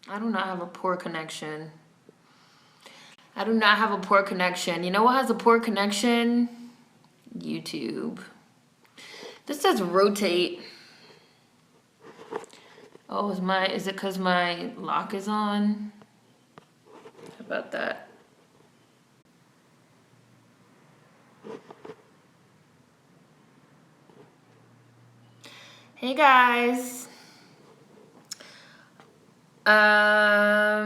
I do not have a poor connection. I do not have a poor connection. You know what has a poor connection? YouTube. This says rotate. Oh, is it because my lock is on? How about that? Hey guys. Hi.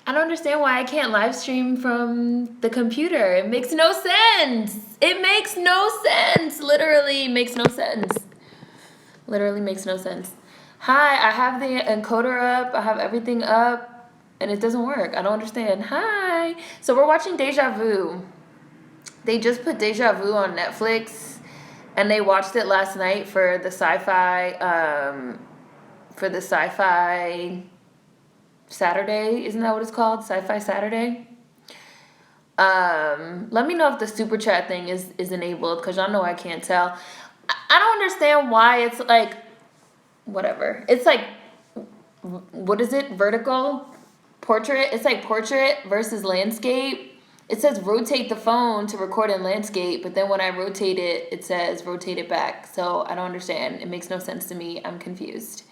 I don't understand why I can't live stream from the computer. It makes no sense. It makes no sense. Literally makes no sense. Literally makes no sense. Hi, I have the encoder up. I have everything up. And it doesn't work. I don't understand. Hi. So we're watching Deja Vu. They just put Deja Vu on Netflix. And they watched it last night for the sci-fi Saturday. Isn't that what it's called? Sci-fi Saturday? Let me know if the super chat thing is enabled, because y'all know I can't tell. I don't understand why it's like, whatever. It's like, what is it? Vertical? Portrait? It's like portrait versus landscape. It says rotate the phone to record in landscape, but then when I rotate it, it says rotate it back. So I don't understand. It makes no sense to me. I'm confused.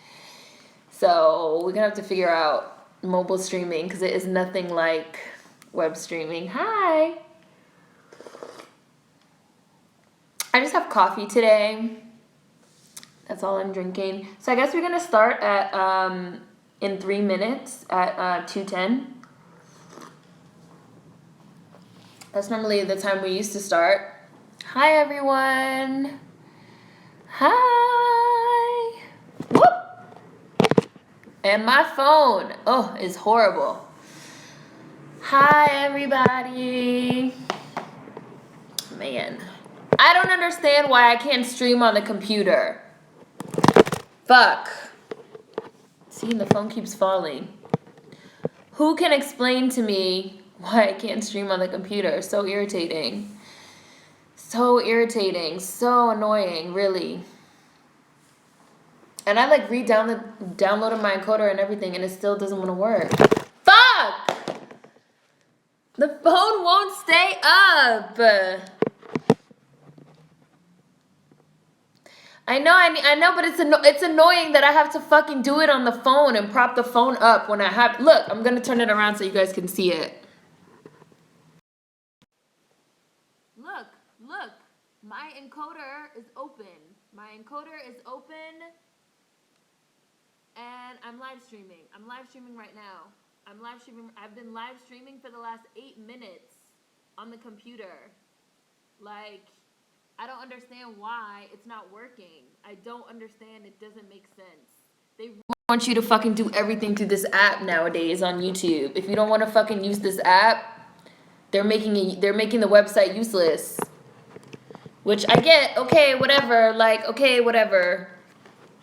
So we're gonna have to figure out mobile streaming, because it is nothing like web streaming. Hi. I just have coffee today. That's all I'm drinking. So I guess we're gonna start at in 3 minutes at 2:10. That's normally the time we used to start. Hi everyone. Hi. Whoop. And my phone, is horrible. Hi everybody. Man, I don't understand why I can't stream on the computer. Fuck. See, the phone keeps falling. Who can explain to me why I can't stream on the computer? So irritating. So irritating. So annoying, really. And I like downloaded my encoder and everything, and it still doesn't want to work. Fuck! The phone won't stay up. I know, but it's annoying that I have to fucking do it on the phone and prop the phone up when I have. Look, I'm gonna turn it around so you guys can see it. Look, my encoder is open. My encoder is open, and I'm live streaming. I'm live streaming right now. I've been live streaming for the last 8 minutes on the computer. Like, I don't understand why it's not working. I don't understand. It doesn't make sense. They want you to fucking do everything through this app nowadays on YouTube. If you don't want to fucking use this app, they're making the website useless. Which I get. Okay, whatever. Like, okay, whatever.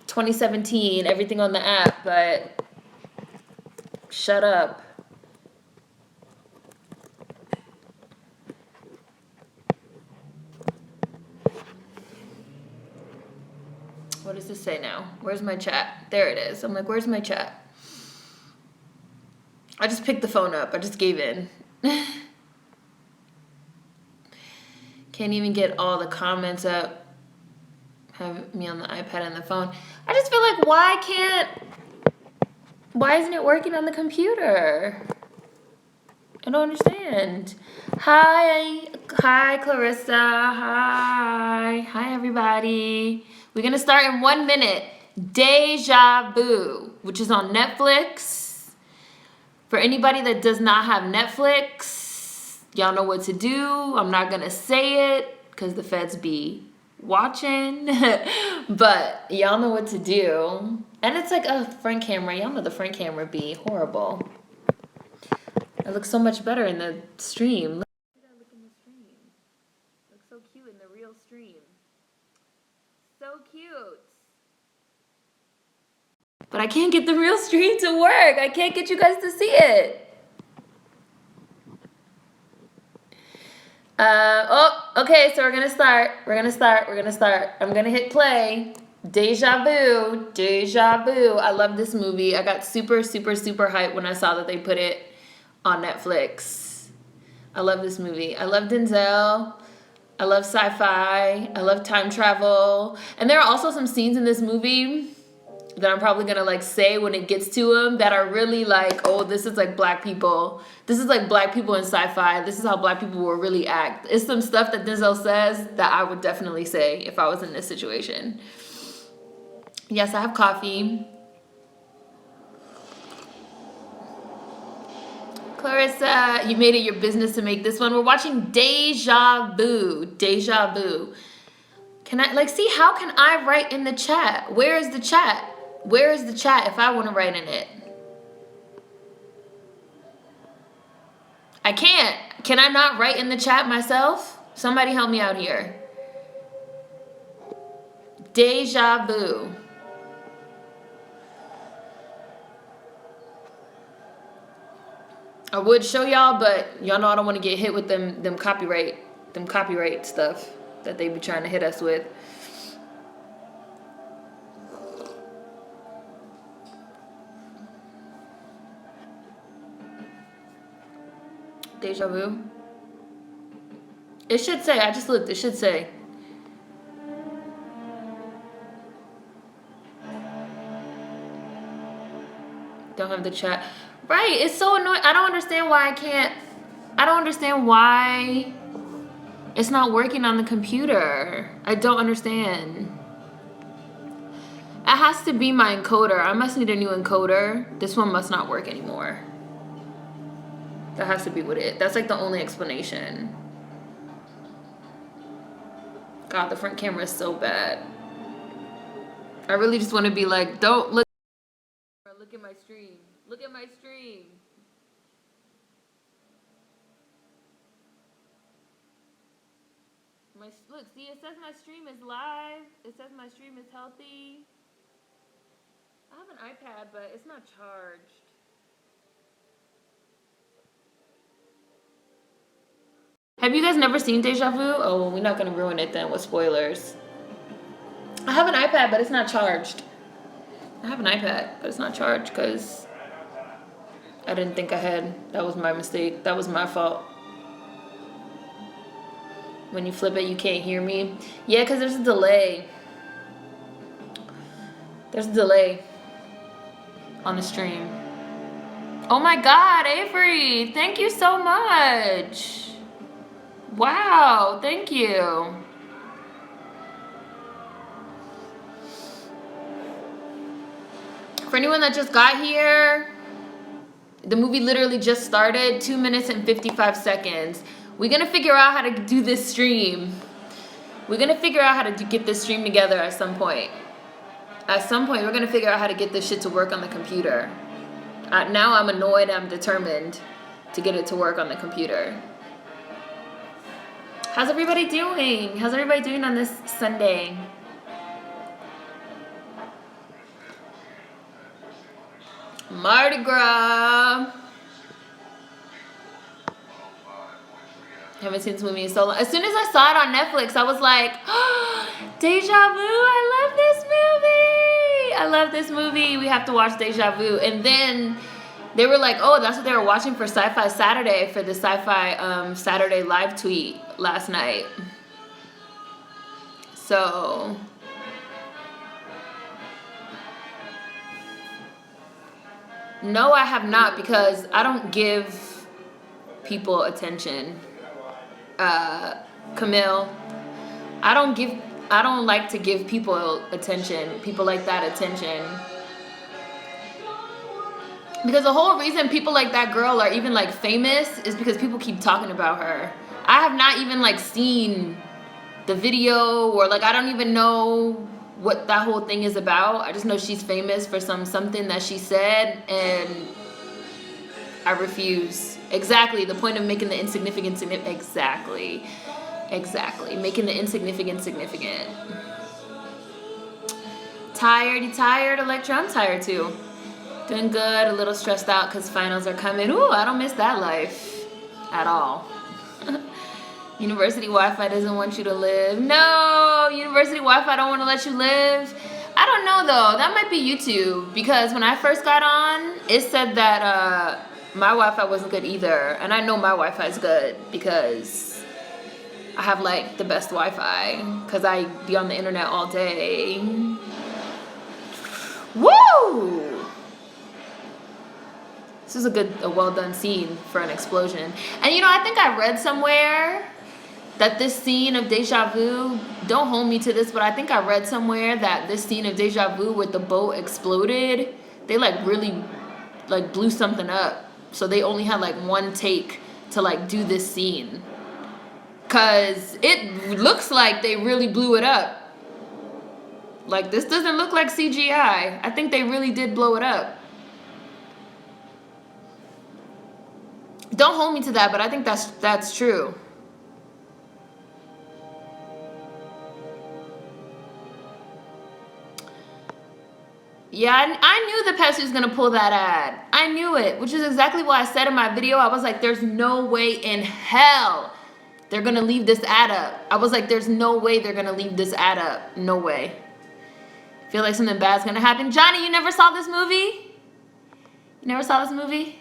2017, everything on the app, but shut up. What does this say now? Where's my chat? There it is. I'm like, where's my chat? I just picked the phone up. I just gave in. Can't even get all the comments up. Have me on the iPad and the phone. I just feel like, why isn't it working on the computer? I don't understand. Hi Clarissa. Hi everybody. We're gonna start in 1 minute. Deja Vu, which is on Netflix. For anybody that does not have Netflix, y'all know what to do. I'm not gonna say it because the feds be watching, but y'all know what to do. And it's like a front camera. Y'all know the front camera be horrible. It looks so much better in the stream. Look at that look in the stream. It looks so cute in the real stream. So cute. But I can't get the real stream to work. I can't get you guys to see it. Okay, so we're gonna start. I'm gonna hit play. Deja vu. Deja vu. I love this movie. I got super, super, super hyped when I saw that they put it on Netflix. I love this movie. I love Denzel. I love sci-fi. I love time travel. And there are also some scenes in this movie that I'm probably gonna like say when it gets to them that are really like, oh, this is like black people. This is like black people in sci-fi. This is how black people will really act. It's some stuff that Denzel says that I would definitely say if I was in this situation. Yes, I have coffee. Clarissa, you made it your business to make this one. We're watching Deja Vu. Deja Vu. Can I, like, see, how can I write in the chat? Where is the chat? Where is the chat if I want to write in it? I can't. Can I not write in the chat myself? Somebody help me out here. Deja Vu. I would show y'all, but y'all know I don't want to get hit with them copyright stuff that they be trying to hit us with. Deja vu. It should say, I just looked, it should say. Don't have the chat. Right, it's so annoying. I don't understand why I don't understand why it's not working on the computer. I don't understand. It has to be my encoder. I must need a new encoder. This one must not work anymore. That has to be what it. That's like the only explanation. God, the front camera is so bad. I really just want to be like, don't look at my stream. Look at my stream. Look, see, it says my stream is live. It says my stream is healthy. I have an iPad, but it's not charged. Have you guys never seen Deja Vu? Oh, well, we're not gonna ruin it then with spoilers. I have an iPad, but it's not charged. I have an iPad, but it's not charged because I didn't think ahead. That was my mistake. That was my fault. When you flip it, you can't hear me. Yeah, because there's a delay. There's a delay on the stream. Oh my God, Avery, thank you so much. Wow, thank you. For anyone that just got here, the movie literally just started, 2 minutes and 55 seconds. We're gonna figure out how to do this stream. We're gonna figure out how to get this stream together at some point. At some point, we're gonna figure out how to get this shit to work on the computer. Now I'm annoyed, I'm determined to get it to work on the computer. How's everybody doing? How's everybody doing on this Sunday? Mardi Gras. Haven't seen this movie in so long. As soon as I saw it on Netflix, I was like, oh, Deja Vu, I love this movie. I love this movie. We have to watch Deja Vu. And then they were like, oh, that's what they were watching for Sci-Fi Saturday, for the Sci-Fi Saturday live tweet last night. So no, I have not, because I don't give people attention. Camille, I don't like to give people attention, people like that attention. Because the whole reason people like that girl are even like famous is because people keep talking about her. I have not even like seen the video, or like I don't even know what that whole thing is about. I just know she's famous for something that she said, and I refuse. Exactly, the point of making the insignificant significant. Exactly, making the insignificant significant. Tired? You tired, Electra? I'm tired too. Doing good, a little stressed out because finals are coming. Ooh, I don't miss that life at all. University Wi-Fi doesn't want you to live. No, University Wi-Fi don't want to let you live. I don't know though. That might be YouTube because when I first got on, it said that my Wi-Fi wasn't good either, and I know my Wi-Fi is good because I have like the best Wi-Fi because I be on the internet all day. Woo! This is a well done scene for an explosion. And you know, I think I read somewhere that this scene of Deja Vu, don't hold me to this, but I think I read somewhere that this scene of Deja Vu with the boat exploded, they like really like blew something up. So they only had like one take to like do this scene. Cause it looks like they really blew it up. Like this doesn't look like CGI. I think they really did blow it up. Don't hold me to that, but I think that's true. Yeah, I knew the Pepsi was gonna pull that ad. I knew it, which is exactly what I said in my video. I was like, there's no way in hell they're gonna leave this ad up. I was like, there's no way they're gonna leave this ad up. No way. Feel like something bad's gonna happen. Johnny, you never saw this movie? You never saw this movie?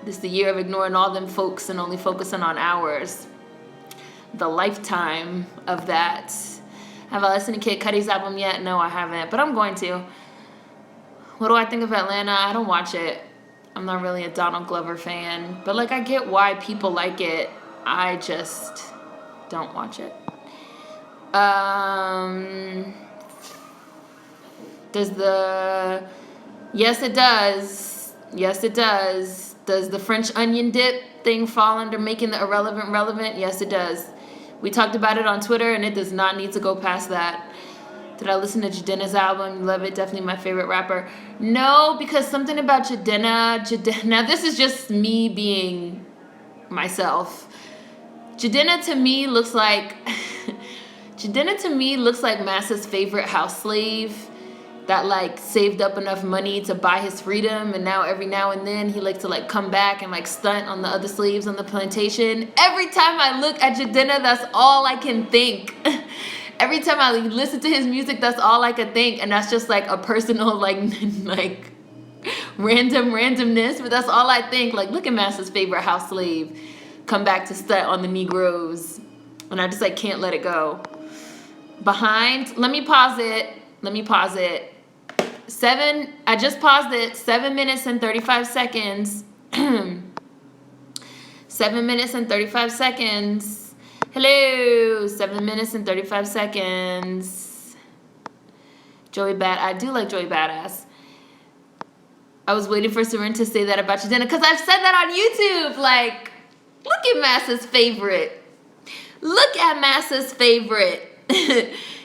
This is the year of ignoring all them folks and only focusing on ours. The lifetime of that. Have I listened to Kid Cudi's album yet? No, I haven't, but I'm going to. What do I think of Atlanta? I don't watch it. I'm not really a Donald Glover fan, but like I get why people like it. I just don't watch it. Yes, it does. Yes, it does. Does the French onion dip thing fall under making the irrelevant relevant? Yes, it does. We talked about it on Twitter, and it does not need to go past that. Did I listen to Jadena's album? Love it. Definitely my favorite rapper. No, because something about Jadena. Now, this is just me being myself. Jadena to me looks like... Jadena to me looks like Massa's favorite house slave that like saved up enough money to buy his freedom, and now every now and then he likes to like come back and like stunt on the other slaves on the plantation. Every time I look at Jadena, that's all I can think. Every time I listen to his music, that's all I can think, and that's just like a personal like randomness, but that's all I think. Like, look at Massa's favorite house slave come back to stunt on the Negroes, and I just like can't let it go. Behind, let me pause it. I just paused it. 7 minutes and 35 seconds. 7 minutes and 35 seconds. Hello, 7 minutes and 35 seconds. Joey Bad, I do like Joey Badass. I was waiting for Seren to say that about Jadena because I've said that on YouTube. Like, look at Massa's favorite. Look at Massa's favorite.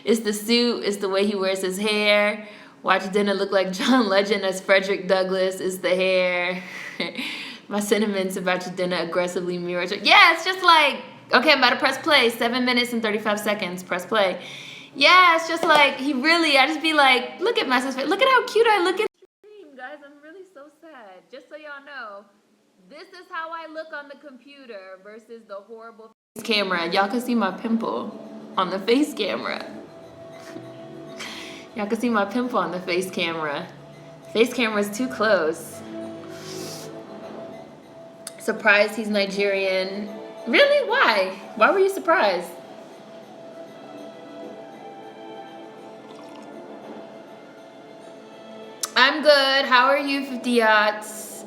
It's the suit. It's the way he wears his hair. Watch Jadena look like John Legend as Frederick Douglass. It's the hair. My sentiments about Jadena aggressively mirror. Yeah, it's just like, okay, I'm about to press play. 7 minutes and 35 seconds. Press play. Yeah, it's just like, I just be like, look at Massa's face. Look at how cute I look in the stream, guys. I'm really so sad. Just so y'all know, this is how I look on the computer versus the horrible face camera. Y'all can see my pimple on the face camera. Y'all can see my pimple on the face camera. Face camera is too close. Surprised he's Nigerian. Really? Why? Why were you surprised? I'm good. How are you, 50 Yachts?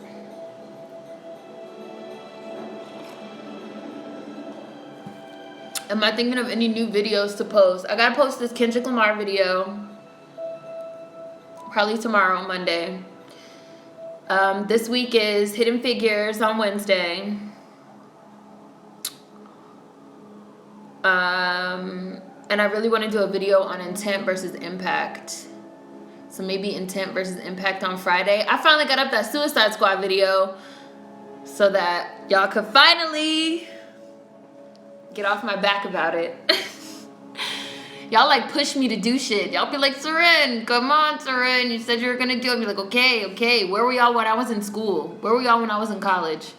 Am I thinking of any new videos to post? I gotta post this Kendrick Lamar video. Probably tomorrow, Monday. This week is Hidden Figures on Wednesday. And I really want to do a video on intent versus impact. So maybe intent versus impact on Friday. I finally got up that Suicide Squad video so that y'all could finally get off my back about it. Y'all like push me to do shit. Y'all be like, Seren, come on, Seren. You said you were gonna do it. I'd be like, okay. Where were y'all when I was in school? Where were y'all when I was in college?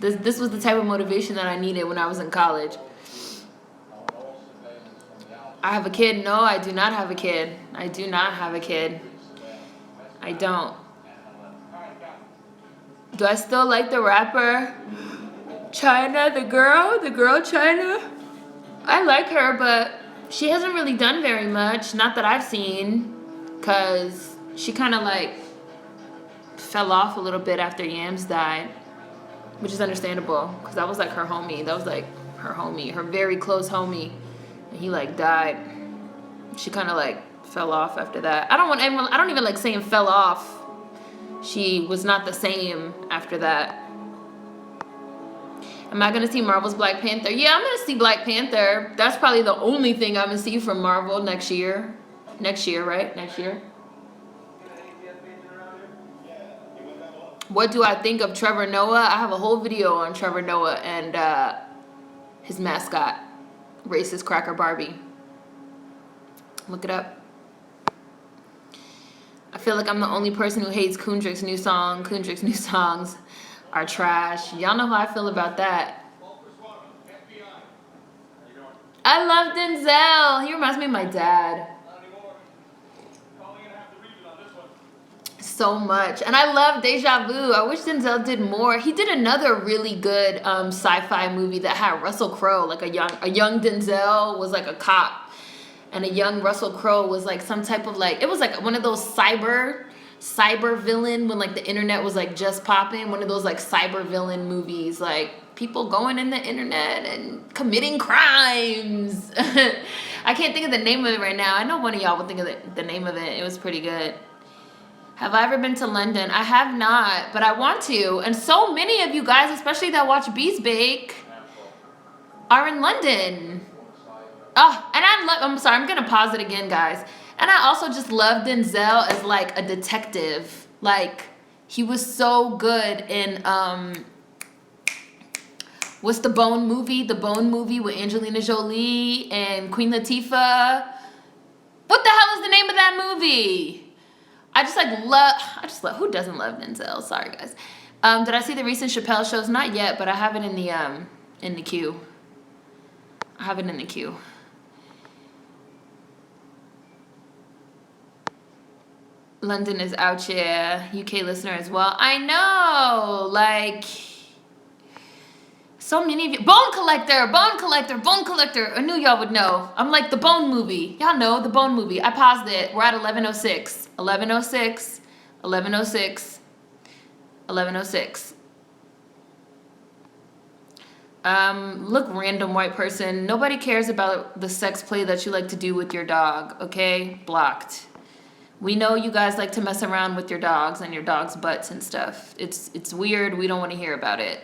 This was the type of motivation that I needed when I was in college. I have a kid. No, I do not have a kid. I do not have a kid. I don't. Do I still like the rapper China, the girl China? I like her, but she hasn't really done very much. Not that I've seen, because she kind of like fell off a little bit after Yams died, which is understandable, because that was like her homie. That was like her homie, her very close homie, and he like died. She kind of like fell off after that. I don't even like saying fell off. She was not the same after that. Am I gonna see Marvel's Black Panther? Yeah, I'm gonna see Black Panther. That's probably the only thing I'm gonna see from Marvel next year. Next year, right? Next year. What do I think of Trevor Noah? I have a whole video on Trevor Noah and his mascot, racist cracker Barbie. Look it up. I feel like I'm the only person who hates Kendrick's new song. Kendrick's new songs are trash. Y'all know how I feel about that. I love Denzel. He reminds me of my dad. So much. And I love Deja Vu. I wish Denzel did more. He did another really good sci-fi movie that had Russell Crowe. Like a young Denzel was like a cop. And a young Russell Crowe was like some type of like, it was like one of those cyber villain when like the internet was like just popping. One of those like cyber villain movies, like people going in the internet and committing crimes. I can't think of the name of it right now. I know one of y'all would think of the name of it. It was pretty good. Have I ever been to London? I have not, but I want to. And so many of you guys, especially that watch Bees Bake, are in London. Oh, and I'm sorry, I'm gonna pause it again, guys. And I also just love Denzel as like a detective. Like, he was so good in what's the Bone movie? The Bone movie with Angelina Jolie and Queen Latifah. What the hell is the name of that movie? I just love, who doesn't love Denzel? Sorry, guys. Did I see the recent Chappelle shows? Not yet, but I have it in the queue. I have it in the queue. London is out here. UK listener as well. I know, like, so many of you. Bone Collector. I knew y'all would know. I'm like the Bone movie. Y'all know the Bone movie. I paused it. We're at 11:06. 11:06. 11:06. 11:06. Look, random white person. Nobody cares about the sex play that you like to do with your dog, okay? Blocked. We know you guys like to mess around with your dogs and your dogs' butts and stuff. It's weird. We don't want to hear about it.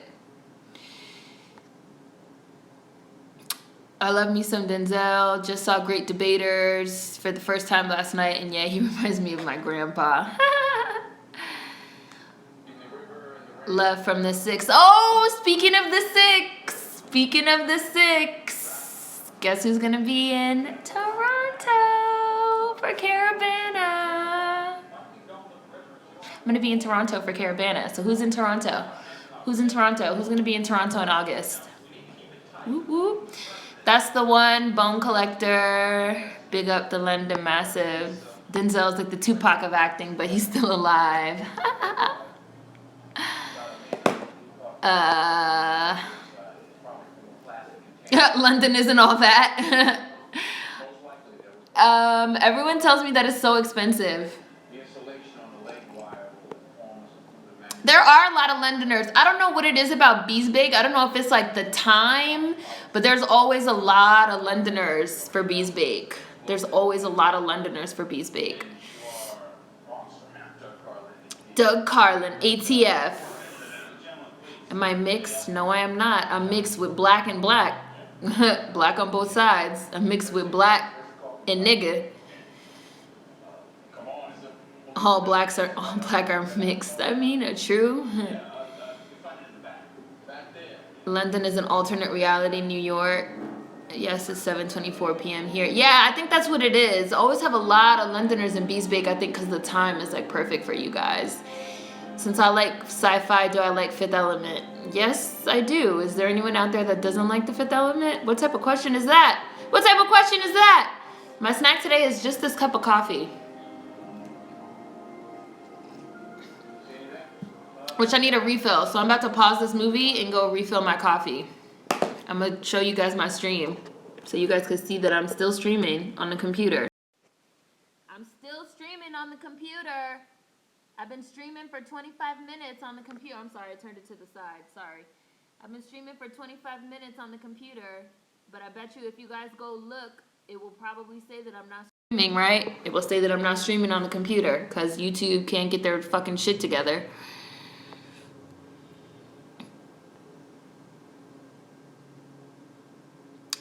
I love me some Denzel. Just saw Great Debaters for the first time last night, and yeah, he reminds me of my grandpa. Love from the Six. Oh, speaking of the Six, guess who's gonna be in Toronto for Caravana? I'm gonna be in Toronto for Caravana. So who's in Toronto? Who's gonna be in Toronto in August? Whoop, whoop. That's the one, Bone Collector. Big up the London Massive. Denzel's like the Tupac of acting, but he's still alive. London isn't all that. Everyone tells me that it's so expensive. There are a lot of Londoners. I don't know what it is about Bees Bake. I don't know if it's like the time, but there's always a lot of Londoners for Bees Bake. Doug Carlin, ATF. Am I mixed? No, I am not. I'm mixed with black and black. Black on both sides. I'm mixed with black and nigga. All black are mixed. I mean, true. London is an alternate reality. New York. Yes, it's 7:24 p.m. here. Yeah, I think that's what it is. I always have a lot of Londoners in Bees Bake, I think, because the time is like perfect for you guys. Since I like sci-fi, do I like Fifth Element? Yes, I do. Is there anyone out there that doesn't like the Fifth Element? What type of question is that? What type of question is that? My snack today is just this cup of coffee, which I need a refill. So I'm about to pause this movie and go refill my coffee. I'm gonna show you guys my stream so you guys can see that I'm still streaming on the computer. I'm still streaming on the computer. I've been streaming for 25 minutes on the computer. I'm sorry, I turned it to the side. Sorry. I've been streaming for 25 minutes on the computer, but I bet you if you guys go look, it will probably say that I'm not streaming, right? It will say that I'm not streaming on the computer because YouTube can't get their fucking shit together.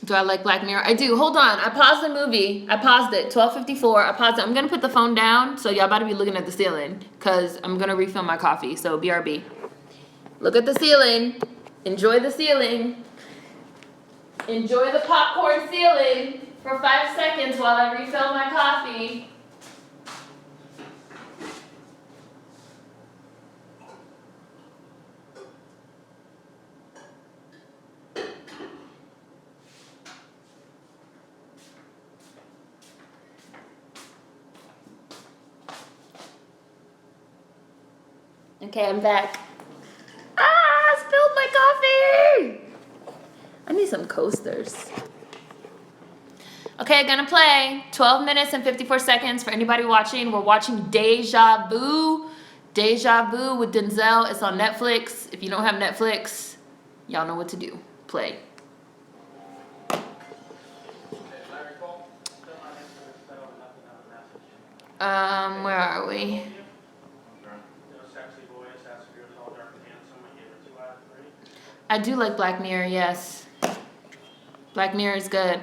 Do I like Black Mirror? I do. Hold on. I paused the movie. I paused it. 12:54. I paused it. I'm going to put the phone down, so y'all about to be looking at the ceiling because I'm going to refill my coffee. So BRB. Look at the ceiling. Enjoy the ceiling. Enjoy the popcorn ceiling for 5 seconds while I refill my coffee. Okay, I'm back. Ah, I spilled my coffee. I need some coasters. Okay, gonna play 12 minutes and 54 seconds for anybody watching. We're watching Deja Vu. Deja Vu with Denzel. It's on Netflix. If you don't have Netflix, y'all know what to do. Play. Where are we? I do like Black Mirror, yes. Black Mirror is good.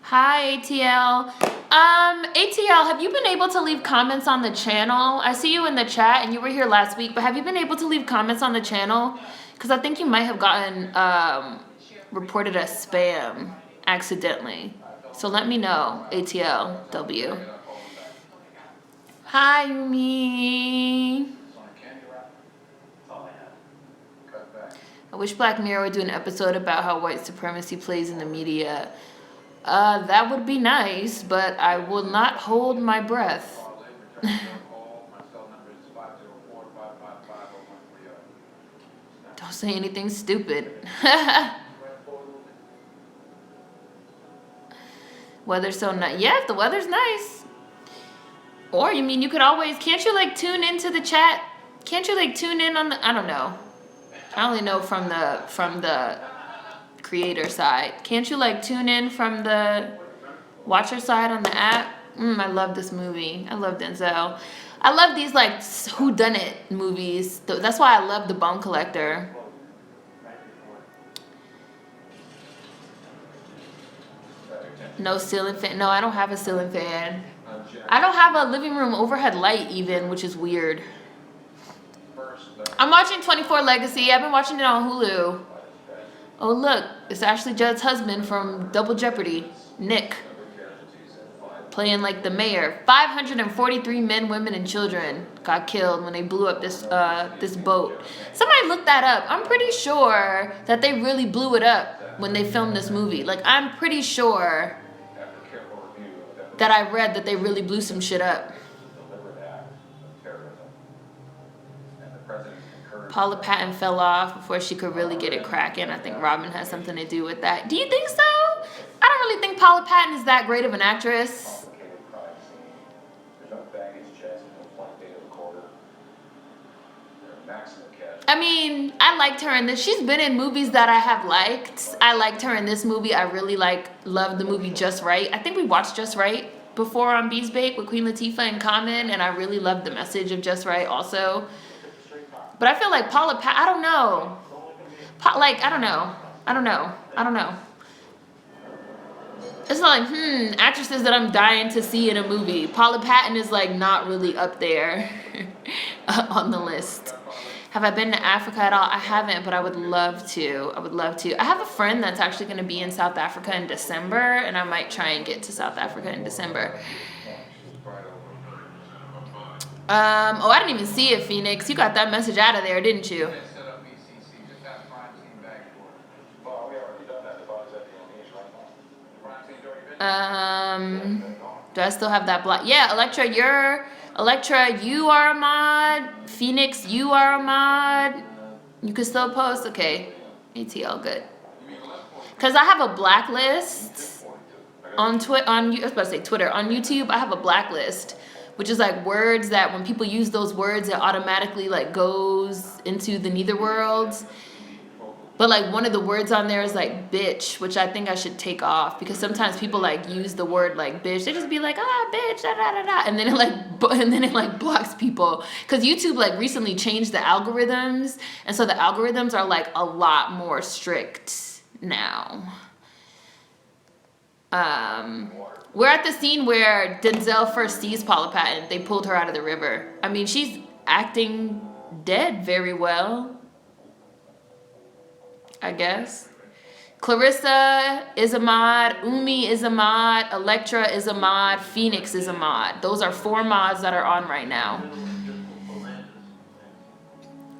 Hi, ATL. ATL, have you been able to leave comments on the channel? I see you in the chat and you were here last week, but have you been able to leave comments on the channel? Because I think you might have gotten reported as spam accidentally. So let me know, ATLW. Hi, Yumi. I wish Black Mirror would do an episode about how white supremacy plays in the media. That would be nice, but I will not hold my breath. Don't say anything stupid. Weather's so nice. Yeah, if the weather's nice. Or, you mean, you could always, can't you, like, tune into the chat? Can't you, like, tune in on the, I don't know. I only know from the creator side. Can't you like tune in from the watcher side on the app? I love this movie. I love Denzel. I love these like whodunit movies. That's why I love The Bone Collector. No ceiling fan. No, I don't have a ceiling fan. I don't have a living room overhead light even, which is weird. I'm watching 24 Legacy. I've been watching it on Hulu. Oh, look. It's Ashley Judd's husband from Double Jeopardy, Nick, playing like the mayor. 543 men, women, and children got killed when they blew up this boat. Somebody look that up. I'm pretty sure that they really blew it up when they filmed this movie. Like, I'm pretty sure that I read that they really blew some shit up. Paula Patton fell off before she could really get it cracking. I think Robin has something to do with that. Do you think so? I don't really think Paula Patton is that great of an actress. I mean, I liked her in this. She's been in movies that I have liked. I liked her in this movie. I really loved the movie Just Right. I think we watched Just Right before on Bees Bake with Queen Latifah and Common, and I really loved the message of Just Right also. But I feel like Paula Patton, I don't know. I don't know. It's not like, actresses that I'm dying to see in a movie. Paula Patton is like not really up there on the list. Have I been to Africa at all? I haven't, but I would love to. I have a friend that's actually going to be in South Africa in December, and I might try and get to South Africa in December. I didn't even see it, Phoenix. You got that message out of there, didn't you? Do I still have that block? Yeah, Electra, you are a mod. Phoenix, you are a mod. You can still post. Okay. ATL, good. Because I have a blacklist on I was about to say Twitter. On YouTube, I have a blacklist, which is like words that when people use those words, it automatically like goes into the neither worlds. But like one of the words on there is like bitch, which I think I should take off because sometimes people like use the word like bitch. They just be like, bitch, da da da da, and then it like blocks people because YouTube like recently changed the algorithms, and so the algorithms are like a lot more strict now. We're at the scene where Denzel first sees Paula Patton. They pulled her out of the river. I mean, she's acting dead very well, I guess. Clarissa is a mod, Umi is a mod, Electra is a mod, Phoenix is a mod. Those are 4 mods that are on right now.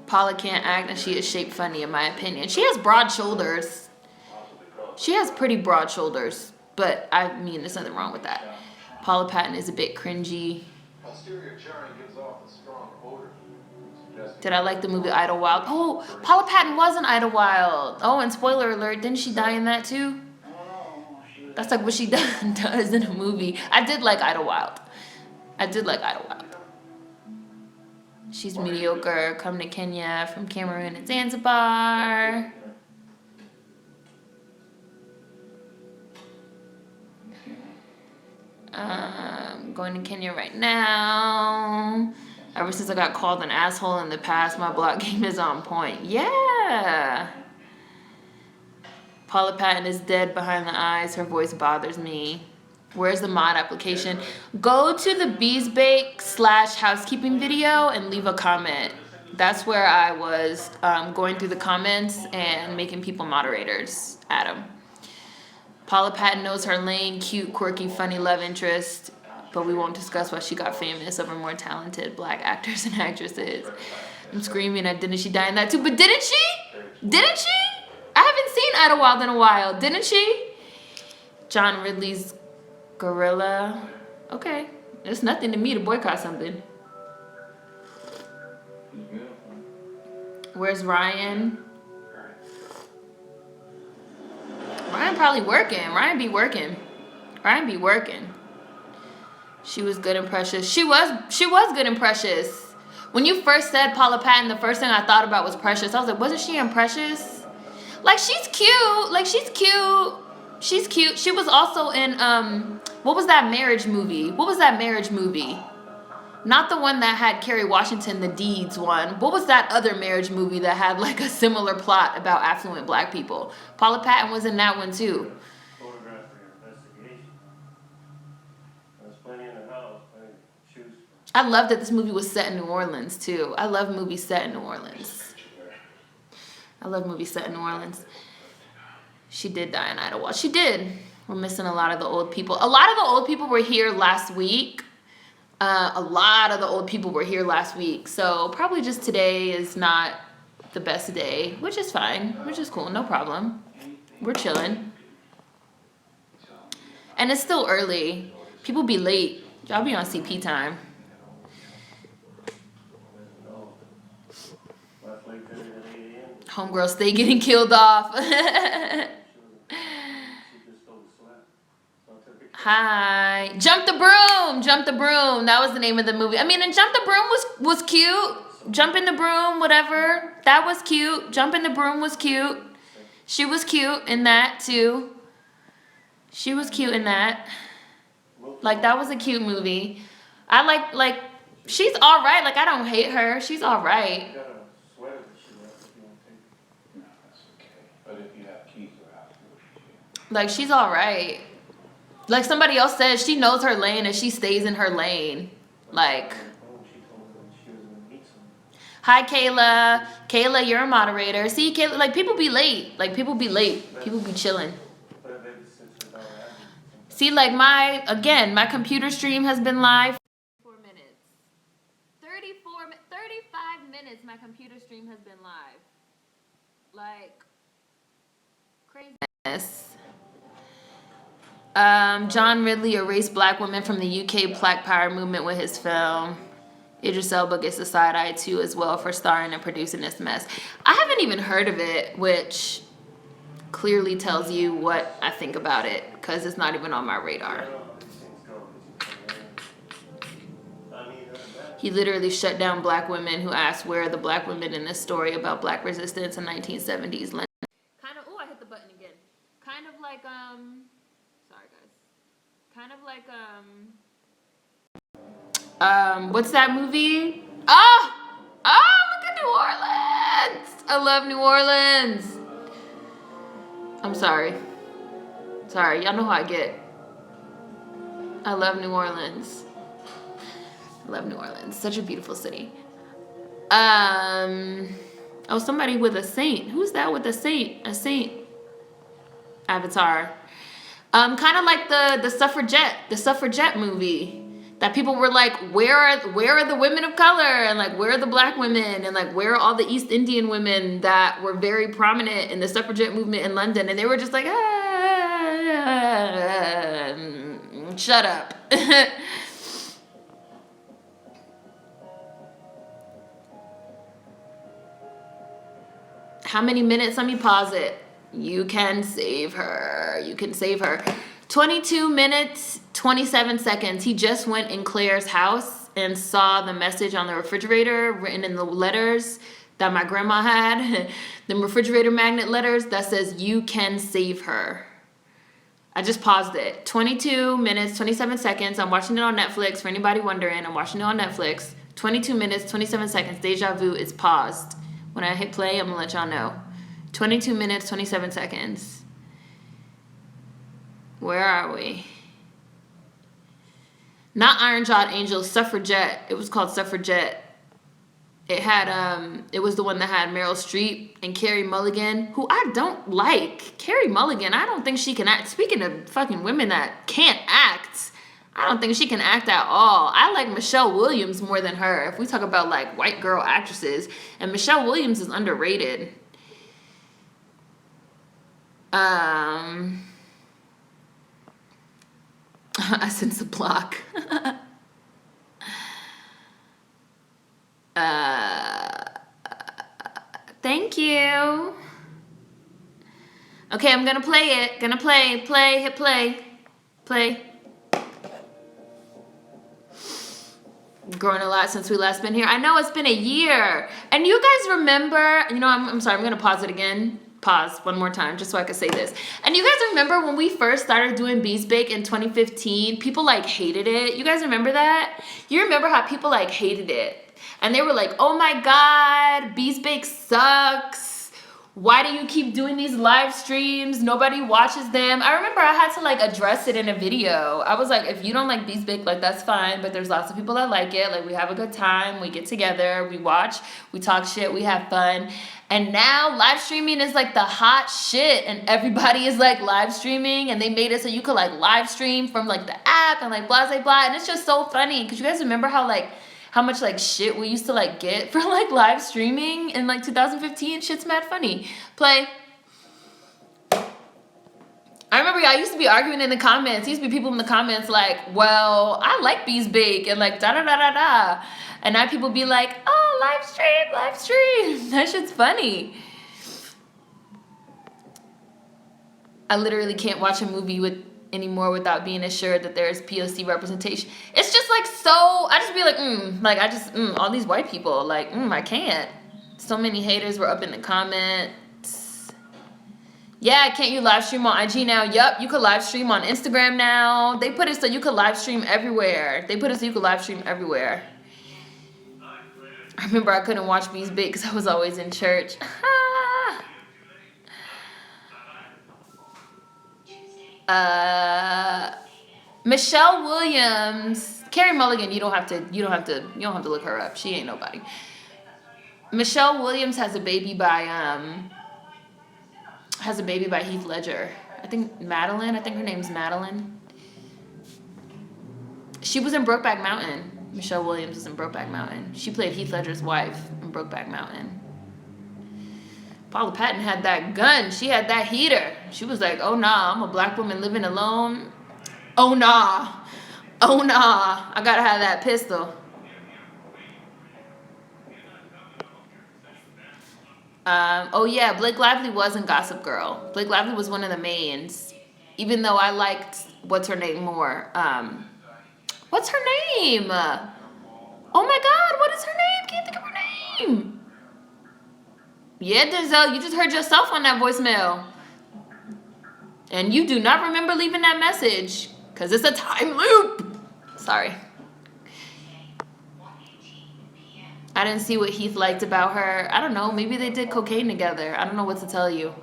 Paula can't act and she is shaped funny in my opinion. She has broad shoulders. She has pretty broad shoulders, but I mean there's nothing wrong with that. Paula Patton is a bit cringy. Did I like the movie Idlewild? Oh, Paula Patton was in Idlewild. Oh, and spoiler alert, didn't she die in that too? That's like what she does in a movie. I did like Idlewild. She's mediocre. Come to Kenya from Cameroon and Zanzibar. Going to Kenya right now. Ever since I got called an asshole in the past, my block game is on point. Yeah. Paula Patton is dead behind the eyes. Her voice bothers me. Where's the mod application? Go to the Bees Bake /housekeeping video and leave a comment. That's where I was going through the comments and making people moderators. Adam. Paula Patton knows her lane, cute, quirky, funny love interest, but we won't discuss why she got famous over more talented black actors and actresses. I'm screaming at didn't she die in that too? But didn't she? Didn't she? I haven't seen Idlewild in a while. Didn't she? John Ridley's Gorilla. Okay. It's nothing to me to boycott something. Where's Ryan? Ryan probably working. Ryan be working. She was good and precious. She was good and precious. When you first said Paula Patton, the first thing I thought about was Precious. I was like, wasn't she in Precious? Like she's cute. She was also in what was that marriage movie? Not the one that had Kerry Washington, the Deeds one. What was that other marriage movie that had like a similar plot about affluent black people? Paula Patton was in that one too. Photograph for your investigation. There's plenty in the house, plenty to choose from. I love that this movie was set in New Orleans too. I love movies set in New Orleans. She did die in Idlewild. She did. We're missing a lot of the old people. A lot of the old people were here last week. So probably just today is not the best day, which is fine, which is cool, no problem. We're chilling. And it's still early. People be late. Y'all be on CP time. Homegirl stay getting killed off. Hi. Jump the Broom. That was the name of the movie. I mean, and Jump the Broom was cute. Jump in the Broom, whatever. That was cute. Jump in the Broom was cute. She was cute in that too. Like that was a cute movie. I like she's all right. Like I don't hate her. She's all right. Like she's all right. Like somebody else said, she knows her lane and she stays in her lane. Like, hi Kayla. Kayla, you're a moderator. See, Kayla, like people be late. People be chilling. See, like my computer stream has been live for 4 minutes. 35 minutes my computer stream has been live. Like, craziness. John Ridley erased black women from the UK Black Power movement with his film. Idris Elba gets a side eye too as well for starring and producing this mess. I haven't even heard of it, which clearly tells you what I think about it, because it's not even on my radar. He literally shut down black women who asked where are the black women in this story about black resistance in 1970s London. Kind of, oh, I hit the button again. Kind of like, sorry guys. Kind of like, what's that movie? Oh, look at New Orleans. I love New Orleans. I'm sorry. Sorry, y'all know how I get. I love New Orleans. I love New Orleans. Such a beautiful city. Oh, somebody with a saint. Who's that with a saint? A saint. Avatar. Kind of like the suffragette movie. That people were like, where are the women of color? And like, where are the black women? And like, where are all the East Indian women that were very prominent in the suffragette movement in London? And they were just like, shut up. How many minutes? Let me pause it. You can save her. You can save her. 22 minutes, 27 seconds. He just went in Claire's house and saw the message on the refrigerator written in the letters that my grandma had. The refrigerator magnet letters that says, you can save her. I just paused it. 22 minutes, 27 seconds. I'm watching it on Netflix. For anybody wondering, I'm watching it on Netflix. 22 minutes, 27 seconds. Deja Vu is paused. When I hit play, I'm going to let y'all know. 22 minutes, 27 seconds. Where are we? Not Iron Jawed Angel, Suffragette. It was called Suffragette. It had, it was the one that had Meryl Streep and Carey Mulligan, who I don't like. Carey Mulligan, I don't think she can act. Speaking of fucking women that can't act, I don't think she can act at all. I like Michelle Williams more than her. If we talk about like white girl actresses, and Michelle Williams is underrated. I sense a block. Thank you. Okay, I'm gonna play it. Gonna play, hit play. Growing a lot since we last been here. I know it's been a year. And you guys remember, you know, I'm sorry, I'm gonna pause it again. Pause one more time just so I could say this. And you guys remember when we first started doing Bees Bake in 2015, people like hated it. You guys remember that? You remember how people like hated it? And they were like, oh my God, Bees Bake sucks. Why do you keep doing these live streams? Nobody watches them. I remember I had to like address it in a video. I was like, if you don't like Bees Bake, like that's fine, but there's lots of people that like it. Like we have a good time, we get together, we watch, we talk shit, we have fun. And now live streaming is like the hot shit, and everybody is like live streaming, and they made it so you could like live stream from like the app and like blah blah blah. And it's just so funny because you guys remember how much like shit we used to like get for like live streaming in like 2015. Shit's mad funny. Play. I remember y'all used to be arguing in the comments. Used to be people in the comments like, well, I like Bees Bake and like da da da da da. And now people be like, oh, live stream. That shit's funny. I literally can't watch a movie anymore without being assured that there's POC representation. It's just like so, I just be like, all these white people, like, I can't. So many haters were up in the comments. Yeah, can't you live stream on IG now? Yup, you could live stream on Instagram now. They put it so you could live stream everywhere. I remember I couldn't watch Bees Bake because I was always in church. Michelle Williams, Carey Mulligan. You don't have to look her up. She ain't nobody. Michelle Williams has a baby by Heath Ledger. I think Madeline. I think her name's Madeline. She was in Brokeback Mountain. Michelle Williams was in Brokeback Mountain. She played Heath Ledger's wife in Brokeback Mountain. Paula Patton had that gun. She had that heater. She was like, oh nah, I'm a black woman living alone. Oh nah. Oh nah. I gotta have that pistol. Oh yeah, Blake Lively was in Gossip Girl. Blake Lively was one of the mains. Even though I liked what's her name more. What's her name? Oh my god, what is her name? Can't think of her name. Yeah, Denzel, you just heard yourself on that voicemail. And you do not remember leaving that message. Because it's a time loop. Sorry. I didn't see what Heath liked about her. I don't know. Maybe they did cocaine together. I don't know what to tell you.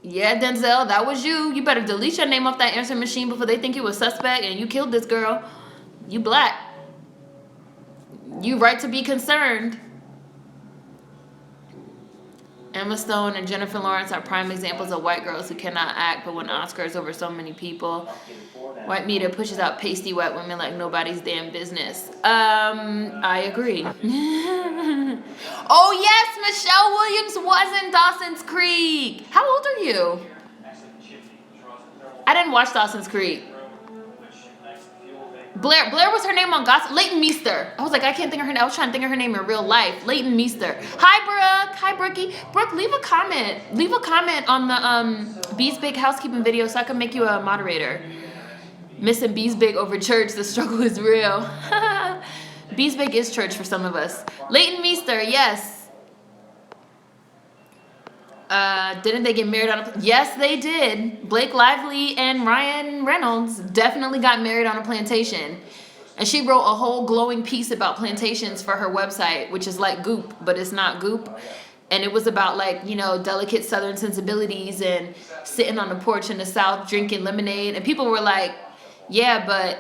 Yeah, Denzel, that was you. You better delete your name off that answer machine before they think you a suspect and you killed this girl. You black. You right to be concerned. Emma Stone and Jennifer Lawrence are prime examples of white girls who cannot act but win Oscars over so many people. White media pushes out pasty white women like nobody's damn business. I agree. Oh yes, Michelle Williams was in Dawson's Creek. How old are you? I didn't watch Dawson's Creek. Blair was her name on Gossip. Leighton Meester. I was like, I can't think of her name. I was trying to think of her name in real life. Leighton Meester. Hi, Brooke. Hi, Brookie. Brooke, leave a comment. Leave a comment on the Bees Big housekeeping video so I can make you a moderator. Missing Bees Big over church. The struggle is real. Bees Big is church for some of us. Leighton Meester, yes. Didn't they get married on a... Yes, they did. Blake Lively and Ryan Reynolds definitely got married on a plantation. And she wrote a whole glowing piece about plantations for her website, which is like Goop, but it's not Goop. And it was about like, you know, delicate Southern sensibilities and sitting on the porch in the South drinking lemonade. And people were like, yeah, but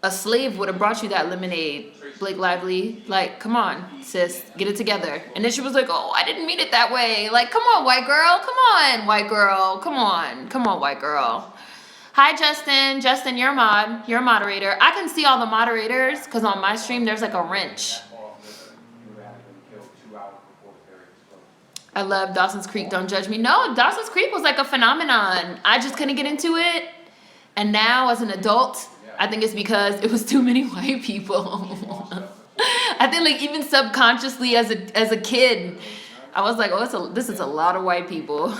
a slave would have brought you that lemonade, Blake Lively. Like, come on, sis, get it together. And then she was like, oh, I didn't mean it that way. Like, come on, white girl. Come on, white girl. Come on. Come on, white girl. Hi, Justin. Justin, you're a mod. You're a moderator. I can see all the moderators because on my stream, there's like a wrench. I love Dawson's Creek. Don't judge me. No, Dawson's Creek was like a phenomenon. I just couldn't get into it. And now as an adult, I think it's because it was too many white people. I think like even subconsciously as a kid, I was like, oh, this is a lot of white people.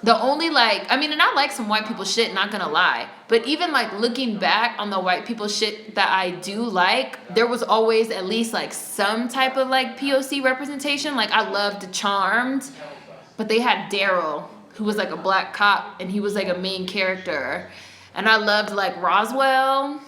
The only like, I mean, and I like some white people shit, not gonna lie. But even like looking back on the white people shit that I do like, there was always at least like some type of like POC representation. Like I loved Charmed, but they had Daryl, who was like a black cop, and he was like a main character. And I loved like Roswell,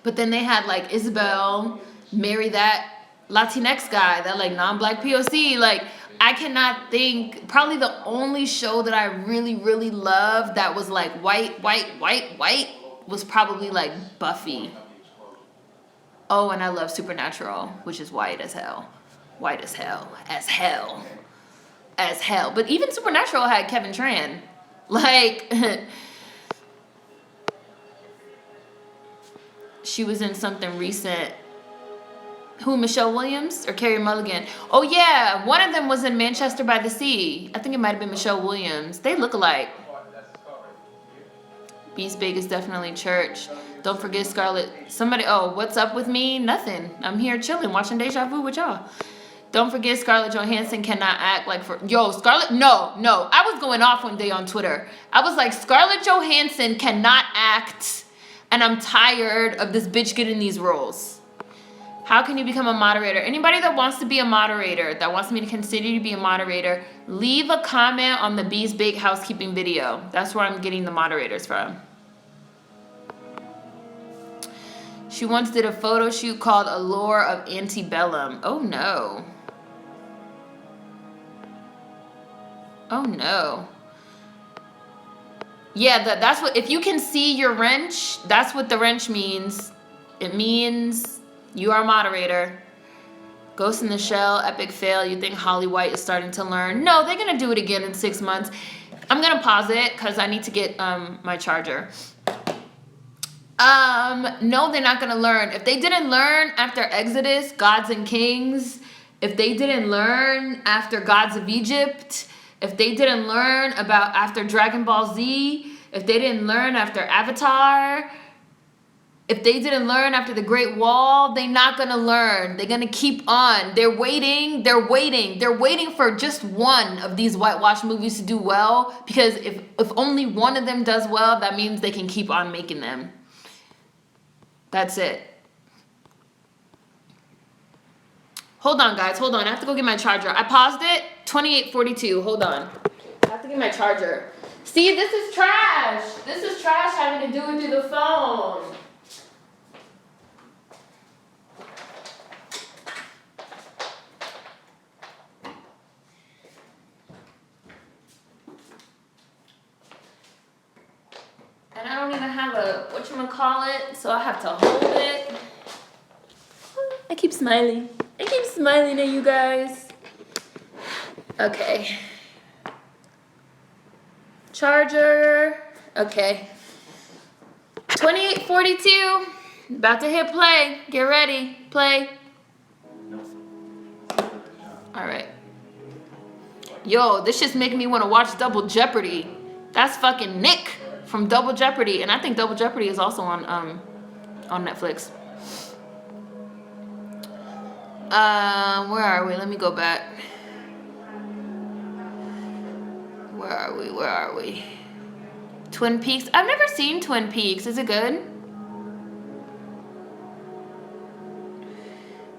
but then they had like Isabel marry that Latinx guy, that like non-black POC. Like I cannot think, probably the only show that I really, really loved that was like white was probably like Buffy. Oh, and I love Supernatural, which is white as hell. White as hell. As hell. As hell. But even Supernatural had Kevin Tran. Like... She was in something recent. Who, Michelle Williams or Carey Mulligan? Oh yeah, one of them was in Manchester by the Sea. I think it might have been Michelle Williams. They look alike. Beast Big is definitely church. Don't forget Scarlett. Somebody, oh, what's up with me? Nothing. I'm here chilling, watching Deja Vu with y'all. Don't forget Scarlett Johansson cannot act like for... Yo, Scarlett... No. I was going off one day on Twitter. I was like, Scarlett Johansson cannot act, and I'm tired of this bitch getting these roles. How can you become a moderator? Anybody that wants to be a moderator, that wants me to consider you to be a moderator, leave a comment on the Bees Big housekeeping video. That's where I'm getting the moderators from. She once did a photo shoot called Allure of Antebellum. Oh no. Oh no. Yeah, that's what, if you can see your wrench, that's what the wrench means. It means you are a moderator. Ghost in the Shell, epic fail. You think Holly White is starting to learn? No, they're gonna do it again in 6 months. I'm gonna pause it because I need to get my charger. No, they're not gonna learn. If they didn't learn after Exodus, Gods and Kings, if they didn't learn after Gods of Egypt, if they didn't learn about after Dragon Ball Z, if they didn't learn after Avatar, if they didn't learn after the Great Wall, they're not gonna learn. They're gonna keep on. They're waiting for just one of these whitewash movies to do well, because if only one of them does well, that means they can keep on making them. That's it. Hold on, guys, hold on. I have to go get my charger. I paused it, 28:42, hold on. I have to get my charger. See, this is trash. This is trash having to do it through the phone. And I don't even have a whatchamacallit, so I have to hold it. I keep smiling. I keep smiling at you guys. Okay. Charger. Okay. 28:42. About to hit play. Get ready. Play. Alright. Yo, this just making me want to watch Double Jeopardy. That's fucking Nick from Double Jeopardy. And I think Double Jeopardy is also on Netflix. Where are we? Let me go back. Where are we? Twin Peaks. I've never seen Twin Peaks. Is it good?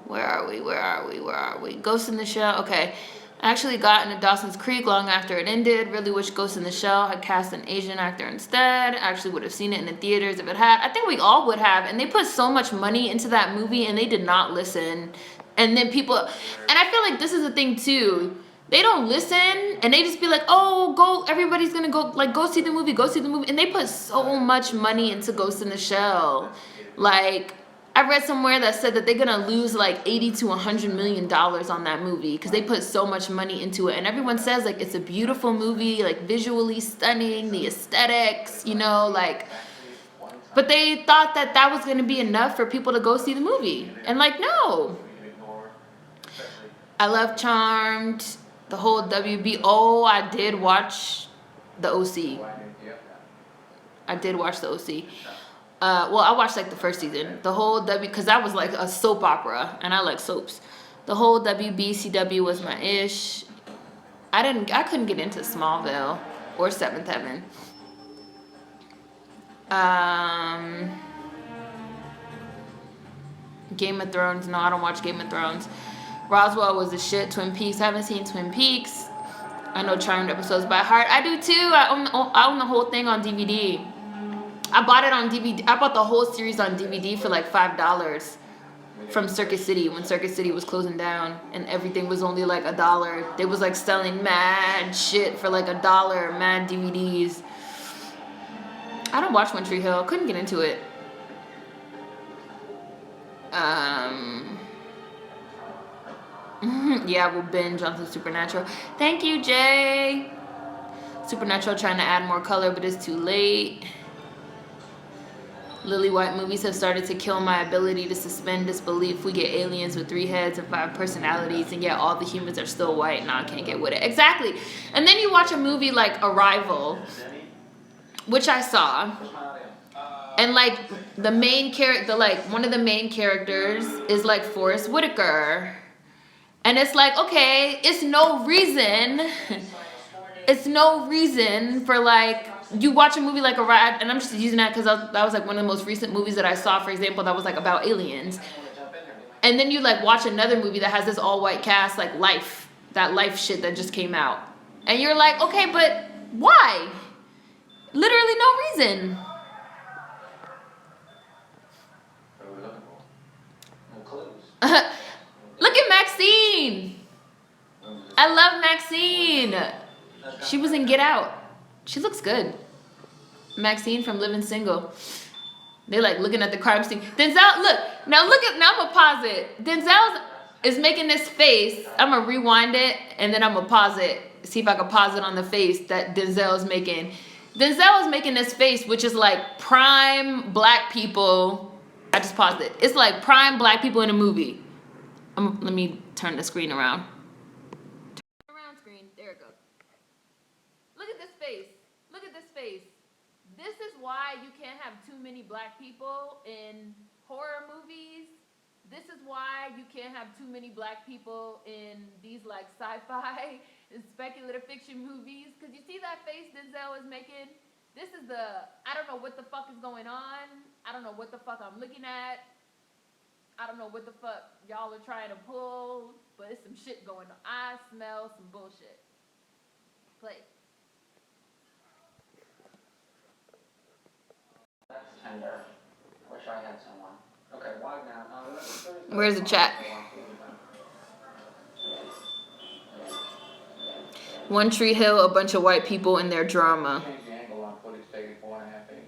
Where are we? Ghost in the Shell. Okay. I actually got into Dawson's Creek long after it ended. Really wish Ghost in the Shell had cast an Asian actor instead. I actually would have seen it in the theaters if it had. I think we all would have. And they put so much money into that movie and they did not listen. And then people, and I feel like this is a thing too. They don't listen and they just be like, oh, go, everybody's gonna go, like, go see the movie. And they put so much money into Ghost in the Shell. Like, I read somewhere that said that they're gonna lose like $80 to $100 million on that movie because they put so much money into it. And everyone says like it's a beautiful movie, like visually stunning, the aesthetics, you know, like, but they thought that that was gonna be enough for people to go see the movie. And like, no. I love Charmed, the whole WB. Oh, I did watch the OC. I did watch the OC. Well, I watched like the first season, the whole because that was like a soap opera, and I like soaps. The whole WBCW was my ish. I couldn't get into Smallville or Seventh Heaven. Game of Thrones. No, I don't watch Game of Thrones. Roswell was the shit. Twin Peaks. I haven't seen Twin Peaks. I know Charmed episodes by heart. I do too. I own the whole thing on DVD. I bought it on DVD. I bought the whole series on DVD for like $5 from Circuit City when Circuit City was closing down and everything was only like $1. They was like selling mad shit for like $1, mad DVDs. I don't watch One Tree Hill. Couldn't get into it. Yeah, we'll binge on some Supernatural. Thank you, Jay. Supernatural trying to add more color, but it's too late. Lily White movies have started to kill my ability to suspend disbelief. We get aliens with 3 heads and 5 personalities, and yet all the humans are still white. Nah, I can't get with it. Exactly. And then you watch a movie like Arrival, which I saw, and like the main character, like one of the main characters is like Forrest Whitaker, and it's like, okay, it's no reason for like. You watch a movie like Arrival, and I'm just using that because that was like one of the most recent movies that I saw, for example, that was like about aliens. And then you like watch another movie that has this all-white cast, like Life, that Life shit that just came out. And you're like, okay, but why? Literally no reason. Look at Maxine. I love Maxine. She was in Get Out. She looks good. Maxine from Living Single. They like looking at the crime scene. Denzel, now I'm gonna pause it. Denzel is making this face. I'm gonna rewind it and then I'm gonna pause it. See if I can pause it on the face that Denzel is making. Denzel is making this face, which is like prime black people. I just paused it. It's like prime black people in a movie. Let me turn the screen around. Turn around screen. There it goes. why you can't have too many black people in horror movies. This is why you can't have too many black people in these like sci-fi and speculative fiction movies. Because you see that face Denzel is making? This is I don't know what the fuck is going on. I don't know what the fuck I'm looking at. I don't know what the fuck y'all are trying to pull, but it's some shit going on. I smell some bullshit. Play. That's tender. I wish I had someone. Okay, wide now. Where's the chat? One Tree Hill, a bunch of white people in their drama. Change the angle on footage taken 4.5 days.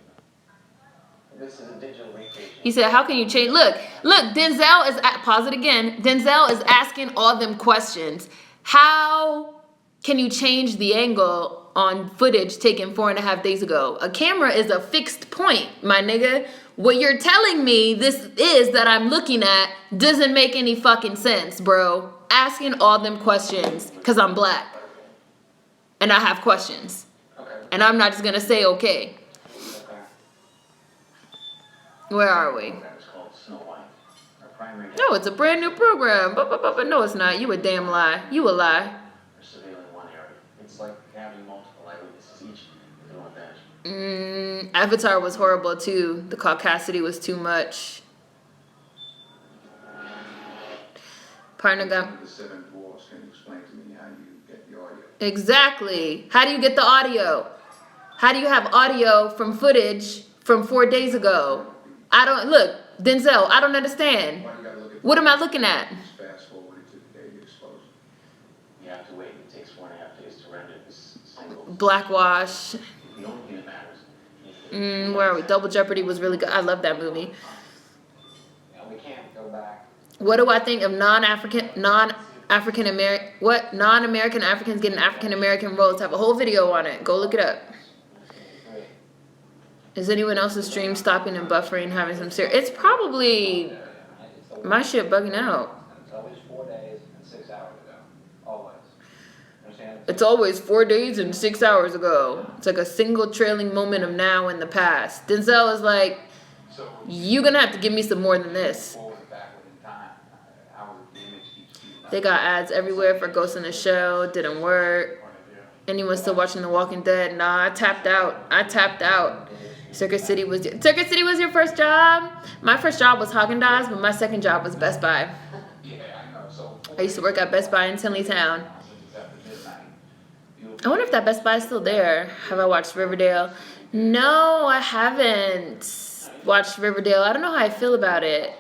This is a digital recation. He said, how can you change? Look, Denzel is, pause it again. Denzel is asking all them questions. How can you change the angle on footage taken 4.5 days ago? A camera is a fixed point, my nigga. What you're telling me this is that I'm looking at doesn't make any fucking sense, bro. Asking all them questions because I'm black. And I have questions. Okay. And I'm not just going to say okay. Where are we? No, it's a brand new program. But no, it's not. You a damn lie. You a lie. It's like having multiple eyewitnesses each with an advantage. Avatar was horrible too. The caucasity was too much. Partner got. The seven dwarfs can explain to me how you get the audio. Exactly. How do you get the audio? How do you have audio from footage from 4 days ago? I don't look, Denzel. I don't understand. What am I looking at? Fast forward to the day of the explosion. You have to wait. It takes 4.5 days to render this single. Blackwash. The only thing that matters. Where are we? Double Jeopardy was really good. I love that movie. Yeah, we can't go back. What do I think of non-American Africans getting African American roles? I have a whole video on it. Go look it up. Is anyone else's stream stopping and buffering, having some serious? It's probably my shit bugging out. It's always 4 days and 6 hours ago. Always. Understand? It's always 4 days and 6 hours ago. It's like a single trailing moment of now in the past. Denzel is like, you're gonna have to give me some more than this. They got ads everywhere for Ghost in the Shell. Didn't work. Anyone still watching The Walking Dead? Nah, I tapped out. Circuit City was your first job? My first job was Haagen-Dazs, but my second job was Best Buy. I used to work at Best Buy in Tinleytown. I wonder if that Best Buy is still there. Have I watched Riverdale? No, I haven't watched Riverdale. I don't know how I feel about it.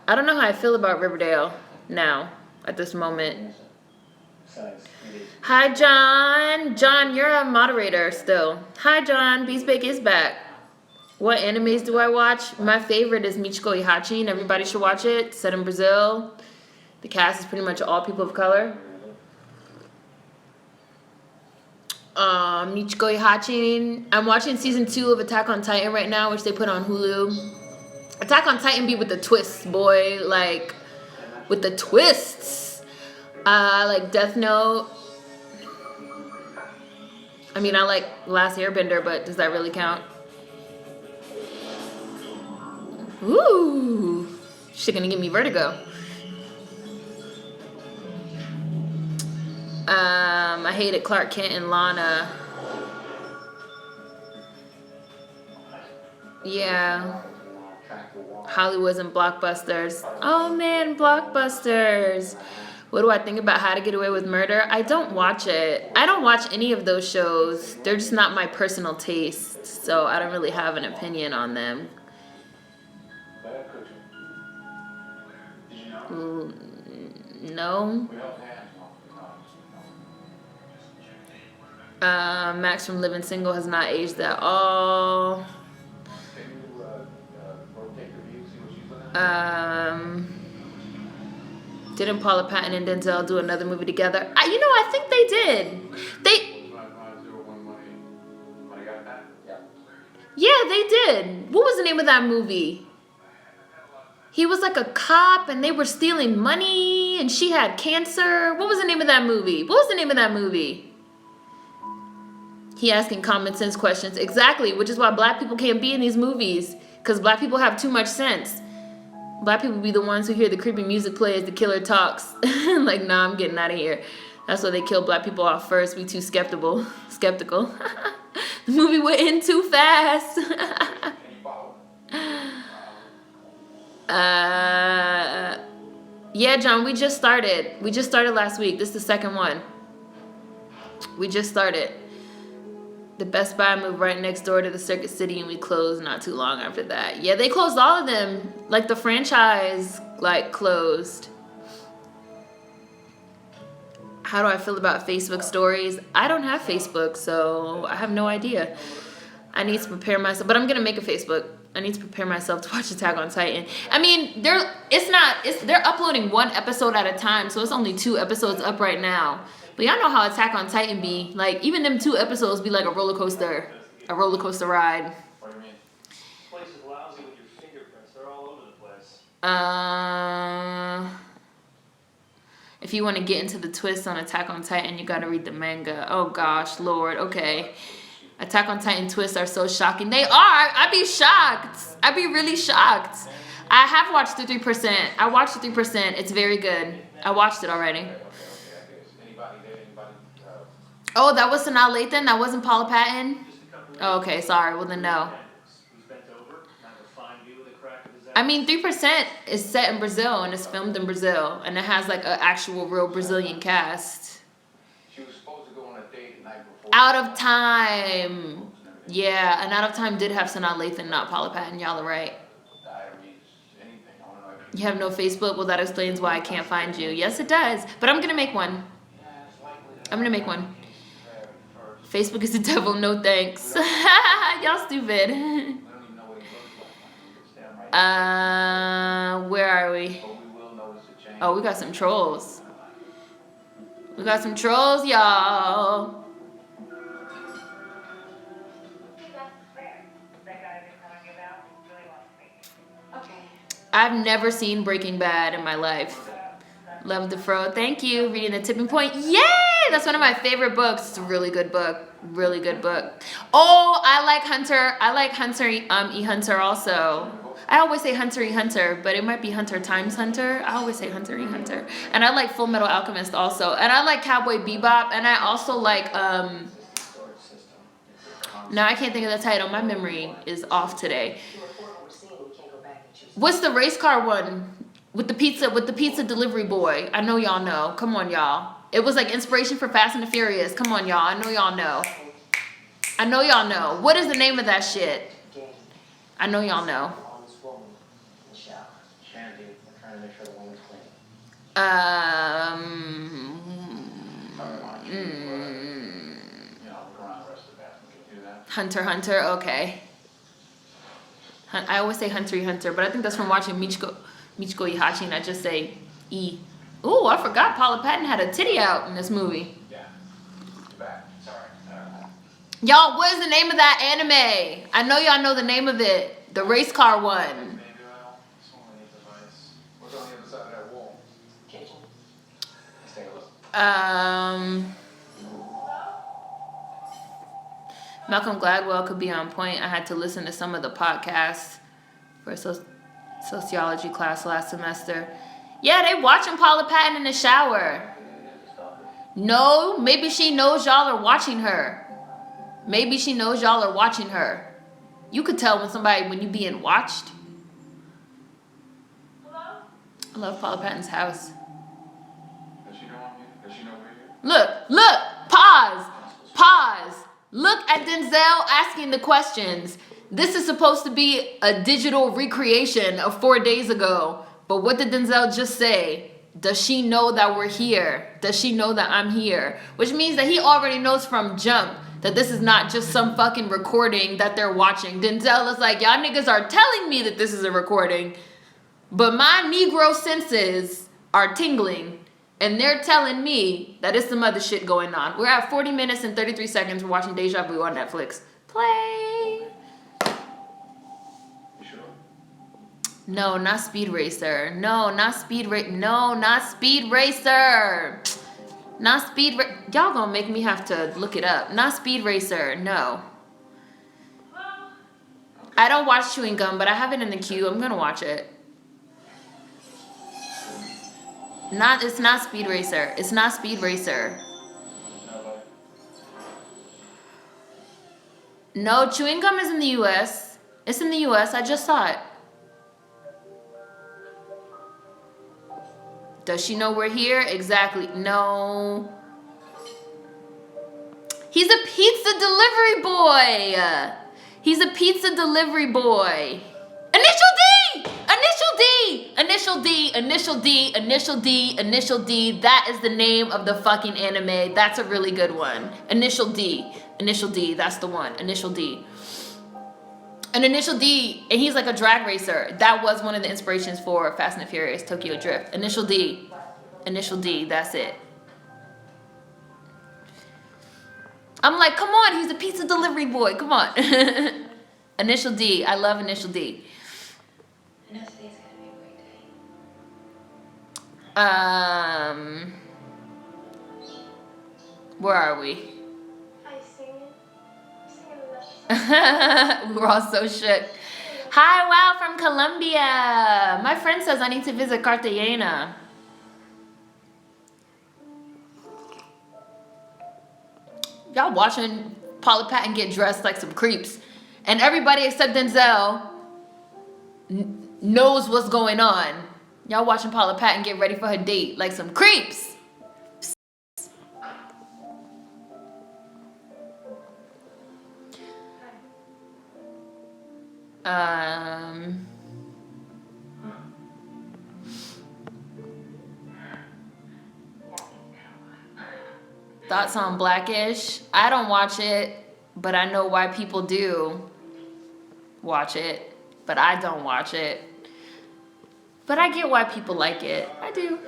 I don't know how I feel about Riverdale now, at this moment. Hi, John. John, you're a moderator still. Hi, John. Beastbake is back. What animes do I watch? My favorite is Michiko Ihachi, and everybody should watch it. Set in Brazil. The cast is pretty much all people of color. Michiko Ihachi. I'm watching season 2 of Attack on Titan right now, which they put on Hulu. Attack on Titan be with the twists, boy. Like, with the twists. Like Death Note. I mean, I like Last Airbender, but does that really count? Ooh, shit gonna give me vertigo. I hated Clark Kent and Lana. Yeah. Hollywood's and Blockbusters. Oh man, Blockbusters. What do I think about How to Get Away with Murder? I don't watch it. I don't watch any of those shows. They're just not my personal taste, so I don't really have an opinion on them. No. Max from Living Single has not aged at all. Didn't Paula Patton and Denzel do another movie together? I think they did. Yeah, they did. What was the name of that movie? He was like a cop and they were stealing money and she had cancer. What was the name of that movie? He asking common sense questions. Exactly, which is why black people can't be in these movies. Because black people have too much sense. Black people be the ones who hear the creepy music play as the killer talks. Like, nah, I'm getting out of here. That's why they kill black people off first. We too skeptical. The movie went in too fast. Yeah, John, we just started. We just started last week. This is the second one. We just started. The Best Buy moved right next door to the Circuit City, and we closed not too long after that. Yeah, they closed all of them. Like, the franchise, like, closed. How do I feel about Facebook stories? I don't have Facebook, so I have no idea. I need to prepare myself, but I'm gonna make a Facebook. I need to prepare myself to watch Attack on Titan. I mean, they're uploading one episode at a time, so it's only 2 episodes up right now. But y'all know how Attack on Titan be. Like, even them 2 episodes be like a roller coaster ride. What do you mean? This place is lousy with your fingerprints. They're all over the place. If you want to get into the twist on Attack on Titan, you gotta read the manga. Oh gosh, Lord, okay. Attack on Titan twists are so shocking. They are. I'd be shocked. I'd be really shocked. I have watched the 3%. I watched the 3%. It's very good. I watched it already. Oh, that was Sanaa Lathan? That wasn't Paula Patton? Oh, okay, sorry. Well, then no. I mean, 3% is set in Brazil and it's filmed in Brazil. And it has like an actual real Brazilian cast. She was supposed to go on a date the night before. Out of Time. Yeah, and Out of Time did have Sanaa Lathan, not Paula Patton. Y'all are right. Diaries, anything. I don't know if You have no Facebook? Well, that explains why I can't find you. Yes, it does. But I'm going to make one. I'm going to make one. Facebook is the devil. No thanks. Y'all stupid. we don't even know what he looks like. It's damn right. Where are we? But we will notice a change. Oh, we got some trolls. We got some trolls, y'all. I've never seen Breaking Bad in my life. Love the Fro. Thank you. Reading The Tipping Point. Yay! That's one of my favorite books. It's a really good book. Really good book. Oh, I like Hunter. I like Hunter E. Hunter also. I always say Hunter E. Hunter, but it might be Hunter times Hunter. I always say Hunter E. Hunter. And I like Full Metal Alchemist also. And I like Cowboy Bebop. And I also like no, I can't think of the title. My memory is off today. What's the race car one? With the pizza delivery boy. I know y'all know. Come on, y'all. It was like inspiration for Fast and the Furious. Come on, y'all. I know y'all know. I know y'all know. What is the name of that shit? I know y'all know. Shanty, we're trying to make sure the woman's clean. You know, look around the rest of the bathroom. Can you do that? Hunter. Okay. I always say Hunter E. Hunter, but I think that's from watching Michiko Ihachi, and I just say E. Ooh, I forgot Paula Patton had a titty out in this movie. Yeah. You're back. Sorry. Y'all, what is the name of that anime? I know y'all know the name of it. The race car one. Maybe I'll. Someone needs advice. What's on the other side of that wall? Kitchen. Let's take a look. Malcolm Gladwell could be on point. I had to listen to some of the podcasts for a sociology class last semester. Yeah, they watching Paula Patton in the shower. No, maybe she knows y'all are watching her. Maybe she knows y'all are watching her. You could tell when you being watched. Hello? I love Paula Patton's house. Does she know I'm here? Does she know we're here? Look, pause. Look at Denzel asking the questions. This is supposed to be a digital recreation of 4 days ago. But what did Denzel just say? Does she know that we're here? Does she know that I'm here? Which means that he already knows from jump that this is not just some fucking recording that they're watching. Denzel is like, y'all niggas are telling me that this is a recording, but my Negro senses are tingling. And they're telling me that it's some other shit going on. We're at 40 minutes and 33 seconds. We're watching Deja Vu on Netflix. Play. You sure? No, not Speed Racer. No, not Speed Racer. Not Speed Y'all gonna make me have to look it up. Not Speed Racer, no. I don't watch Chewing Gum, but I have it in the queue. I'm gonna watch it. It's not Speed Racer. It's not Speed Racer. No, Chewing Gum is in the US. It's in the US. I just saw it. Does she know we're here? Exactly. No. He's a pizza delivery boy. He's a pizza delivery boy. Initial D! Initial D! Initial D! Initial D! Initial D! Initial D. That is the name of the fucking anime. That's a really good one. Initial D. Initial D. That's the one. Initial D. An Initial D, and he's like a drag racer. That was one of the inspirations for Fast and the Furious, Tokyo Drift. Initial D. Initial D, that's it. I'm like, come on, he's a pizza delivery boy, come on. Initial D, I love Initial D. I know today's gonna be a great day. Where are we? Hi, singing. Singing We were all so shook. Hi, wow, from Colombia. My friend says I need to visit Cartagena. Y'all watching Paula Patton get dressed like some creeps. And everybody except Denzel knows what's going on. Y'all watching Paula Patton get ready for her date like some creeps. Thoughts on Blackish? I don't watch it, but I know why people do watch it, but I don't watch it. But I get why people like it. I do.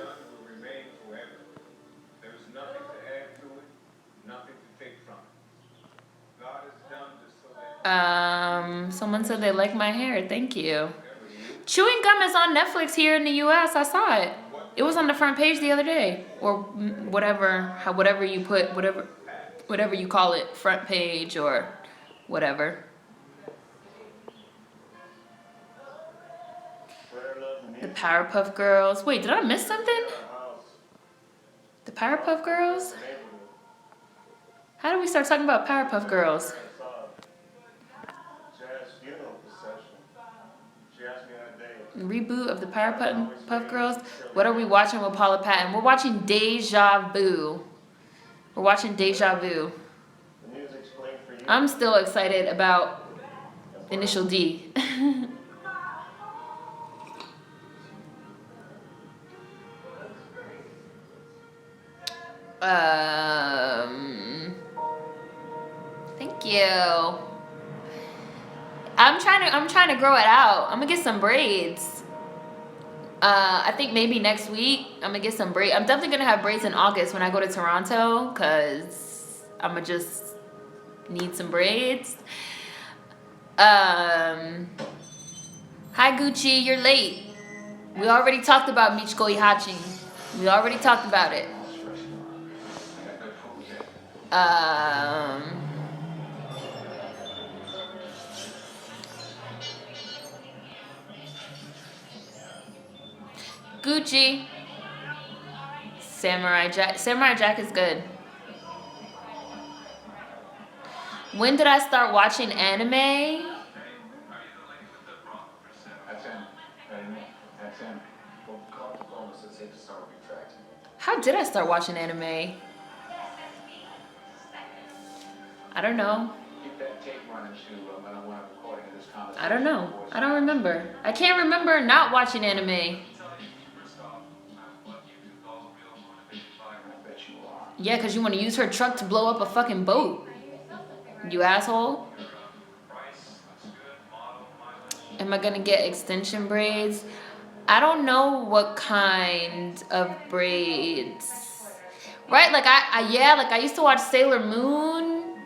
Someone said they like my hair. Thank you. Chewing Gum is on Netflix here in the US. I saw it. It was on the front page the other day, or whatever you put, whatever you call it, front page or whatever. The Powerpuff Girls. Wait, did I miss something? The Powerpuff Girls? How do we start talking about Powerpuff Girls? Reboot of the Powerpuff Girls. What are we watching with Paula Patton? We're watching Deja Vu. We're watching Deja Vu. I'm still excited about Initial D. Thank you. I'm trying to grow it out. I'm gonna get some braids. I think maybe next week I'm gonna get some braids. I'm definitely gonna have braids in August when I go to Toronto, cause I'm gonna just need some braids. Hi Gucci, you're late. We already talked about Michiko Ihachi. We already talked about it. Gucci. Samurai Jack. Samurai Jack is good. When did I start watching anime? How did I start watching anime? I don't know. I don't know. I don't remember. I can't remember not watching anime. Yeah, because you want to use her truck to blow up a fucking boat. You asshole. Am I going to get extension braids? I don't know what kind of braids. Right? Like, I used to watch Sailor Moon.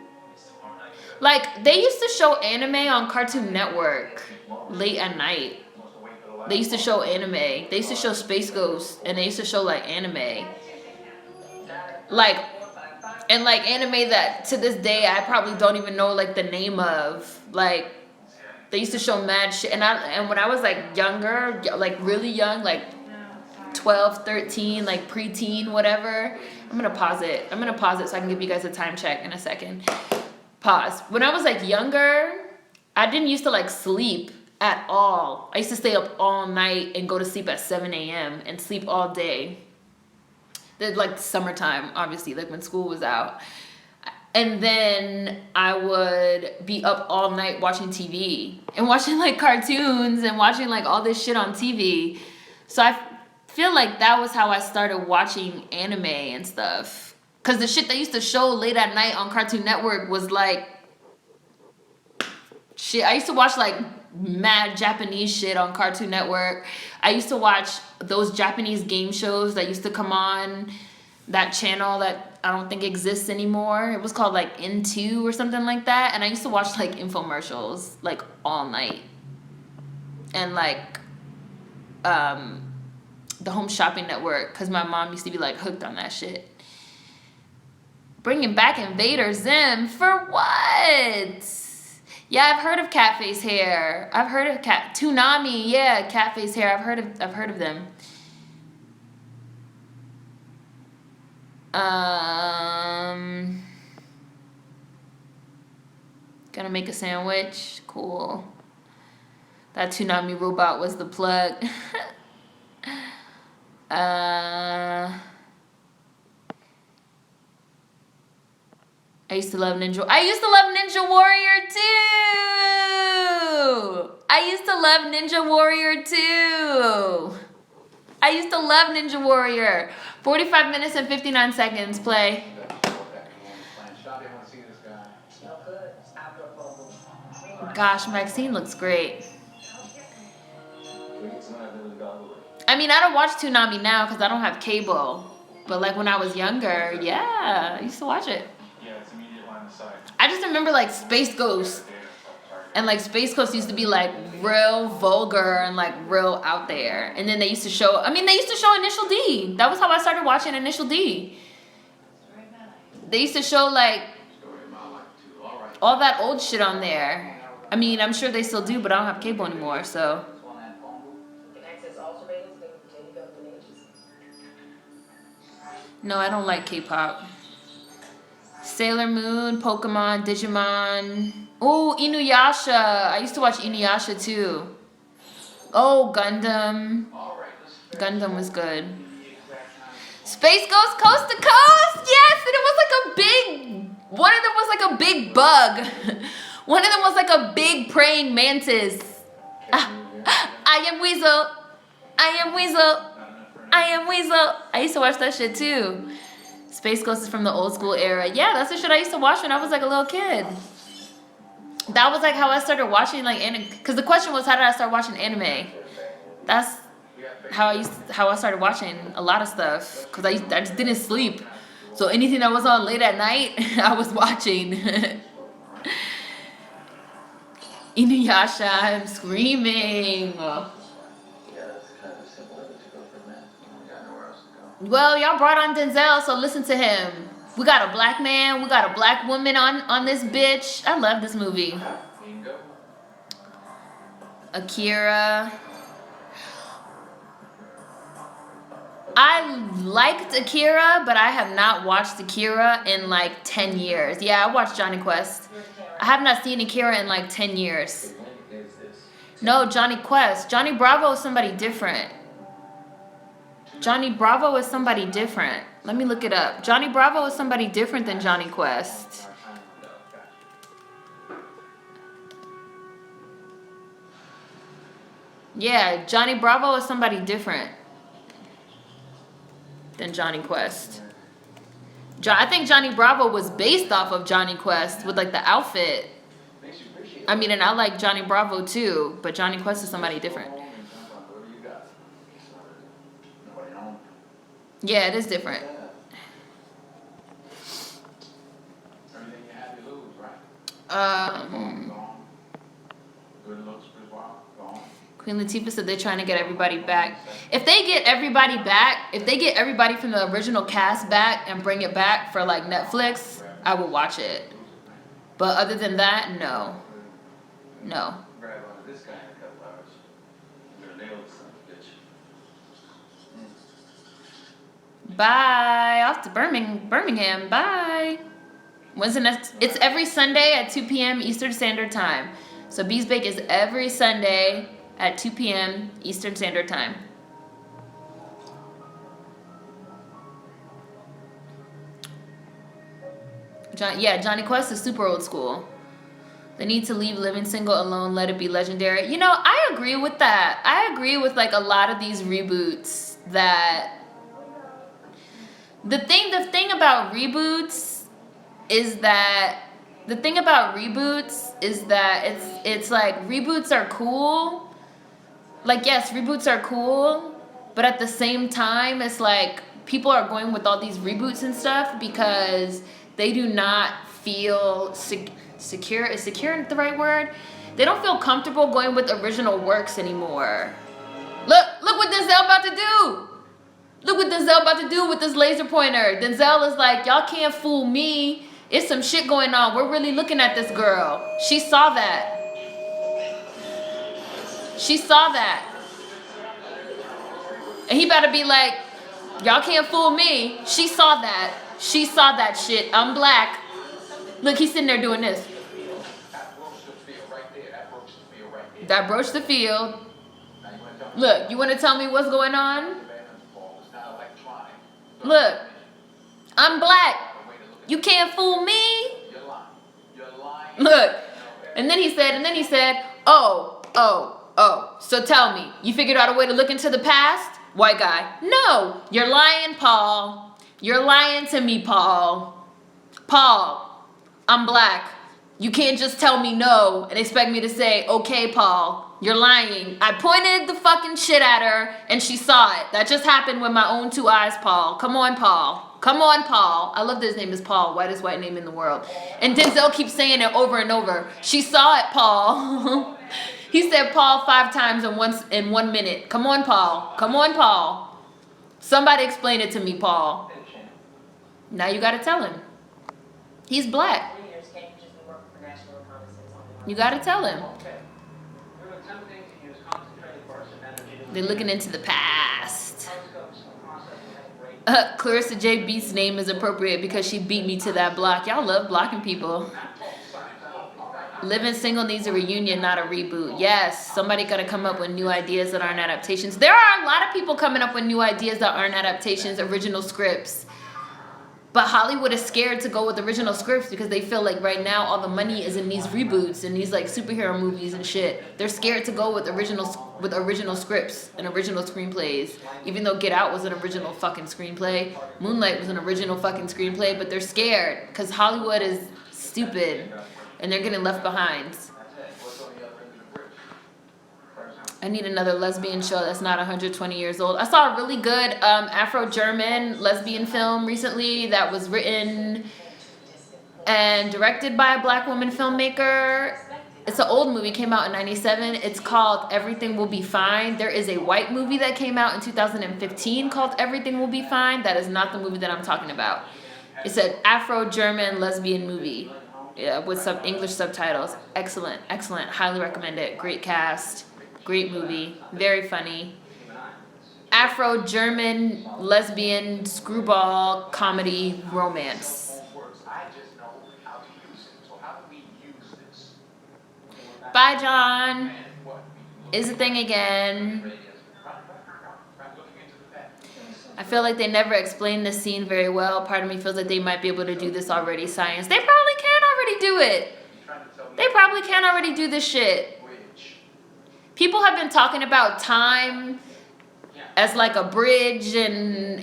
Like, they used to show anime on Cartoon Network late at night. They used to show anime. They used to show Space Ghost, and they used to show, like, anime. like, and like anime that to this day I probably don't even know like the name of. Like they used to show mad shit, and when I was like younger, like really young, like 12, 13, like preteen, whatever. I'm gonna pause it so I can give you guys a time check in a second. Pause. When I was like younger, I didn't used to like sleep at all. I used to stay up all night and go to sleep at 7 a.m. and sleep all day. Like summertime, obviously, like when school was out. And then I would be up all night watching TV and watching like cartoons and watching like all this shit on TV. So I feel like that was how I started watching anime and stuff. Cause the shit they used to show late at night on Cartoon Network was like shit. I used to watch like mad Japanese shit on Cartoon Network. I used to watch those Japanese game shows that used to come on that channel that I don't think exists anymore. It was called like N2 or something like that. And I used to watch like infomercials like all night. And like the Home Shopping Network, because my mom used to be like hooked on that shit. Bringing back Invader Zim for what? Yeah, I've heard of Catface Hair. I've heard of Toonami. Yeah, Catface Hair. I've heard of them. Gonna make a sandwich. Cool. That Toonami robot was the plug. I used to love Ninja Warrior too. I used to love Ninja Warrior too. I used to love Ninja Warrior. 45 minutes and 59 seconds. Play. Gosh, Maxine looks great. I mean, I don't watch Toonami now because I don't have cable. But like when I was younger, yeah, I used to watch it. Yeah, it's immediate line of sight. I just remember like Space Ghost. And like Space Ghost used to be like real vulgar and like real out there. And then they used to show Initial D. That was how I started watching Initial D. They used to show like all that old shit on there. I mean, I'm sure they still do, but I don't have cable anymore, so. No, I don't like K-pop. Sailor Moon, Pokemon, Digimon. Oh, Inuyasha. I used to watch Inuyasha too. Oh, Gundam. Gundam was good. Space Ghost Coast to Coast. Yes, and it was like a big. One of them was like a big bug. One of them was like a big praying mantis. I am Weasel. I am Weasel. I am Weasel. I used to watch that shit too. Space Ghost is from the old school era. Yeah, that's the shit I used to watch when I was like a little kid. That was like how I started watching like anime. Because the question was, how did I start watching anime? That's how I started watching a lot of stuff. Because I just didn't sleep. So anything that was on late at night, I was watching. Inuyasha, I'm screaming. Well, y'all brought on Denzel, so listen to him. We got a black man, we got a black woman on this bitch. I love this movie. Akira. I liked Akira, but I have not watched Akira in like 10 years. Yeah, I watched Johnny Quest. I have not seen Akira in like 10 years. No, Johnny Quest. Johnny Bravo is somebody different. Johnny Bravo is somebody different. Let me look it up. Johnny Bravo is somebody different than Johnny Quest. Yeah, Johnny Bravo is somebody different than Johnny Quest. I think Johnny Bravo was based off of Johnny Quest with like the outfit. I mean, and I like Johnny Bravo too, but Johnny Quest is somebody different. Yeah, it is different. Queen Latifah said they're trying to get everybody back. If they get everybody back, if they get everybody from the original cast back and bring it back for like Netflix, I will watch it. But other than that, no. No. Grab onto this guy in a couple hours. I'm gonna nail this son of a bitch. Bye. Off to Birmingham. Bye. When's the next? It's every Sunday at 2 p.m. Eastern Standard Time. So Bees Bake is every Sunday at 2 p.m. Eastern Standard Time. Johnny Quest is super old school. They need to leave Living Single alone, let it be legendary. You know, I agree with that. I agree with like a lot of these reboots that the thing about reboots is that it's like reboots are cool. Like, yes, reboots are cool, but at the same time, it's like people are going with all these reboots and stuff because they do not feel secure. Is secure the right word? They don't feel comfortable going with original works anymore. Look what Denzel about to do. Look what Denzel about to do with this laser pointer. Denzel is like, y'all can't fool me. It's some shit going on. We're really looking at this girl. She saw that. She saw that. And he better be like, y'all can't fool me. She saw that. She saw that shit. I'm black. Look, he's sitting there doing this. That broached the field. Look, you want to tell me what's going on? Look, I'm black. You can't fool me. Look. And then he said, oh. So tell me, you figured out a way to look into the past? White guy. No, you're lying, Paul. You're lying to me, Paul. Paul, I'm black. You can't just tell me no and expect me to say, okay, Paul. You're lying. I pointed the fucking shit at her and she saw it. That just happened with my own two eyes, Paul. Come on, Paul. Come on, Paul. I love that his name is Paul. Whitest white name in the world. And Denzel keeps saying it over and over. She saw it, Paul. He said Paul 5 times in 1 minute. Come on, Paul. Come on, Paul. Somebody explain it to me, Paul. Now you gotta tell him. He's black. You gotta tell him. They're looking into the past. Clarissa J. Beat's name is appropriate because she beat me to that block. Y'all love blocking people. Living Single needs a reunion, not a reboot. Yes, somebody got to come up with new ideas that aren't adaptations. There are a lot of people coming up with new ideas that aren't adaptations, original scripts. But Hollywood is scared to go with original scripts because they feel like right now all the money is in these reboots and these like superhero movies and shit. They're scared to go with original scripts and original screenplays. Even though Get Out was an original fucking screenplay, Moonlight was an original fucking screenplay, but they're scared because Hollywood is stupid and they're getting left behind. I need another lesbian show that's not 120 years old. I saw a really good Afro-German lesbian film recently that was written and directed by a black woman filmmaker. It's an old movie, came out in 97. It's called Everything Will Be Fine. There is a white movie that came out in 2015 called Everything Will Be Fine. That is not the movie that I'm talking about. It's an Afro-German lesbian movie with some English subtitles. Excellent, excellent. Highly recommend it. Great cast. Great movie, very funny. Afro-German lesbian screwball comedy romance. Bye, John. Is a thing again. I feel like they never explained this scene very well. Part of me feels like they might be able to do this already. Science. They probably can already do it. They probably can already do this shit. People have been talking about time as like a bridge and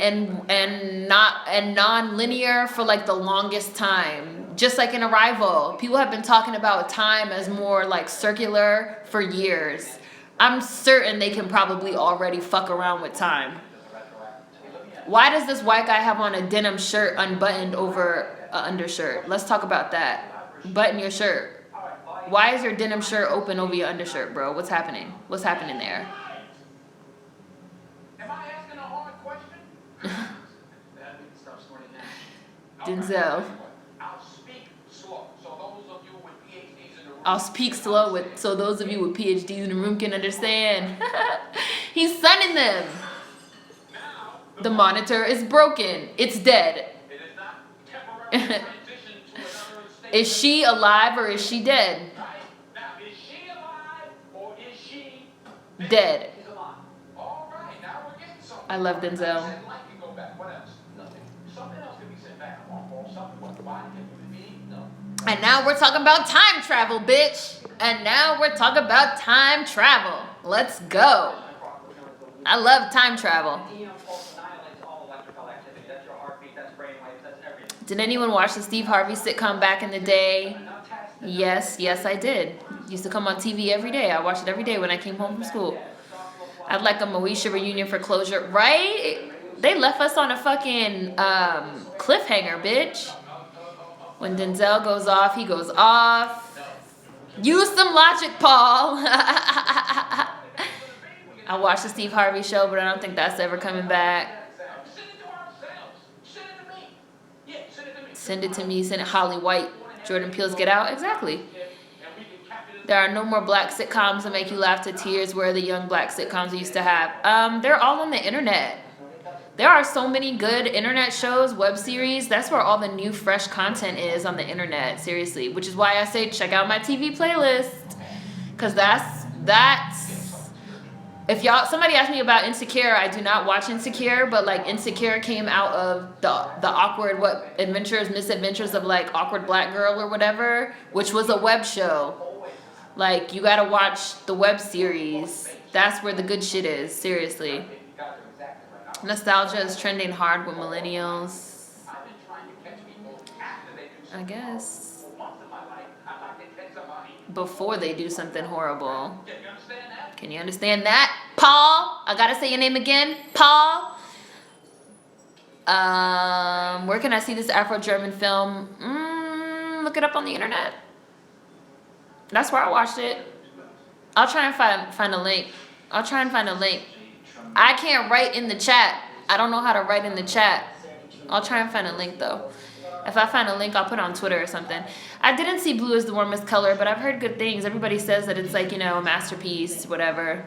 non-linear for like the longest time. Just like in Arrival, people have been talking about time as more like circular for years. I'm certain they can probably already fuck around with time. Why does this white guy have on a denim shirt unbuttoned over an undershirt? Let's talk about that. Button your shirt. Why is your denim shirt open over your undershirt, bro? What's happening? What's happening there? Am I asking a hard question? Dad, we can stop snorting now. Denzel. I'll speak slow, so those of you with PhDs in the room. I'll speak slow so those of you with PhDs in the room can understand. He's sunning them. Now, The monitor is broken. It's dead. it is not temporary transition to another state. Is she alive or is she dead? Right? Now, is she alive or is she Dead. She's alive. All right, now we're getting something. I love Denzel. Said light can go back. What else? Nothing. Something else can be sent back. Or something what the body can be. No. And now we're talking about time travel, bitch. And now we're talking about time travel. Let's go. I love time travel. EM pulse annihilates all electrical activity. That's your heartbeat, that's brainwaves, that's everything. Did anyone watch the Steve Harvey sitcom back in the day? Now test the Yes, I did. Used to come on TV every day. I watched it every day when I came home from school. I'd like a Moesha reunion for closure, right? They left us on a fucking cliffhanger, bitch. When Denzel goes off, he goes off. Use some logic, Paul. I watched the Steve Harvey show, but I don't think that's ever coming back. Send it to ourselves. Send it to me. Yeah, send it to me. Send it to me. Send it Holly White. Jordan Peele's Get Out. Exactly. And we can capture this. There are no more black sitcoms that make you laugh to tears where the young black sitcoms we used to have. They're all on the internet. There are so many good internet shows, web series. That's where all the new fresh content is on the internet, seriously. Which is why I say check out my TV playlist. Cause that's if somebody asked me about Insecure, I do not watch Insecure, but like Insecure came out of the awkward misadventures of like Awkward Black Girl or whatever, which was a web show. Like you gotta watch the web series. That's where the good shit is, seriously. Nostalgia is trending hard with millennials. I've been trying to catch people after they do I something. guess. For months of my life, I'd like to catch somebody. Before they do something horrible. Yeah, you understand that? Can you understand that? Paul, I gotta say your name again. Paul. Where can I see this Afro-German film? Look it up on the internet. That's where I watched it. I'll try and find a link. I can't write in the chat. I don't know how to write in the chat. I'll try and find a link though. If I find a link, I'll put it on Twitter or something. I didn't see Blue as the Warmest Color, but I've heard good things. Everybody says that it's like, a masterpiece, whatever.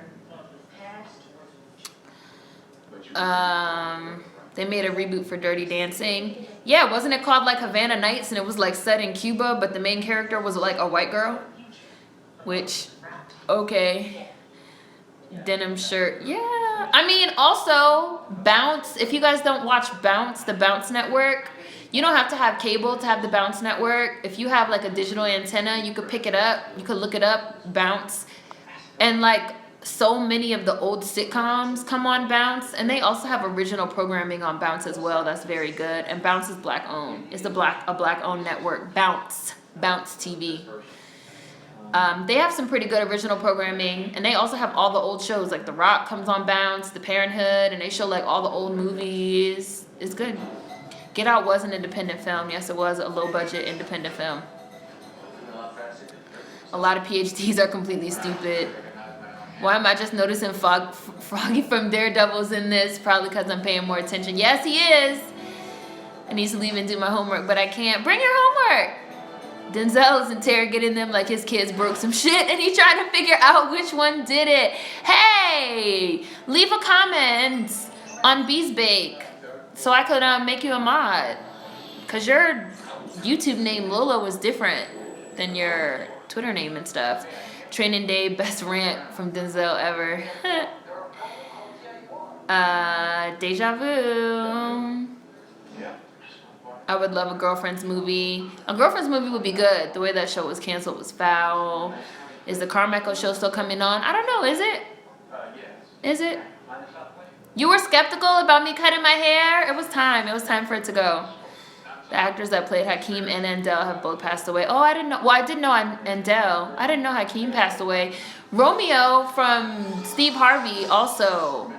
They made a reboot for Dirty Dancing. Yeah, wasn't it called like Havana Nights, and it was like set in Cuba, but the main character was like a white girl? Which, okay. Denim shirt. Yeah. I mean, also, Bounce. If you guys don't watch Bounce, the Bounce Network, you don't have to have cable to have the Bounce Network. If you have like a digital antenna, you could pick it up. You could look it up, Bounce. And like so many of the old sitcoms come on Bounce. And they also have original programming on Bounce as well. That's very good. And Bounce is black owned. It's a black owned network. Bounce TV. They have some pretty good original programming, and they also have all the old shows, like The Rock comes on Bounce, The Parenthood, and they show like all the old movies. It's good. Get Out was an independent film. Yes, it was a low-budget independent film. A lot of PhDs are completely stupid. Why am I just noticing Froggy from Daredevil's in this? Probably because I'm paying more attention. Yes, he is. I need to leave and do my homework, but I can't. Bring your homework. Denzel is interrogating them like his kids broke some shit, and he's trying to figure out which one did it. Hey, leave a comment on Bees Bake so I could make you a mod. Because your YouTube name, Lola, was different than your Twitter name and stuff. Training Day, best rant from Denzel ever. Deja Vu. I would love a Girlfriends movie. A Girlfriends movie would be good. The way that show was canceled was foul. Is the Carmichael show still coming on? I don't know. Is it? Is it? You were skeptical about me cutting my hair? It was time. It was time for it to go. The actors that played Hakeem and Andel have both passed away. Oh, I didn't know. Well, I did know Andel. I didn't know Hakeem passed away. Romeo from Steve Harvey also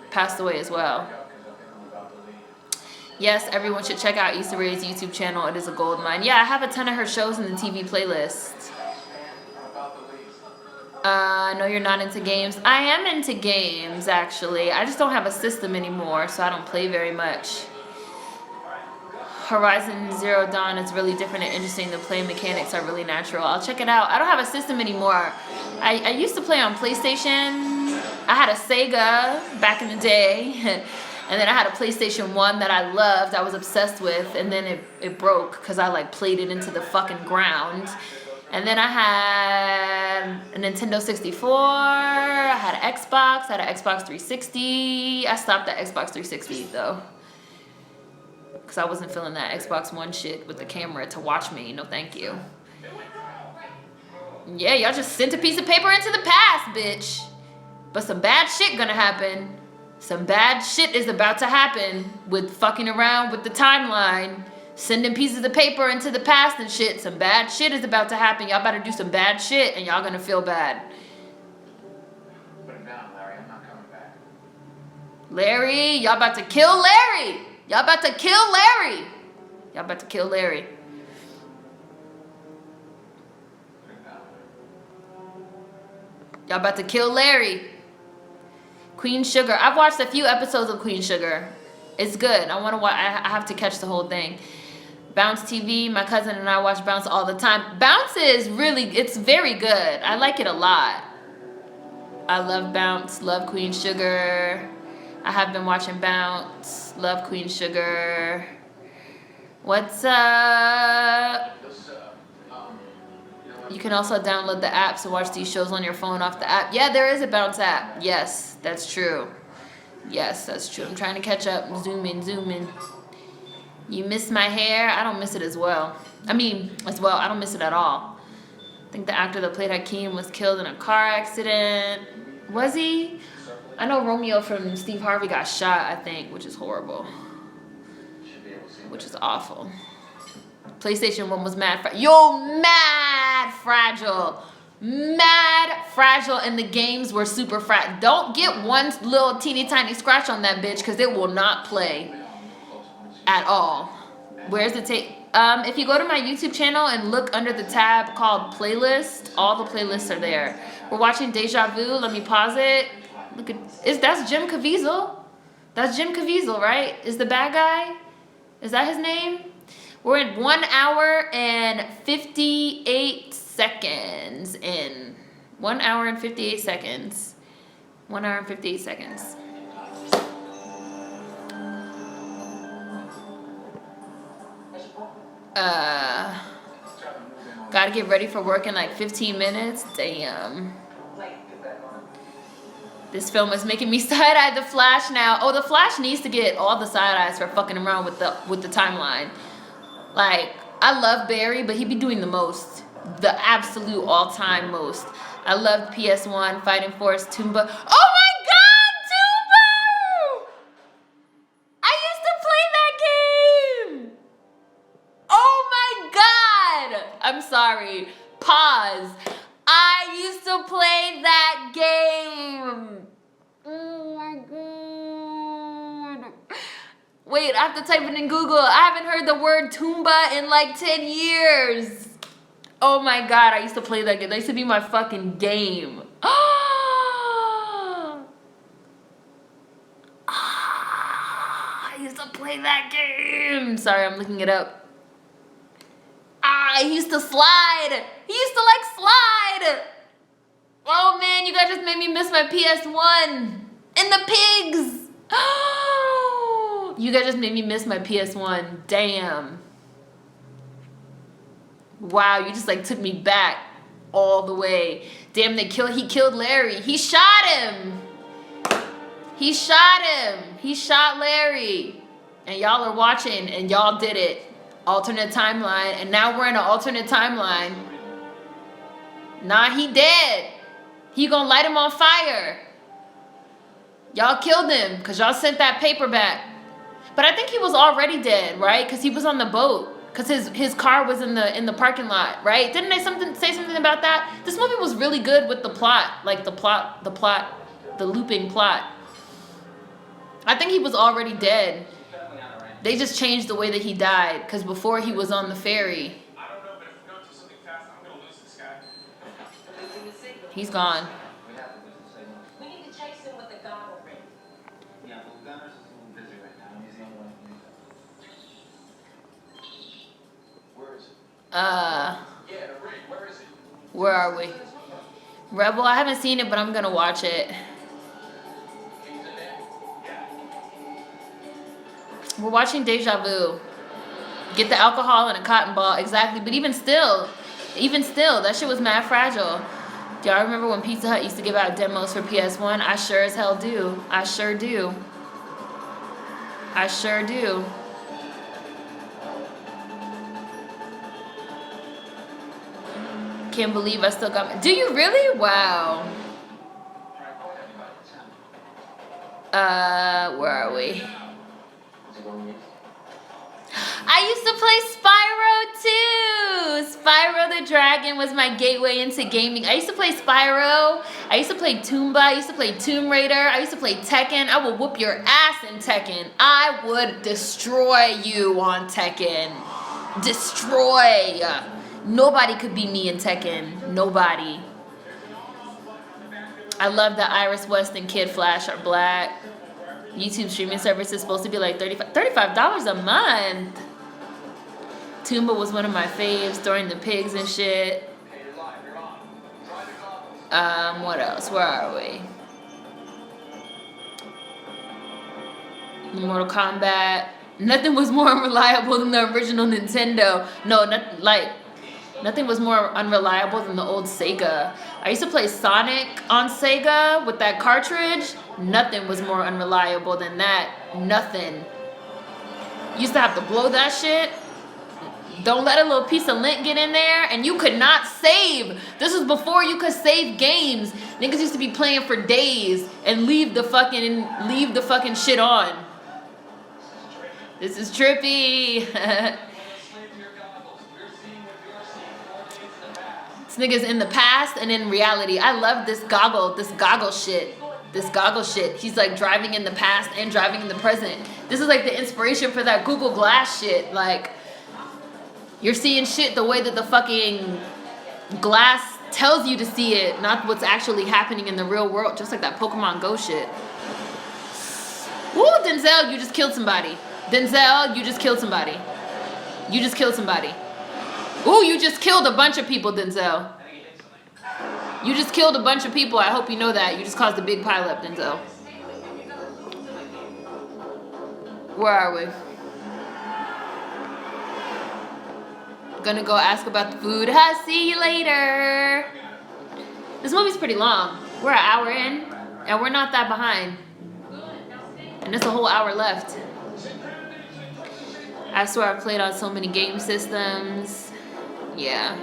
passed away as well. Yes, everyone should check out Issa Rae's YouTube channel. It is a gold mine. Yeah, I have a ton of her shows in the TV playlist. No, you're not into games. I am into games, actually. I just don't have a system anymore, so I don't play very much. Horizon Zero Dawn is really different and interesting. The play mechanics are really natural. I'll check it out. I don't have a system anymore. I used to play on PlayStation. I had a Sega back in the day. And then I had a PlayStation 1 that I loved. I was obsessed with. And then it broke because I like played it into the fucking ground. And then I had a Nintendo 64. I had an Xbox. I had an Xbox 360. I stopped at Xbox 360 though. Because I wasn't feeling that Xbox One shit with the camera to watch me. No, thank you. Yeah, y'all just sent a piece of paper into the past, bitch. But some bad shit gonna happen. Some bad shit is about to happen with fucking around with the timeline. Sending pieces of paper into the past and shit. Some bad shit is about to happen. Y'all better do some bad shit and y'all gonna feel bad. Put him down, Larry. I'm not coming back. Larry, y'all about to kill Larry. Y'all about to kill Larry. Y'all about to kill Larry. Put him down. Y'all about to kill Larry. Queen Sugar. I've watched a few episodes of Queen Sugar. It's good. I want to watch. I have to catch the whole thing. Bounce TV. My cousin and I watch Bounce all the time. Bounce is really, it's very good. I like it a lot. I love Bounce. Love Queen Sugar. I have been watching Bounce. Love Queen Sugar. What's up? You can also download the app to watch these shows on your phone off the app. Yeah, there is a Bounce app. Yes, that's true. Yes, that's true. I'm trying to catch up. Zoom in, zoom in. You miss my hair? I don't miss it as well. I don't miss it at all. I think the actor that played Hakeem was killed in a car accident. Was he? I know Romeo from Steve Harvey got shot, I think, which is horrible. Which is awful. PlayStation 1 was mad fragile. Mad fragile, and the games were super fragile. Don't get one little teeny tiny scratch on that bitch because it will not play at all. Where's the tape? If you go to my YouTube channel and look under the tab called playlist, all the playlists are there. We're watching Deja Vu. Let me pause it. Look at that's Jim Caviezel. That's Jim Caviezel, right? Is the bad guy? Is that his name? We're in 1 hour and 58 seconds in. 1 hour and 58 seconds. 1 hour and 58 seconds. Gotta get ready for work in like 15 minutes. Damn. This film is making me side-eye the Flash now. Oh, the Flash needs to get all the side-eyes for fucking around with the timeline. Like, I love Barry, but he be doing the most. The absolute all-time most. I loved PS1, Fighting Force, Toomba. Oh my god, Toomba! I used to play that game! Oh my god! I'm sorry. Pause. I used to play that game. Oh my god. Wait, I have to type it in Google. I haven't heard the word Toomba in like 10 years. Oh my god, I used to play that game. That used to be my fucking game. I used to play that game. Sorry, I'm looking it up. He used to slide. He used to like slide. Oh man, you guys just made me miss my PS1. And the pigs. You guys just made me miss my PS1. Damn. Wow, you just like took me back all the way. Damn, he killed Larry. He shot him. He shot him. He shot Larry. And y'all are watching and y'all did it. Alternate timeline, and now we're in an alternate timeline. Nah, he dead. He gonna light him on fire. Y'all killed him because y'all sent that paper back. But I think he was already dead, right? Because he was on the boat. Because his car was in the parking lot, right? Didn't they say something about that? This movie was really good with the plot, like the looping plot. I think he was already dead. They just changed the way that he died, because before he was on the ferry. I don't know, but if we go to something fast, I'm gonna lose this guy. He's gone. We have to lose the signal. We need to chase him with the goggle ring. Yeah, well, Gunner's is a little busy right now. He's the only one who can use it. Where is it? Uh, Yeah, the ring. Where is it? where are we? Rebel, I haven't seen it, but I'm gonna watch it. King's in there? We're watching Deja Vu. Get the alcohol and a cotton ball, exactly. But even still, that shit was mad fragile. Do y'all remember when Pizza Hut used to give out demos for PS1? I sure as hell do. I sure do. I sure do. Can't believe I still got my... Do you really? Wow. Where are we? Is it going in? I used to play Spyro too. Spyro the Dragon was my gateway into gaming. I used to play Spyro. I used to play Toomba. I used to play Tomb Raider. I used to play Tekken. I would whoop your ass in Tekken. I would destroy you on Tekken. Destroy. Nobody could beat me in Tekken. Nobody. I love that Iris West and Kid Flash are black. YouTube streaming service is supposed to be like $35 a month. Toomba was one of my faves, throwing the pigs and shit. What else? Where are we? Mortal Kombat. Nothing was more unreliable than the original Nintendo. No, nothing was more unreliable than the old Sega. I used to play Sonic on Sega with that cartridge. Nothing was more unreliable than that. Nothing. Used to have to blow that shit. Don't let a little piece of lint get in there, and you could not save. This was before you could save games. Niggas used to be playing for days and leave the fucking shit on. This is trippy. This nigga's in the past and in reality. I love this goggle shit. This goggle shit. He's like driving in the past and driving in the present. This is like the inspiration for that Google Glass shit. Like, you're seeing shit the way that the fucking glass tells you to see it, not what's actually happening in the real world. Just like that Pokemon Go shit. Woo, Denzel, you just killed somebody. Denzel, you just killed somebody. You just killed somebody. Ooh, you just killed a bunch of people, Denzel. You just killed a bunch of people. I hope you know that. You just caused a big pileup, Denzel. Where are we? Gonna go ask about the food. I'll see you later. This movie's pretty long. We're an hour in, and we're not that behind. And there's a whole hour left. I swear I've played on so many game systems. Yeah.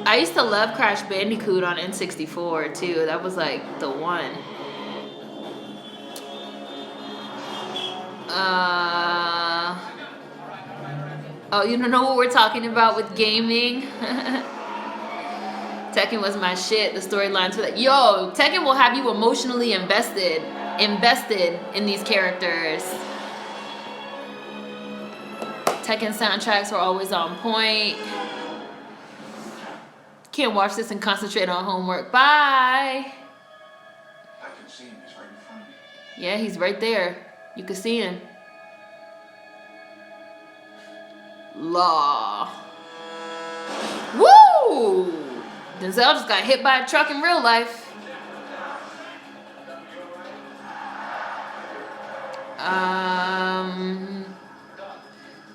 I used to love Crash Bandicoot on N64 too. That was like the one. Oh, you don't know what we're talking about with gaming? Tekken was my shit. The storylines for that. Yo, Tekken will have you emotionally invested in these characters. Tekken soundtracks were always on point. Can't watch this and concentrate on homework. Bye. I can see him. He's right in front of me. Yeah, he's right there. You can see him. Law. Woo! Denzel just got hit by a truck in real life.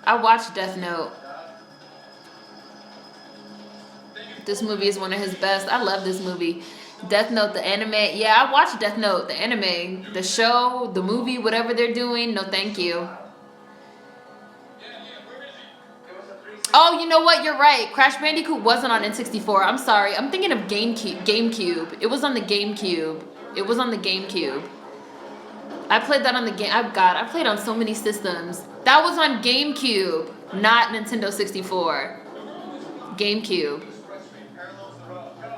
I watched Death Note. This movie is one of his best. I love this movie. Death Note, the anime. Yeah, I watched Death Note, the anime. The show, the movie, whatever they're doing. No, thank you. Oh, you know what? You're right. Crash Bandicoot wasn't on N64. I'm sorry. I'm thinking of GameCube. It was on the GameCube. It was on the GameCube. I played that on the game. I played on so many systems. That was on GameCube, not Nintendo 64. GameCube.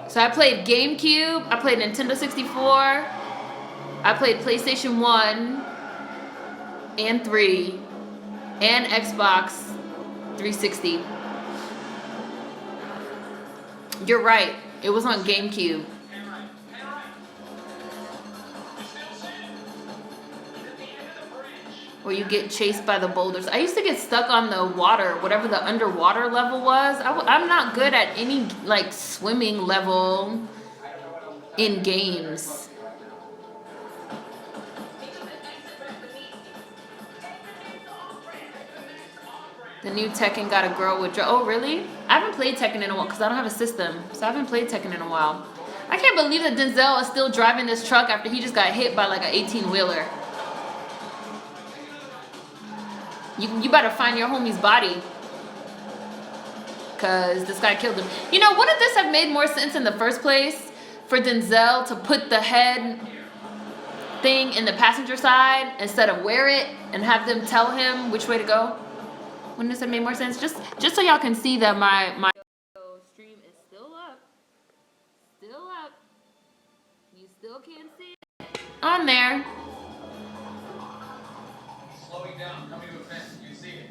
So I played GameCube. I played Nintendo 64. I played PlayStation 1 and 3 and Xbox 360. You're right. It was on GameCube. Where you get chased by the boulders. I used to get stuck on the water, whatever the underwater level was. I'm not good at any like swimming level in games. The new Tekken got a girl with oh really? I haven't played Tekken in a while because I don't have a system, so I haven't played Tekken in a while. I can't believe that Denzel is still driving this truck after he just got hit by like an 18-wheeler. You better find your homie's body, cause this guy killed him. You know, wouldn't this have made more sense in the first place for Denzel to put the head thing in the passenger side instead of wear it and have them tell him which way to go? Wouldn't this have made more sense? Just so y'all can see that my stream is still up. You still can't see it on there. Slowing down, coming to a fence. You see it.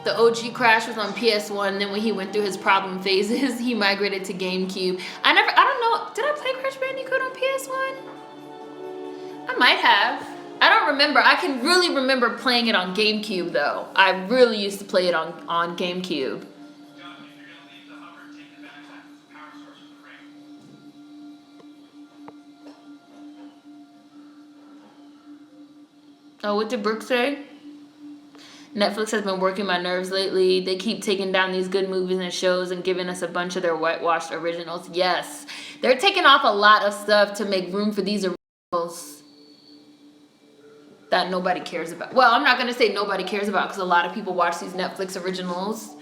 The OG Crash was on PS1. Then when he went through his problem phases, he migrated to GameCube. I don't know. Did I play Crash Bandicoot on PS1? I might have. I don't remember. I can really remember playing it on GameCube though. I really used to play it on GameCube. Oh, what did Brooke say? Netflix has been working my nerves lately. They keep taking down these good movies and shows and giving us a bunch of their whitewashed originals. Yes, they're taking off a lot of stuff to make room for these originals that nobody cares about. Well, I'm not going to say nobody cares about because a lot of people watch these Netflix originals.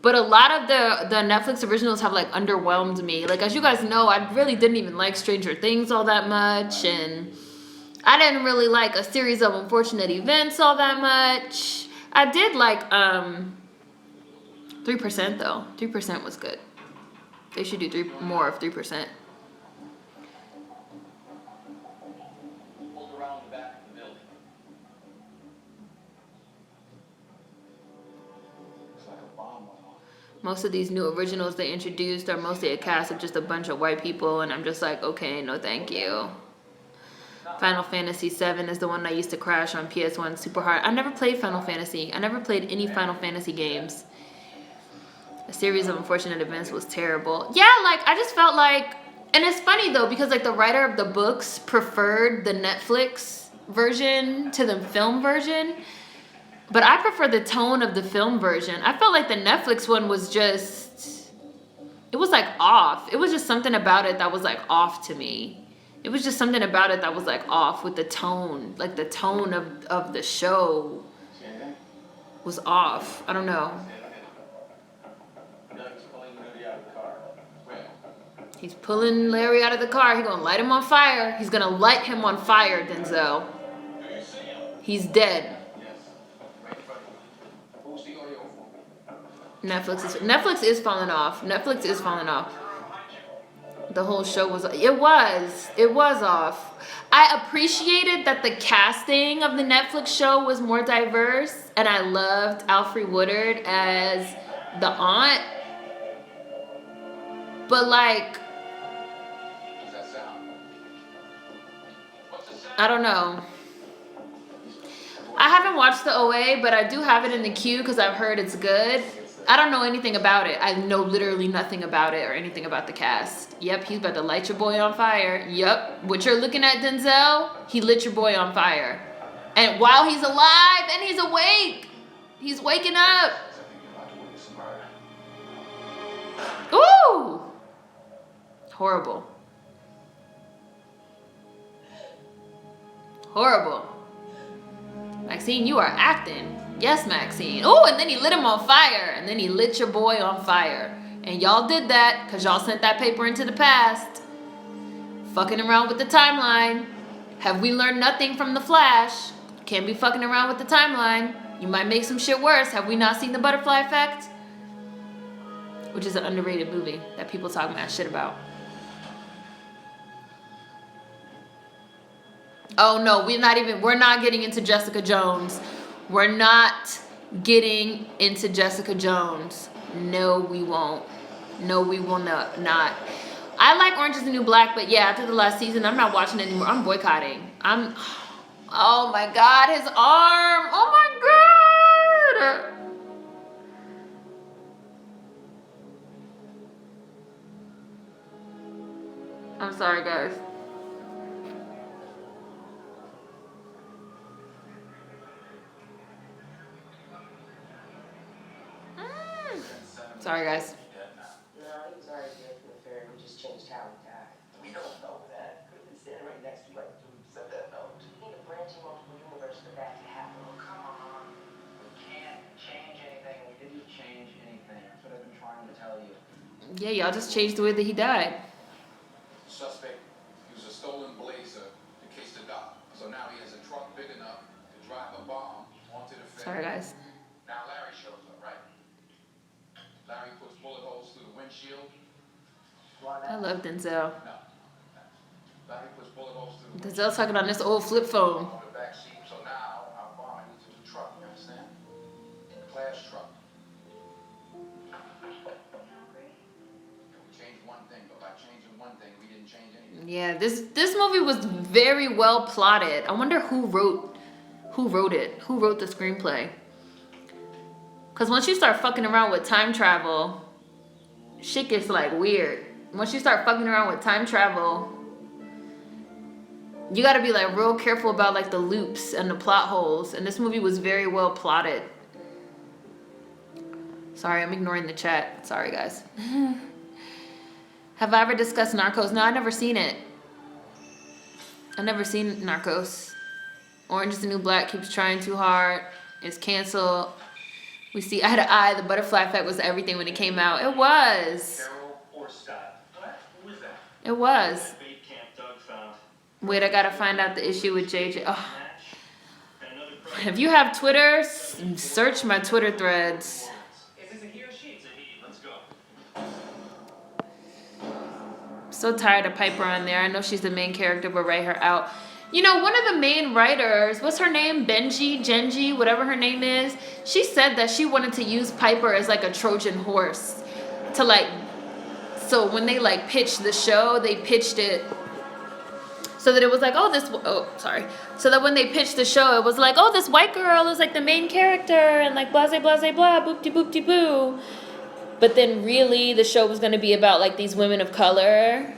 But a lot of the Netflix originals have like underwhelmed me. Like, as you guys know, I really didn't even like Stranger Things all that much. And I didn't really like A Series of Unfortunate Events all that much. I did like 3% though. 3% was good. They should do more of 3%. Pulled around the back of the building. Looks like a bomb went off. Most of these new originals they introduced are mostly a cast of just a bunch of white people, and I'm just like, okay, no thank you. Final Fantasy VII is the one I used to crash on PS1 super hard. I never played Final Fantasy. I never played any Final Fantasy games. A Series of Unfortunate Events was terrible. Yeah, like, I just felt like... And it's funny, though, because, like, the writer of the books preferred the Netflix version to the film version. But I prefer the tone of the film version. I felt like the Netflix one was just... It was, like, off. It was just something about it that was, like, off to me. It was just something about it that was like off with the tone. Like the tone of the show was off. I don't know. He's pulling Larry out of the car. He's gonna light him on fire. He's gonna light him on fire, Denzel. He's dead. Netflix is falling off. Netflix is falling off. The whole show was off. I appreciated that the casting of the Netflix show was more diverse, and I loved Alfre Woodard as the aunt. But like, I don't know. I haven't watched the OA, but I do have it in the queue because I've heard it's good. I don't know anything about it. I know literally nothing about it or anything about the cast. Yep, he's about to light your boy on fire. Yep, what you're looking at, Denzel, he lit your boy on fire. And while he's alive and he's awake, he's waking up. Ooh! Horrible. Horrible. Maxine, you are acting. Yes, Maxine. Oh, and then he lit him on fire. And then he lit your boy on fire. And y'all did that because y'all sent that paper into the past. Fucking around with the timeline. Have we learned nothing from The Flash? Can't be fucking around with the timeline. You might make some shit worse. Have we not seen The Butterfly Effect? Which is an underrated movie that people talk mad shit about. Oh no, we're not getting into Jessica Jones. We're not getting into Jessica Jones. No, we won't. No, we will not. I like Orange is the New Black, but yeah, after the last season, I'm not watching it anymore. I'm boycotting. Oh my God, his arm. Oh my God. I'm sorry, guys. Sorry, guys. No, he was already dead from the ferry. We just changed how he died. We don't know that. Could have been standing right next to you right until we sent that note. We need a branching multiple universe for that to happen. Oh, come on. We can't change anything. We didn't change anything. That's what I've been trying to tell you. Yeah, y'all just changed the way that he died. Suspect used a stolen blazer to case the dock. So now he has a truck big enough to drive a bomb onto the fence. Sorry, guys. Now Larry shows up, right? Larry puts bullet holes through the windshield. I love Denzel. No. Larry puts bullet holes through the Denzel's talking on this old flip phone. on the back seat. So now our bomb needs a new truck. You understand? A class truck. We changed one thing, but by changing one thing, we didn't change anything. Yeah, this movie was very well plotted. I wonder who wrote it. Who wrote the screenplay? Because once you start fucking around with time travel, shit gets like weird. Once you start fucking around with time travel, you gotta be like real careful about like the loops and the plot holes. And this movie was very well plotted. Sorry, I'm ignoring the chat. Sorry, guys. Have I ever discussed Narcos? No, I've never seen it. I've never seen Narcos. Orange is the New Black keeps trying too hard. It's canceled. We see eye to eye. The butterfly effect was everything when it came out. It was. Carol or Scott? What? Who is that? It was. That bait camp Doug found. Wait, I gotta find out the issue with JJ. Oh. Match. And another prize. If you have Twitter, search my Twitter threads. Is this a he or she? It's a he. Let's go. So tired of Piper on there. I know she's the main character, but write her out. You know, one of the main writers, what's her name? Genji, whatever her name is. She said that she wanted to use Piper as like a Trojan horse to like, so when they like pitched the show, they pitched it so that it was like, so that when they pitched the show, it was like, oh, this white girl is like the main character and like blase blase blah, boop-de boo. But then really the show was going to be about like these women of color.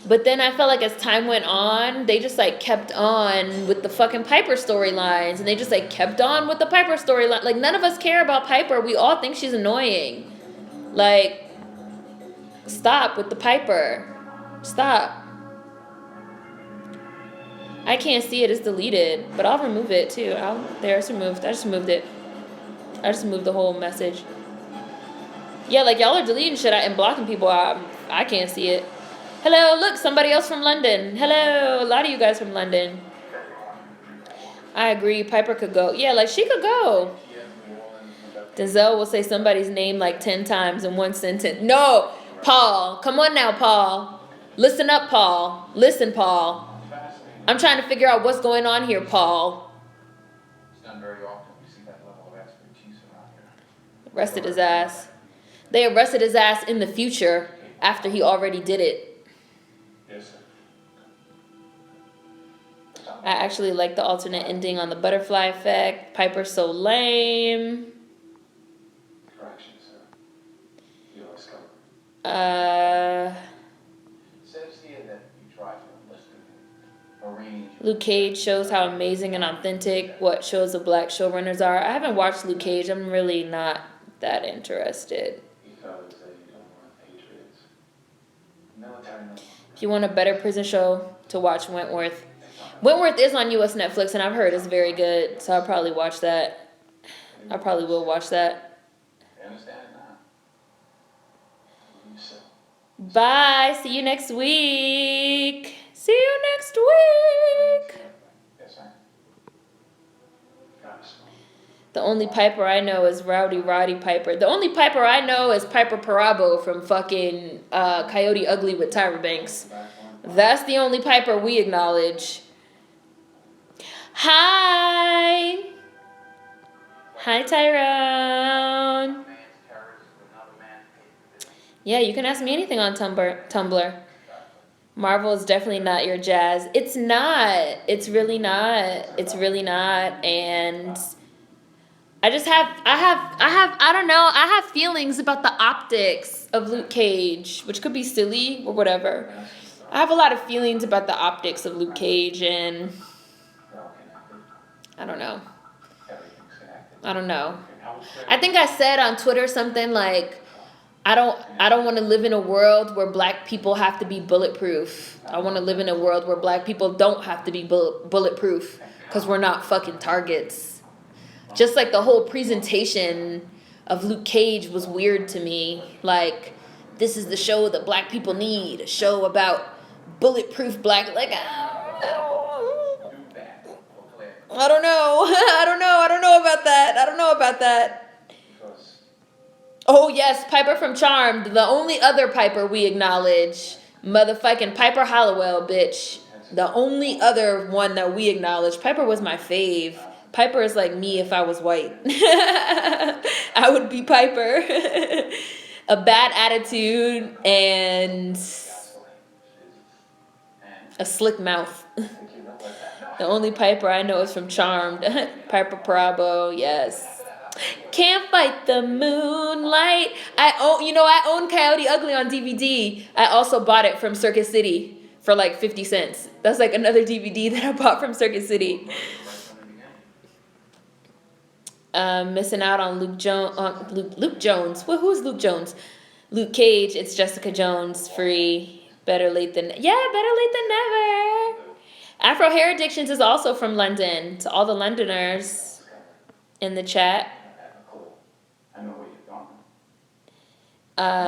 But then I felt like as time went on, they just like kept on with the fucking Piper storylines. And they just like kept on with the Piper storyline. Like none of us care about Piper. We all think she's annoying. Like, stop with the Piper. Stop. I can't see it. It's deleted. But I'll remove it too. There, it's removed. I just removed it. I just removed the whole message. Yeah, like y'all are deleting shit and blocking people. I can't see it. Hello, look, somebody else from London. Hello, a lot of you guys from London. I agree, Piper could go. Yeah, like she could go. Denzel will say somebody's name like 10 times in one sentence. No, Paul, come on now, Paul. Listen up, Paul. Listen, Paul. I'm trying to figure out what's going on here, Paul. It's not very often we see that level of expertise around here. Arrested his ass. They arrested his ass in the future after he already did it. Yes, sir. I actually like the alternate ending on the butterfly effect. Piper's so lame. Correction, sir. You always come. It says here that you try to arrange. Luke Cage shows how amazing and authentic what shows of black showrunners are. I haven't watched Luke Cage. I'm really not that interested. You fellas say you don't want patriots. Military no. If you want a better prison show, to watch Wentworth. Wentworth is on US Netflix and I've heard it's very good, so I'll probably watch that. I probably will watch that. You understand it now? You said. Bye. See you next week. See you next week. Yes, sir. Got it. The only Piper I know is Rowdy Roddy Piper. The only Piper I know is Piper Parabo from fucking Coyote Ugly with Tyra Banks. That's the only Piper we acknowledge. Hi. Hi, Tyrone. Yeah, you can ask me anything on Tumblr. Marvel is definitely not your jazz. It's not. It's really not. It's really not. And I don't know. I have feelings about the optics of Luke Cage, which could be silly or whatever. I have a lot of feelings about the optics of Luke Cage, and They're all connected. I don't know. Everything's connected. I don't know. And how was I think I said on Twitter something like, I don't want to live in a world where black people have to be bulletproof. I want to live in a world where black people don't have to be bulletproof because we're not fucking targets. Just like the whole presentation of Luke Cage was weird to me. Like, this is the show that black people need, a show about bulletproof black, like, I don't know. I don't know about that. because Oh yes, Piper from Charmed, the only other Piper we acknowledge. Motherfucking Piper Hollowell, bitch. The only other one that we acknowledge. Piper was my fave. Piper is like me if I was white. I would be Piper. A bad attitude and a slick mouth. The only Piper I know is from Charmed. Piper Bravo, yes. Can't fight the moonlight. I own Coyote Ugly on DVD. I also bought it from Circuit City for like 50 cents. That's like another DVD that I bought from Circuit City. Missing out on Luke Jones. Well, who's Luke Jones? Luke Cage. It's Jessica Jones. Free. Better late than never. Afro Hair Addictions is also from London. To all the Londoners in the chat. I know where you're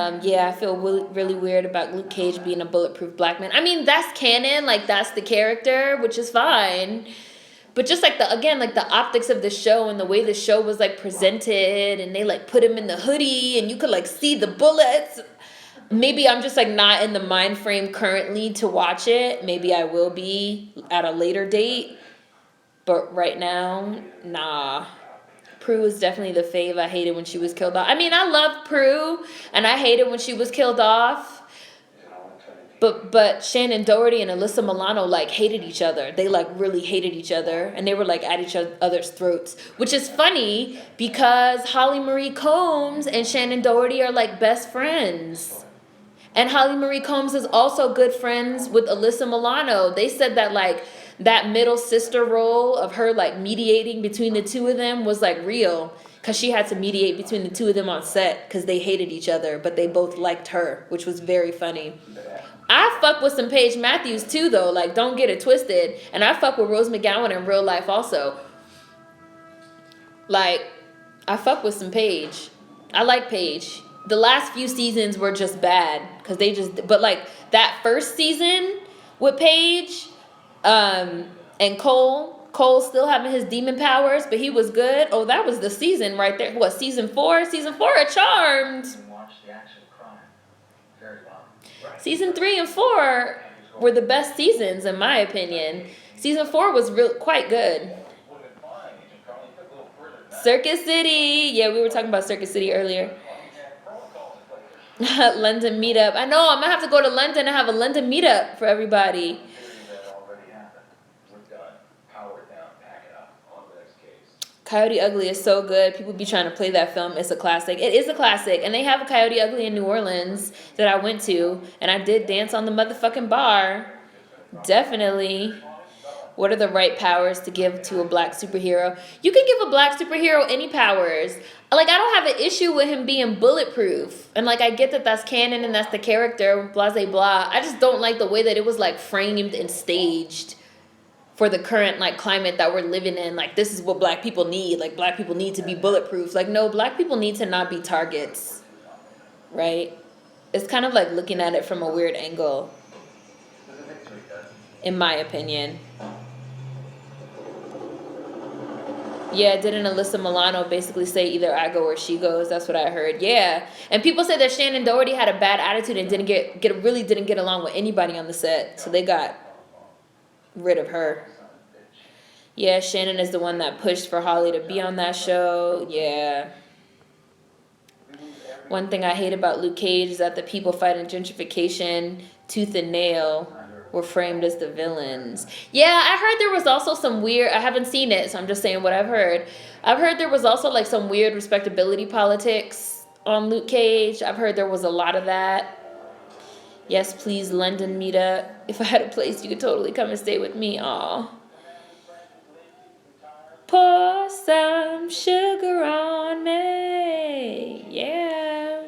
going. Yeah, I feel really weird about Luke Cage being a bulletproof black man. I mean, that's canon, like that's the character, which is fine. But just like the optics of the show and the way the show was like presented, and they like put him in the hoodie and you could like see the bullets. Maybe I'm just like not in the mind frame currently to watch it. Maybe I will be at a later date. But right now, nah. Prue is definitely the fave. I hated when she was killed off. I mean, I love Prue, and I hated when she was killed off. But Shannon Doherty and Alyssa Milano like hated each other. They like really hated each other, and they were like at each other's throats. Which is funny because Holly Marie Combs and Shannon Doherty are like best friends. And Holly Marie Combs is also good friends with Alyssa Milano. They said that like that middle sister role of her like mediating between the two of them was like real, because she had to mediate between the two of them on set because they hated each other, but they both liked her, which was very funny. I fuck with some Paige Matthews too though, like don't get it twisted. And I fuck with Rose McGowan in real life also. Like, I fuck with some Paige. I like Paige. The last few seasons were just bad because but like that first season with Paige, and Cole still having his demon powers, but he was good. Oh, that was the season right there. What, season 4? Season 4 of Charmed. Watch the actual crime very well. Season 3 and 4 were the best seasons in my opinion. Season 4 was quite good. Circuit City. Yeah, we were talking about Circuit City earlier. London meetup. I know, I'm gonna have to go to London and have a London meetup for everybody. Coyote Ugly is so good. People be trying to play that film. It's a classic. It is a classic. And they have a Coyote Ugly in New Orleans that I went to. And I did dance on the motherfucking bar. Definitely. What are the right powers to give to a black superhero? You can give a black superhero any powers. Like, I don't have an issue with him being bulletproof. And, like, I get that that's canon and that's the character, blah, blah, blah. I just don't like the way that it was, like, framed and staged for the current, like, climate that we're living in. Like, this is what black people need. Like, black people need to be bulletproof. Like, no, black people need to not be targets. Right? It's kind of like looking at it from a weird angle. In my opinion. Yeah, didn't Alyssa Milano basically say either I go or she goes? That's what I heard. Yeah. And people said that Shannon Doherty had a bad attitude and really didn't get along with anybody on the set. So they got rid of her. Yeah, Shannon is the one that pushed for Holly to be on that show. Yeah. One thing I hate about Luke Cage is that the people fighting gentrification, tooth and nail, were framed as the villains. Yeah, I heard there was also some weird, I haven't seen it, so I'm just saying what I've heard. I've heard there was also like some weird respectability politics on Luke Cage. I've heard there was a lot of that. Yes, please, London meetup. If I had a place, you could totally come and stay with me. Aw. Pour some sugar on me. Yeah.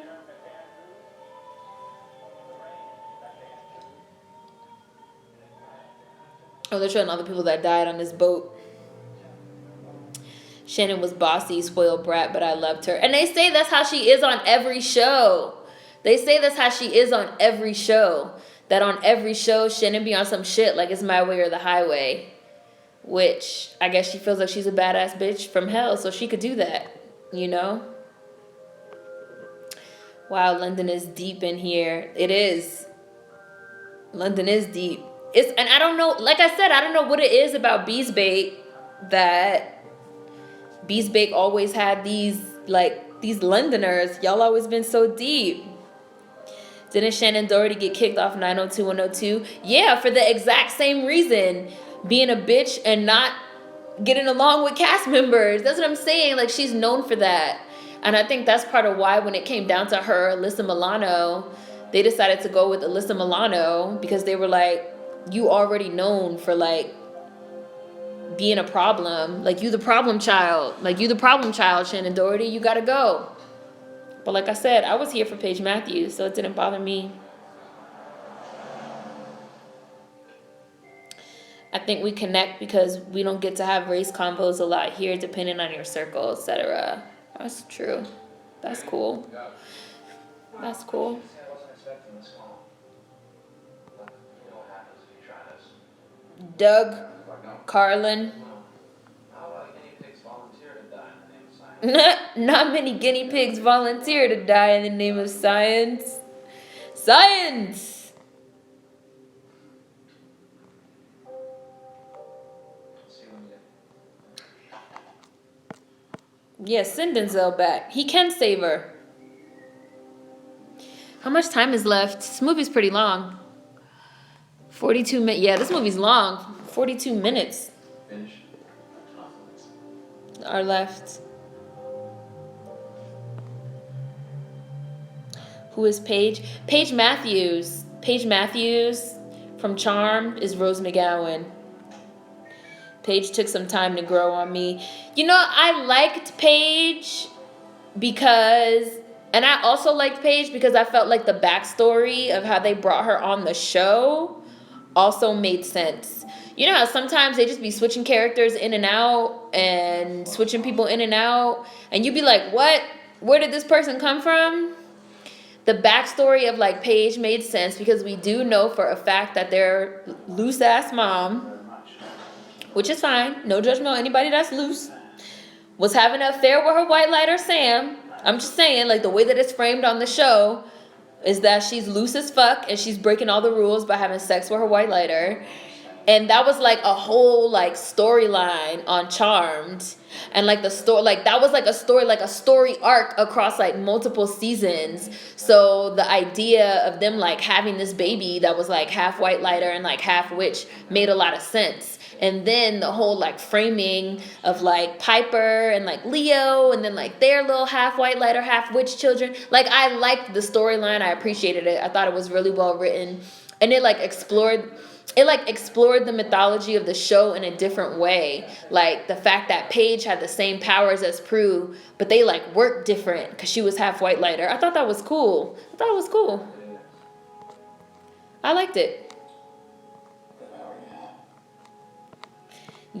Oh, they're showing all the people that died on this boat. Shannon was bossy, spoiled brat, but I loved her. And they say that's how she is on every show. They say that's how she is on every show. That on every show, Shannon be on some shit like it's my way or the highway. Which, I guess she feels like she's a badass bitch from hell, so she could do that. You know? Wow, London is deep in here. It is. London is deep. And I don't know, like I said, I don't know what it is about Bees Bake that Bees Bake always had these Londoners. Y'all always been so deep. Didn't Shannon Doherty get kicked off 90210? Yeah, for the exact same reason. Being a bitch and not getting along with cast members. That's what I'm saying. Like, she's known for that. And I think that's part of why when it came down to her, Alyssa Milano, they decided to go with Alyssa Milano because they were like, you already known for like being a problem. Like, you the problem child. Like, you the problem child, Shannon Doherty. You gotta go. But like I said, I was here for Paige Matthews, so it didn't bother me. I think we connect because we don't get to have race combos a lot here, depending on your circle, etc. That's true. That's cool. That's cool. I wasn't expecting this call. But you know what happens if you try this. Doug, Carlin. How about guinea pigs volunteer to die in the name of science? Not many guinea pigs volunteer to die in the name of science. Science! See you when you get. Yeah, send Denzel back. He can save her. How much time is left? This movie's pretty long. 42 minutes. Yeah, this movie's long. 42 minutes Finish. are left. Who is Paige? Paige Matthews. Paige Matthews from Charmed is Rose McGowan. Paige took some time to grow on me. You know, I liked Paige because, and I also liked Paige because I felt like the backstory of how they brought her on the show also made sense. You know how sometimes they just be switching characters in and out and switching people in and out, and you be like, what? Where did this person come from? The backstory of like Paige made sense because we do know for a fact that their loose ass mom, which is fine, no judgment on anybody that's loose, was having an affair with her white lighter Sam. I'm just saying, like, the way that it's framed on the show is that she's loose as fuck and she's breaking all the rules by having sex with her white lighter. And that was like a whole like storyline on Charmed. And like the story, like that was like a story arc across like multiple seasons. So the idea of them like having this baby that was like half white lighter and like half witch made a lot of sense. And then the whole like framing of like Piper and like Leo and then like their little half white lighter, half witch children. Like, I liked the storyline. I appreciated it. I thought it was really well written. And it explored the mythology of the show in a different way. Like the fact that Paige had the same powers as Prue, but they like worked different because she was half white lighter. I thought that was cool. I liked it.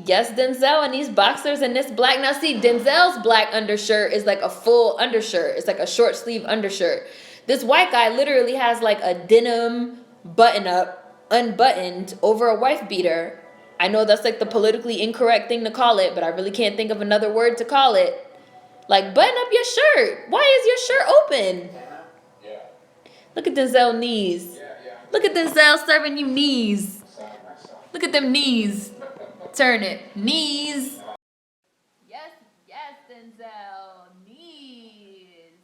Yes, Denzel and these boxers and this black. Now see, Denzel's black undershirt is like a full undershirt. It's like a short sleeve undershirt. This white guy literally has like a denim button up, unbuttoned over a wife beater. I know that's like the politically incorrect thing to call it, but I really can't think of another word to call it. Like, button up your shirt. Why is your shirt open? Yeah. Look at Denzel's knees. Yeah. Look at Denzel serving you knees. Side by side. Look at them knees. Turn it. Knees. Yes, Denzel. Knees.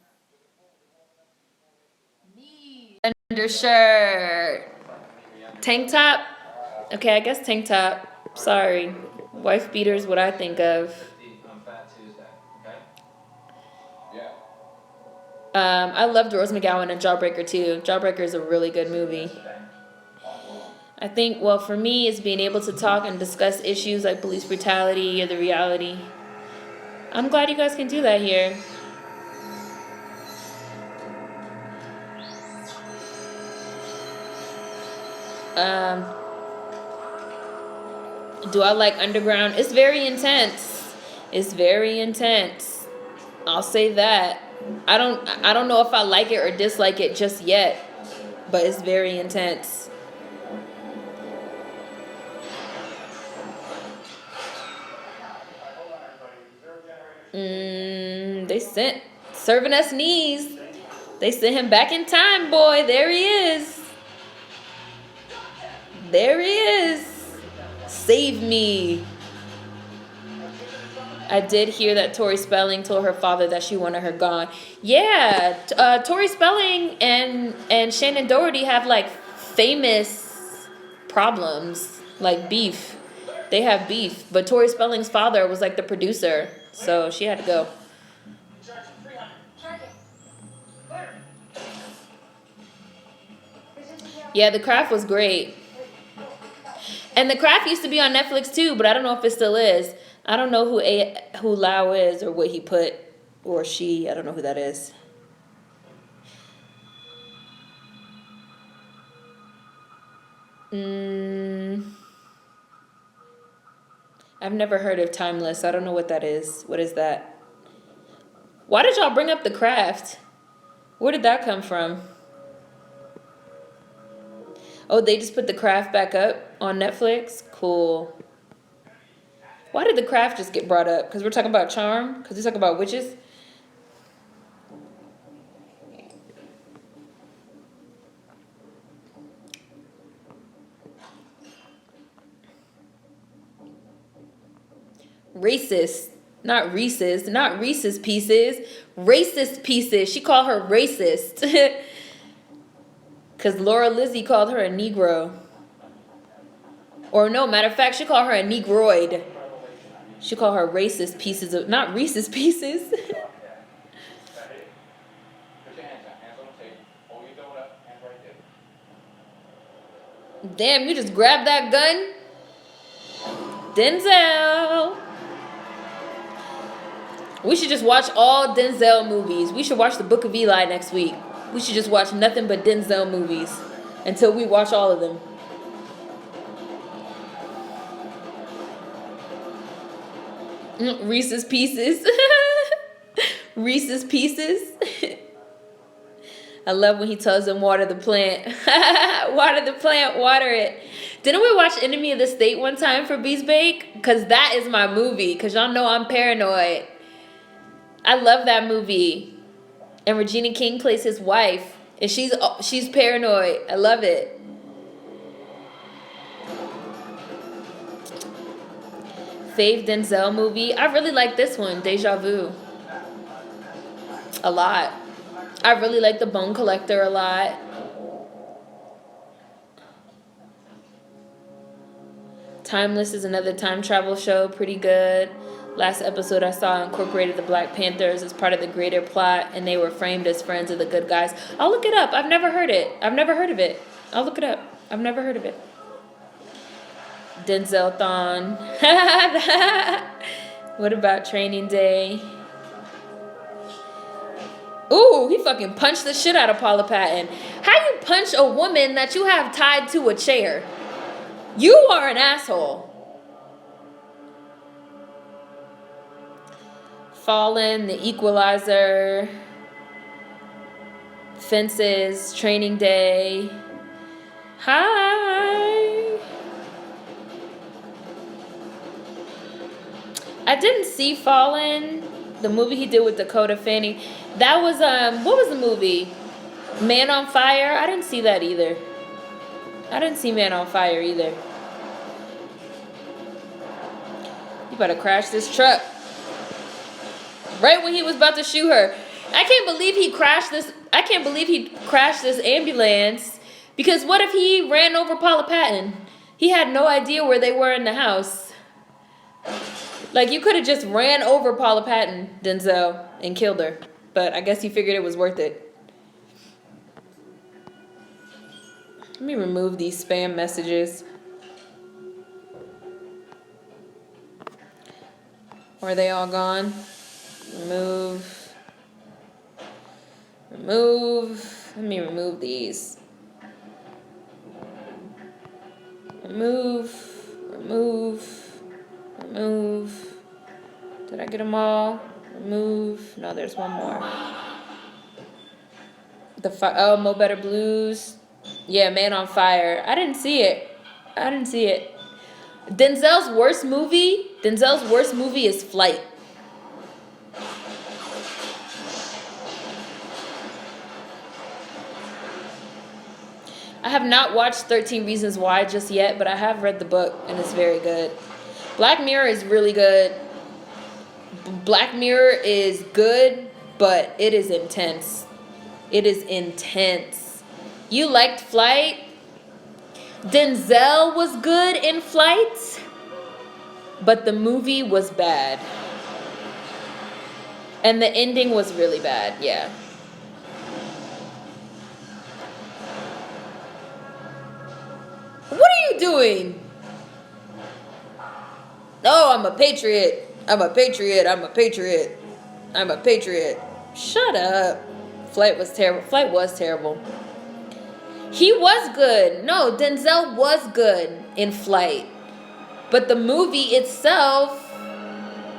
undershirt. Tank top? Okay, I guess tank top. Sorry. Wife beater is what I think of. On Fat Tuesday, okay? Yeah. I loved Rose McGowan and Jawbreaker too. Jawbreaker is a really good movie. I think, well, for me, it's being able to talk and discuss issues like police brutality or the reality. I'm glad you guys can do that here. Do I like Underground? It's very intense. It's very intense. I'll say that. I don't know if I like it or dislike it just yet, but it's very intense. They sent serving us knees. They sent him back in time, boy. There he is. There he is. Save me. I did hear that Tori Spelling told her father that she wanted her gone. Yeah, Tori Spelling and Shannon Doherty have like famous problems, like beef. They have beef, but Tori Spelling's father was like the producer, so she had to go. Yeah, The Craft was great. And The Craft used to be on Netflix too, but I don't know if it still is. I don't know who Lau is or what he put, or she. I don't know who that is. I've never heard of Timeless. I don't know what that is. What is that? Why did y'all bring up The Craft? Where did that come from? Oh, they just put The Craft back up on Netflix? Cool. Why did The Craft just get brought up? Because we're talking about charm? Because we're talking about witches? Racist. Not Reese's. Not Reese's Pieces. Racist Pieces. She called her racist. Because Laura Lizzie called her a Negro. Or no, matter of fact, she called her a Negroid. She called her racist pieces of, not Reese's Pieces. Put your hands out. Hands on the table. Hold your donut up. Hands right there. Damn, you just grabbed that gun? Denzel. We should just watch all Denzel movies. We should watch The Book of Eli next week. We should just watch nothing but Denzel movies until we watch all of them. Reese's Pieces. Reese's Pieces. I love when he tells them water the plant. Water the plant, water it. Didn't we watch Enemy of the State one time for Beast Bake? Because that is my movie. Because y'all know I'm paranoid. I love that movie. And Regina King plays his wife. And she's paranoid. I love it. Fave Denzel movie. I really like this one, Deja Vu. A lot. I really like The Bone Collector a lot. Timeless is another time travel show. Pretty good. Last episode I saw incorporated the Black Panthers as part of the greater plot, and they were framed as friends of the good guys. I'll look it up. I've never heard it. I've never heard of it. I'll look it up. I've never heard of it. Denzel Thon. What about Training Day? Ooh, he fucking punched the shit out of Paula Patton. How you punch a woman that you have tied to a chair? You are an asshole. Fallen, The Equalizer, Fences, Training Day. Hi. I didn't see Fallen, the movie he did with Dakota Fanning. That was what was the movie? Man on Fire? I didn't see that either. I didn't see Man on Fire either. You better crash this truck. Right when he was about to shoot her. I can't believe he crashed this. I can't believe he crashed this ambulance. Because what if he ran over Paula Patton? He had no idea where they were in the house. Like, you could have just ran over Paula Patton, Denzel, and killed her. But I guess he figured it was worth it. Let me remove these spam messages. Or are they all gone? Remove. Remove. Let me remove these. Remove. Remove. Remove. Did I get them all? Remove. No, there's one more. Oh, Mo Better Blues. Yeah, Man on Fire. I didn't see it. I didn't see it. Denzel's worst movie is Flight. I have not watched 13 Reasons Why just yet, but I have read the book and it's very good. Black Mirror is really good. Black Mirror is good, but it is intense. It is intense. You liked Flight? Denzel was good in Flight, but the movie was bad. And the ending was really bad, yeah. What are you doing? Oh, I'm a patriot. I'm a patriot. I'm a patriot. I'm a patriot. Shut up. Flight was terrible. Flight was terrible. He was good. No, Denzel was good in Flight. But the movie itself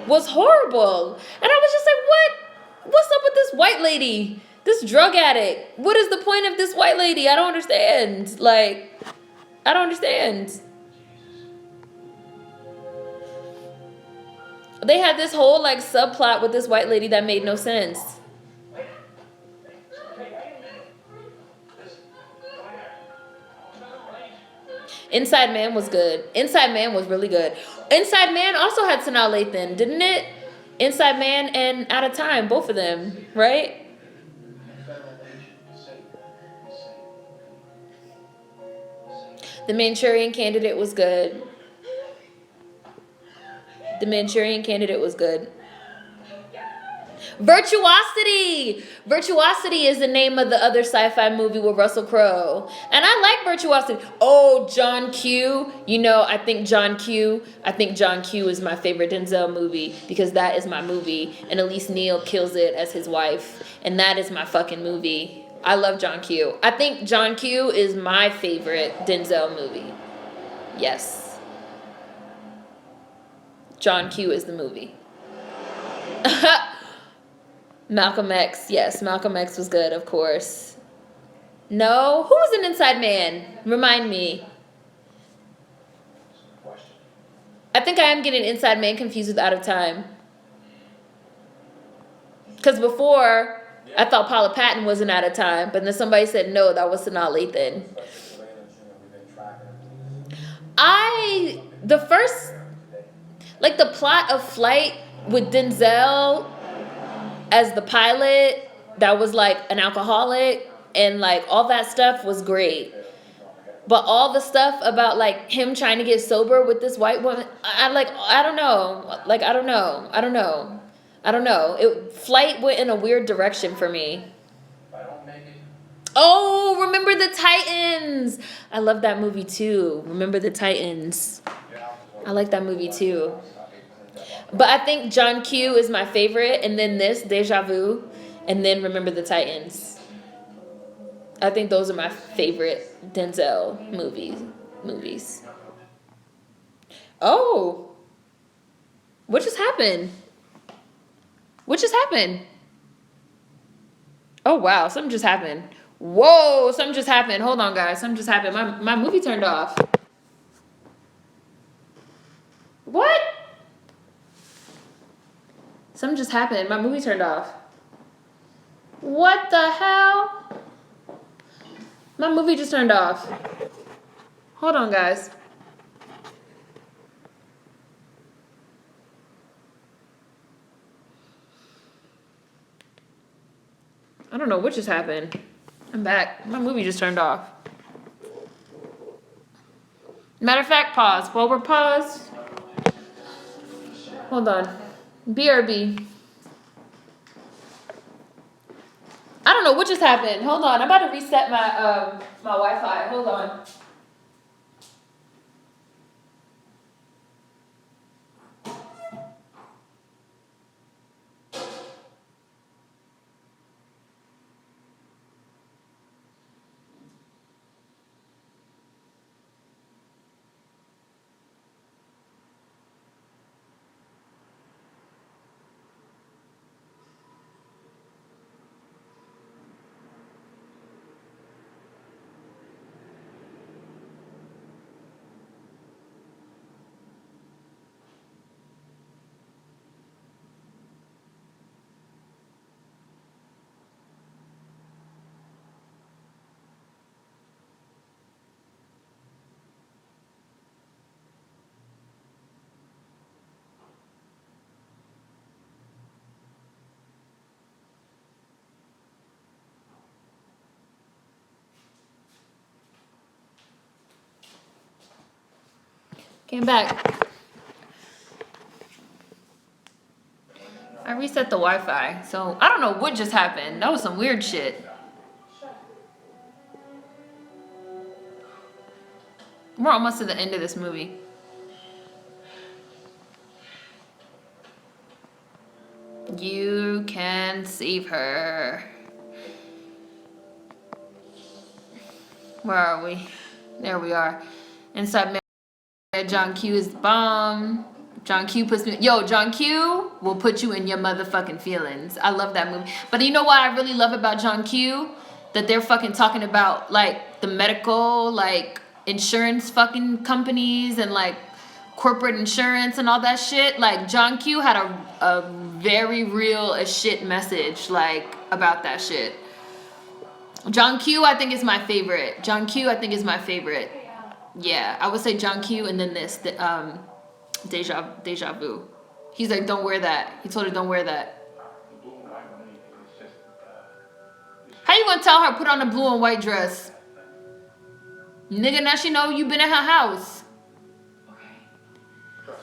was horrible. And I was just like, what? What's up with this white lady? This drug addict. What is the point of this white lady? I don't understand. Like, I don't understand. They had this whole like subplot with this white lady that made no sense. Inside Man was good. Inside Man was really good. Inside Man also had Sanaa Lathan, didn't it? Inside Man and Out of Time, both of them, right? The Manchurian Candidate was good. The Manchurian Candidate was good. Virtuosity! Virtuosity is the name of the other sci-fi movie with Russell Crowe. And I like Virtuosity. Oh, John Q. You know, I think John Q is my favorite Denzel movie because that is my movie. And Elise Neal kills it as his wife. And that is my fucking movie. I love John Q. I think John Q is my favorite Denzel movie. Yes. John Q is the movie. Malcolm X. Yes, Malcolm X was good, of course. No? Who was an Inside Man? Remind me. I think I am getting Inside Man confused with Out of Time. Because before, I thought Paula Patton wasn't Out of Time, but then somebody said no, that was Sanaa Lathan. The first, like the plot of Flight with Denzel as the pilot that was like an alcoholic and like all that stuff was great. But all the stuff about like him trying to get sober with this white woman, I don't know. Flight went in a weird direction for me. Oh, Remember the Titans. I love that movie too. Remember the Titans. I like that movie too. But I think John Q is my favorite, and then this, Deja Vu, and then Remember the Titans. I think those are my favorite Denzel movies. Oh. What just happened? What just happened? Oh, wow. Something just happened. Whoa. Something just happened. Hold on, guys. Something just happened. My movie turned off. What? Something just happened. My movie turned off. What the hell? My movie just turned off. Hold on, guys. I don't don't know what just happened. I'm back. My movie just turned off. Matter of fact, pause. While we're paused, hold on. BRB. I don't know what just happened. Hold on. I'm about to reset my my Wi-Fi. Hold on. Came back. I reset the Wi-Fi, so I don't know what just happened. That was some weird shit. We're almost to the end of this movie. You can save her. Where are we? There we are. Inside John Q is the bomb. John Q puts me. Yo, John Q will put you in your motherfucking feelings. I love that movie. But you know what I really love about John Q? That they're fucking talking about like the medical, like insurance fucking companies and like corporate insurance and all that shit. Like John Q had a very real as shit message like about that shit. John Q I think is my favorite. John Q I think is my favorite. Yeah, I would say John Q and then this, Deja Vu. He's like, don't wear that. He told her, don't wear that. How you gonna tell her put on a blue and white dress? Nigga, now she know you been in her house. Okay.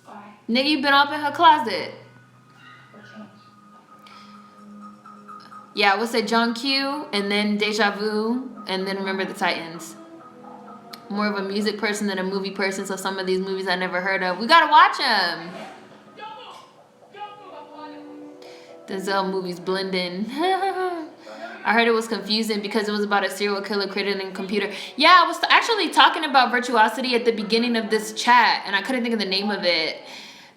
Why? Nigga, you been up in her closet. What changed? Yeah, I would say John Q and then Deja Vu and then Remember the Titans. More of a music person than a movie person, so some of these movies I never heard of. We gotta watch them. Denzel movies blend in. I heard it was confusing because it was about a serial killer created in a computer. Yeah, I was actually talking about Virtuosity at the beginning of this chat, and I couldn't think of the name of it.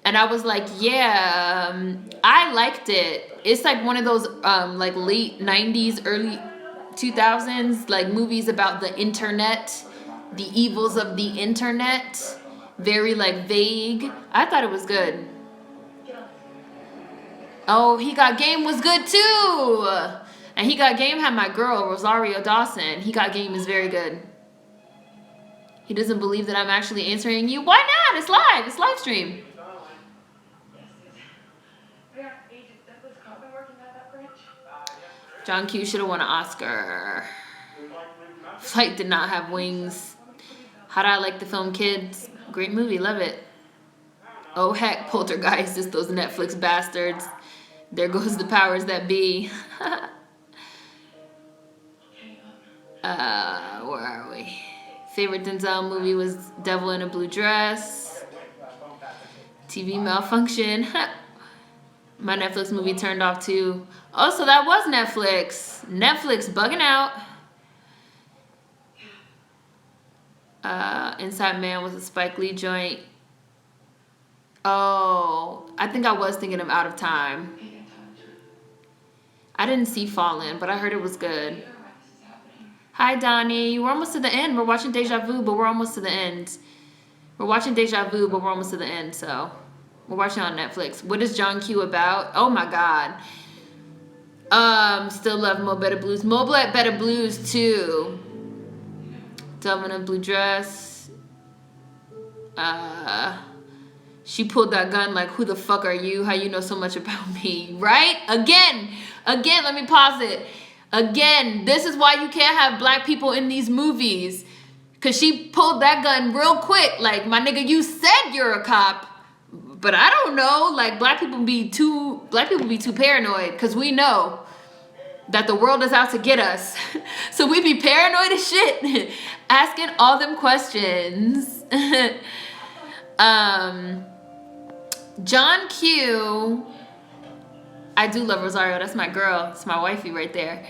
And I was like, yeah, I liked it. It's like one of those like late 90s, early 2000s, like movies about the internet. The evils of the internet, very like vague. I thought it was good. Oh, He Got Game was good too. And He Got Game had my girl, Rosario Dawson. He Got Game is very good. He doesn't believe that I'm actually answering you. Why not? It's live. It's live stream. John Q should have won an Oscar. Flight did not have wings. How do I like the film Kids? Great movie, love it. Oh heck, Poltergeist is those Netflix bastards. There goes the powers that be. Where are we? Favorite Denzel movie was Devil in a Blue Dress. TV malfunction. My Netflix movie turned off too. Oh, so that was Netflix. Netflix bugging out. Inside Man was a Spike Lee joint. Oh, I think I was thinking of Out of Time. I didn't see Fallen, but I heard it was good. Hi, Donnie. We're almost to the end. We're watching Deja Vu, but we're almost to the end. We're watching Deja Vu, but we're almost to the end, so we're watching on Netflix. What is John Q about? Oh my God. Still love Mo Better Blues. Mo Better Blues too. Devil in a Blue Dress. She pulled that gun like, who the fuck are you? How you know so much about me, right? Again, let me pause it. Again, this is why you can't have black people in these movies. Because she pulled that gun real quick. Like, my nigga, you said you're a cop. But I don't know. Like, black people be too paranoid. Because we know that the world is out to get us. So we be paranoid as shit. Asking all them questions. John Q. I do love Rosario. That's my girl. It's my wifey right there.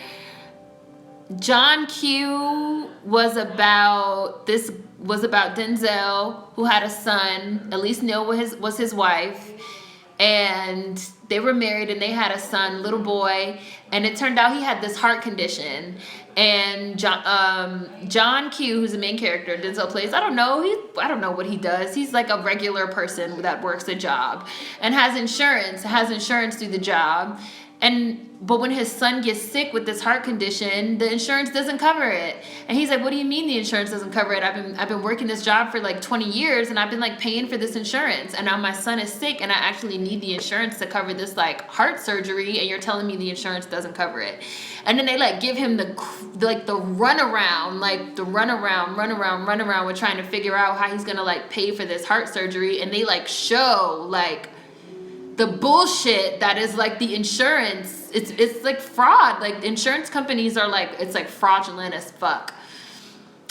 John Q was about Denzel, who had a son. Elise Neal was his wife, and they were married and they had a son, little boy. And it turned out he had this heart condition. And John Q, who's the main character, Denzel plays. I don't know what he does. He's like a regular person that works a job and has insurance through the job. But when his son gets sick with this heart condition, the insurance doesn't cover it. And he's like, what do you mean the insurance doesn't cover it? I've been working this job for like 20 years and I've been like paying for this insurance. And now my son is sick and I actually need the insurance to cover this like heart surgery. And you're telling me the insurance doesn't cover it. And then they like give him the runaround with trying to figure out how he's going to like pay for this heart surgery. And they like show like the bullshit that is like the insurance. It's like fraud. Like insurance companies are like, it's like fraudulent as fuck.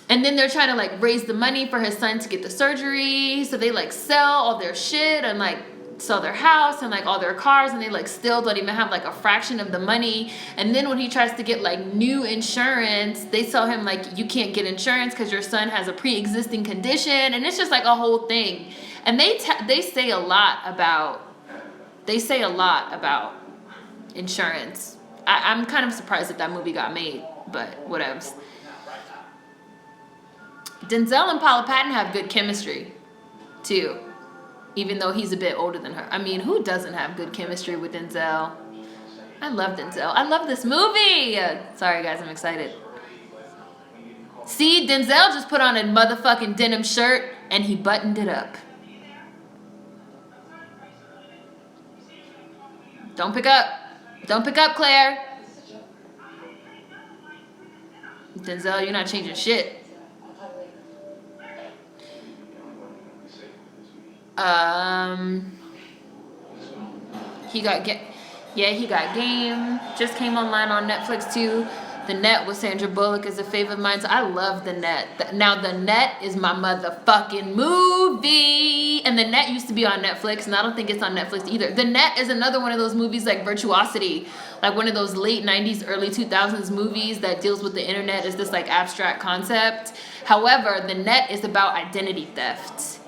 And then they're trying to like raise the money for his son to get the surgery. So they like sell all their shit and like sell their house and like all their cars, and they like still don't even have like a fraction of the money. And then when he tries to get like new insurance, they tell him like, you can't get insurance because your son has a pre-existing condition. And it's just like a whole thing. And they say a lot about insurance. I'm kind of surprised that movie got made, but whatevs. Denzel and Paula Patton have good chemistry too, even though he's a bit older than her. I mean, who doesn't have good chemistry with Denzel? I love Denzel. I love this movie. Sorry guys, I'm excited. See, Denzel just put on a motherfucking denim shirt and he buttoned it up. Don't pick up, Claire. Denzel, you're not changing shit. He got Game. Just came online on Netflix too. The Net with Sandra Bullock is a favorite of mine. So I love The Net. Now The Net is my motherfucking movie. And The Net used to be on Netflix, and I don't think it's on Netflix either. The Net is another one of those movies like Virtuosity, like one of those late 90s, early 2000s movies that deals with the internet as this like abstract concept. However, The Net is about identity theft.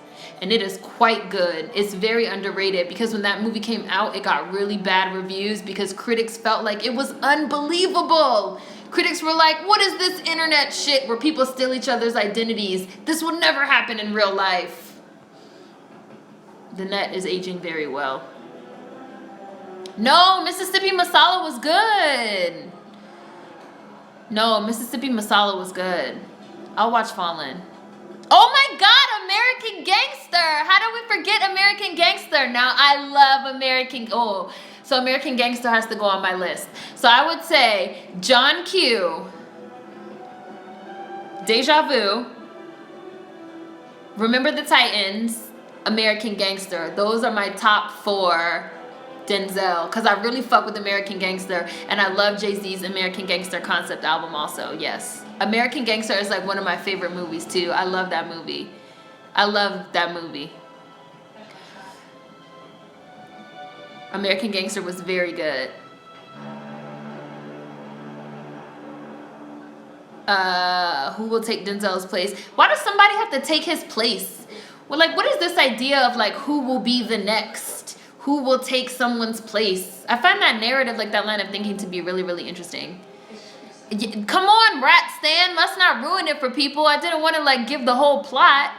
And it is quite good. It's very underrated because when that movie came out, it got really bad reviews because critics felt like it was unbelievable. Critics were like, what is this internet shit where people steal each other's identities? This will never happen in real life. The Net is aging very well. No, Mississippi Masala was good. I'll watch Fallen. Oh my God, American Gangster. How do we forget American Gangster? Now, I love so American Gangster has to go on my list. So I would say John Q, Deja Vu, Remember the Titans, American Gangster. Those are my top 4 Denzel, because I really fuck with American Gangster, and I love Jay-Z's American Gangster concept album also, yes. American Gangster is like one of my favorite movies too. I love that movie. American Gangster was very good. Who will take Denzel's place? Why does somebody have to take his place? Well, like, what is this idea of like who will be the next? Who will take someone's place? I find that narrative, like that line of thinking, to be really, really interesting. Come on, Rat Stan, let's not ruin it for people. I didn't want to like give the whole plot.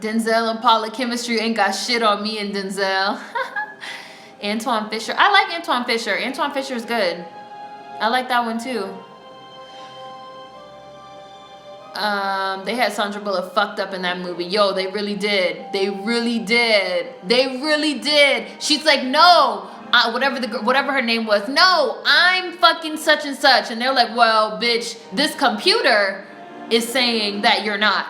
Denzel and Paula chemistry ain't got shit on me and Denzel. Antoine Fisher. I like Antoine Fisher. Antoine Fisher is good. I like that one too. They had Sandra Bullock fucked up in that movie. Yo, they really did. They really did. They really did. She's like, no, whatever her name was. No, I'm fucking such and such. And they're like, well, bitch, this computer is saying that you're not.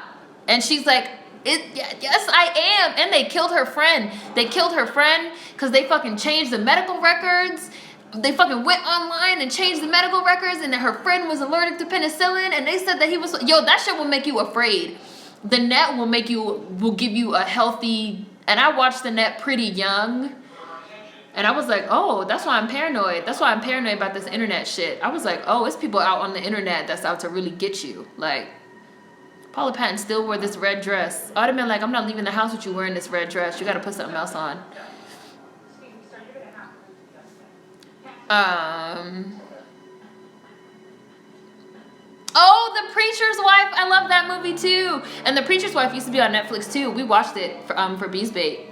And she's like, yes, I am. And they killed her friend. They killed her friend because they fucking changed the medical records. They fucking went online and changed the medical records, and then her friend was allergic to penicillin, and they said that he was, yo, that shit will make you afraid. The net will give you a healthy, and I watched the net pretty young, and I was like, oh, that's why I'm paranoid. That's why I'm paranoid about this internet shit. I was like, oh, it's people out on the internet that's out to really get you. Like, Paula Patton still wore this red dress. I'd have been like, I'm not leaving the house with you wearing this red dress. You gotta put something else on. Oh, The Preacher's Wife. I love that movie too. And The Preacher's Wife used to be on Netflix too. We watched it for Bees Bait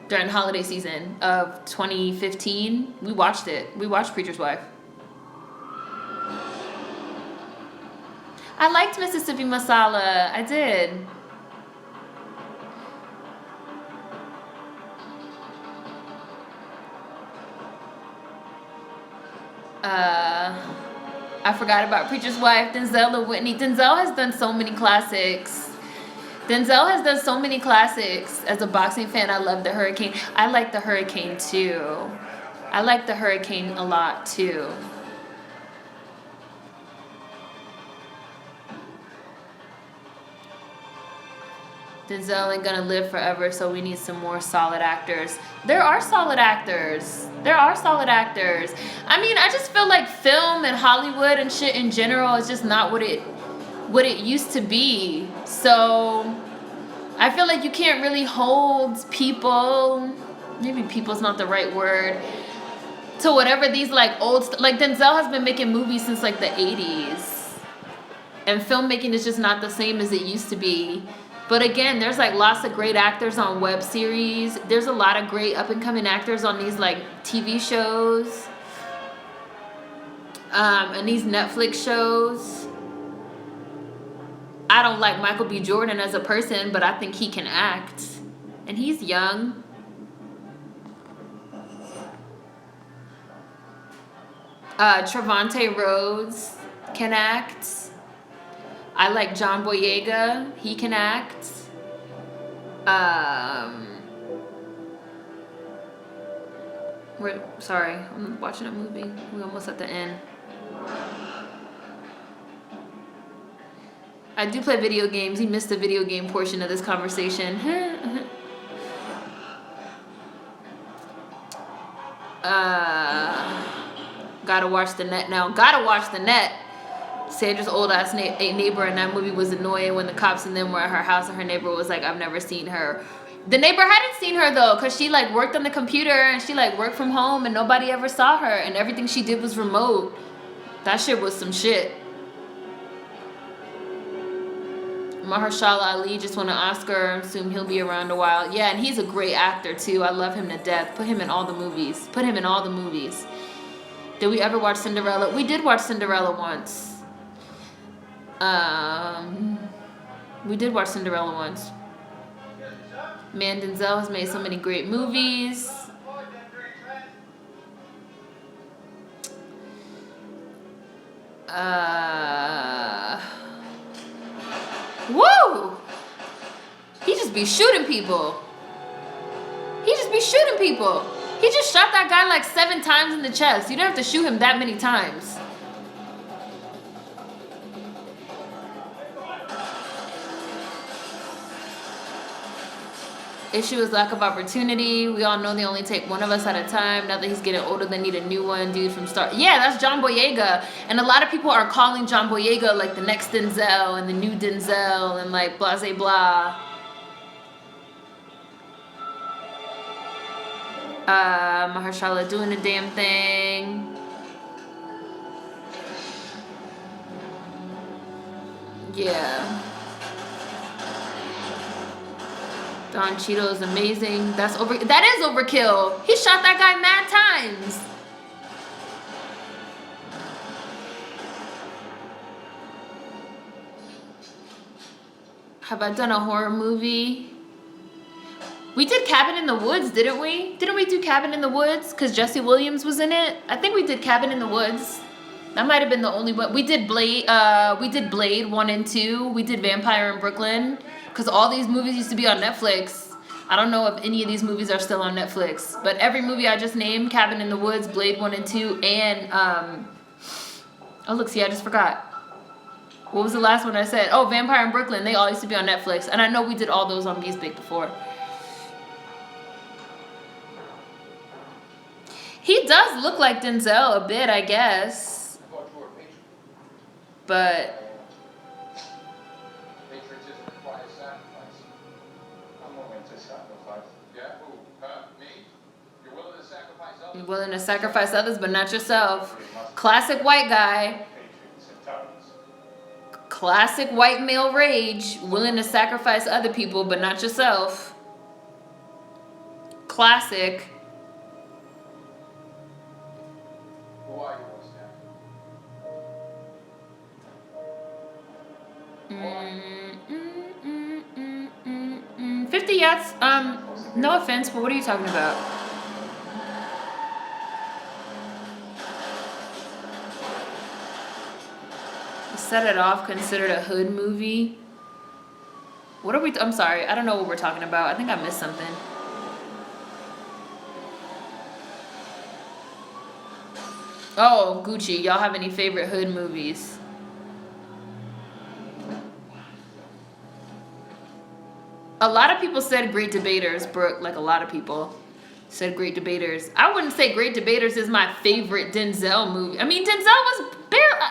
during the holiday season of 2015. We watched it. We watched Preacher's Wife. I liked Mississippi Masala. I did. I forgot about Preacher's Wife, Denzel and Whitney. Denzel has done so many classics. Denzel has done so many classics. As a boxing fan, I love The Hurricane. I like The Hurricane too. I like The Hurricane a lot too. Denzel ain't gonna live forever, so we need some more solid actors. There are solid actors. There are solid actors. I mean, I just feel like film and Hollywood and shit in general is just not what it used to be. So I feel like you can't really hold people, maybe people's not the right word, to whatever these like like Denzel has been making movies since like the 80s. And filmmaking is just not the same as it used to be. But again, there's like lots of great actors on web series. There's a lot of great up and coming actors on these like TV shows. And these Netflix shows. I don't like Michael B. Jordan as a person, but I think he can act. And he's young. Trevante Rhodes can act. I like John Boyega. He can act. Sorry, I'm watching a movie. We're almost at the end. I do play video games. He missed the video game portion of this conversation. Gotta watch the net now. Gotta watch the net. Sandra's old ass neighbor in that movie was annoying when the cops and them were at her house, and her neighbor was like, I've never seen her. The neighbor hadn't seen her though, because she like worked on the computer and she like worked from home and nobody ever saw her, and everything she did was remote. That shit was some shit. Mahershala Ali just won an Oscar. Assume he'll be around a while. Yeah, and he's a great actor too. I love him to death. Put him in all the movies. Put him in all the movies. Did we ever watch Cinderella? We did watch Cinderella once. We did watch Cinderella once. Man, Denzel has made so many great movies. Woo! He just be shooting people. He just be shooting people. He just shot that guy like 7 times in the chest. You don't have to shoot him that many times. Issue is lack of opportunity. We all know they only take one of us at a time. Now that he's getting older, they need a new one. Dude from Star. Yeah, that's John Boyega. And a lot of people are calling John Boyega like the next Denzel and the new Denzel and like blah, blah, blah. Mahershala doing the damn thing. Yeah. Don Cheadle is amazing. That is overkill. He shot that guy mad times. Have I done a horror movie? We did Cabin in the Woods, didn't we? Didn't we do Cabin in the Woods? Because Jesse Williams was in it. I think we did Cabin in the Woods. That might have been the only one. We did Blade 1 and 2. We did Vampire in Brooklyn. Because all these movies used to be on Netflix. I don't know if any of these movies are still on Netflix. But every movie I just named, Cabin in the Woods, Blade 1 and 2, and oh look, see, I just forgot. What was the last one I said? Oh, Vampire in Brooklyn. They all used to be on Netflix. And I know we did all those on Beastbake before. He does look like Denzel a bit, I guess. I thought you were a patriot. But Patriotism requires sacrifice. I'm willing to sacrifice. Yeah, who? Me? You're willing to sacrifice others? you're willing to sacrifice others, but not yourself. Classic white guy. Patriots and tyrants. Classic white male rage. Willing to sacrifice other people, but not yourself. Classic. Who are you, Stan? 50 yachts. No offense, but what are you talking about? Set It Off considered a hood movie? What are we? I'm sorry, I don't know what we're talking about. I think I missed something. Oh, Gucci, y'all have any favorite hood movies? A lot of people said Great Debaters, Brooke. Like a lot of people said Great Debaters. I wouldn't say Great Debaters is my favorite Denzel movie. I mean, Denzel was barely.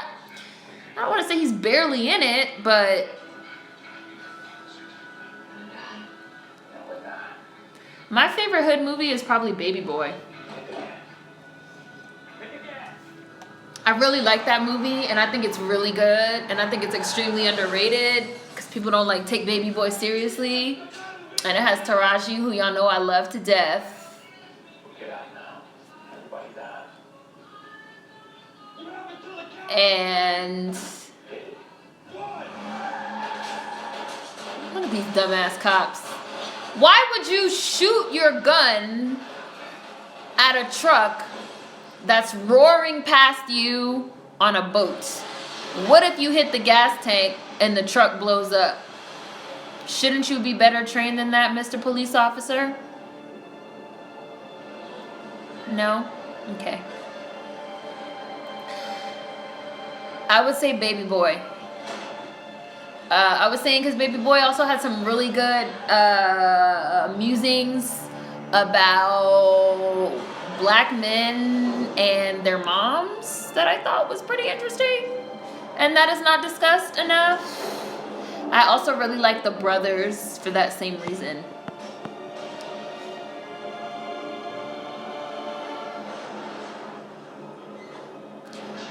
I don't want to say he's barely in it, but my favorite hood movie is probably Baby Boy. I really like that movie, and I think it's really good, and I think it's extremely underrated because people don't like take Baby Boy seriously. And it has Taraji, who y'all know I love to death. Get out now. Everybody dies. And look at these dumbass cops. Why would you shoot your gun at a truck that's roaring past you on a boat? What if you hit the gas tank and the truck blows up? Shouldn't you be better trained than that, Mr. Police Officer? No? Okay. I would say Baby Boy. I was saying because Baby Boy also had some really good musings about black men and their moms that I thought was pretty interesting. And that is not discussed enough. I also really like The Brothers for that same reason.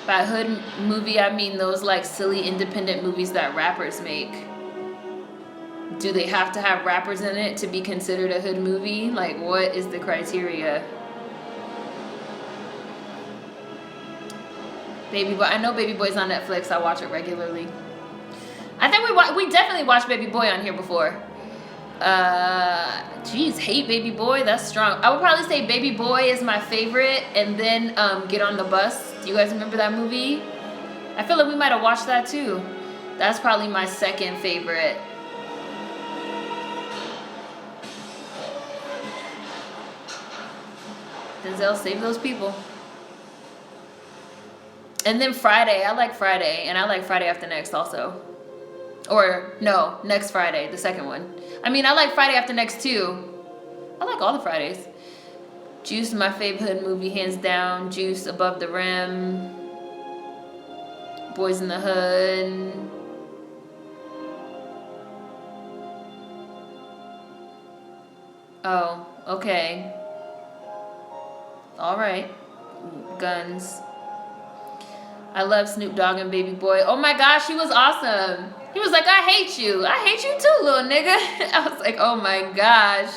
By hood movie, I mean those like silly independent movies that rappers make. Do they have to have rappers in it to be considered a hood movie? Like, what is the criteria? Baby Boy. I know Baby Boy's on Netflix. I watch it regularly. I think we definitely watched Baby Boy on here before. Geez, hate Baby Boy. That's strong. I would probably say Baby Boy is my favorite, and then Get on the Bus. Do you guys remember that movie? I feel like we might have watched that too. That's probably my second favorite. Denzel, save those people. And then Friday. I like Friday, and I like Friday After Next also. Or, no, Next Friday, the second one. I mean, I like Friday After Next too. I like all the Fridays. Juice is my favorite hood movie, hands down. Juice, Above the Rim. Boys in the Hood. Oh, okay. Alright. Guns. I love Snoop Dogg and Baby Boy. Oh my gosh, he was awesome. He was like, I hate you. I hate you too, little nigga. I was like, oh my gosh.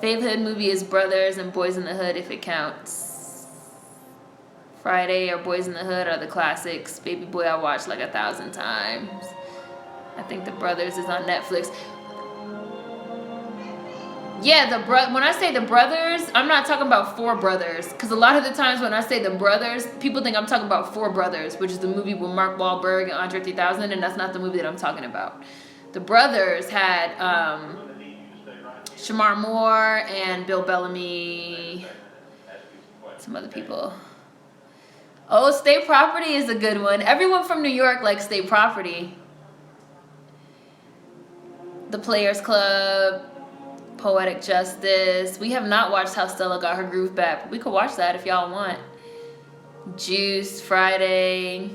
Fave hood movie is Brothers and Boys in the Hood if it counts. Friday or Boys in the Hood are the classics. Baby Boy I watched like 1,000 times. I think The Brothers is on Netflix. Yeah, when I say The Brothers, I'm not talking about Four Brothers. Because a lot of the times when I say The Brothers, people think I'm talking about Four Brothers, which is the movie with Mark Wahlberg and Andre 3000, and that's not the movie that I'm talking about. The Brothers had Shamar Moore and Bill Bellamy, some other people. Oh, State Property is a good one. Everyone from New York likes State Property. The Players Club, Poetic Justice. We have not watched How Stella Got Her Groove Back, but we could watch that if y'all want. Juice, Friday.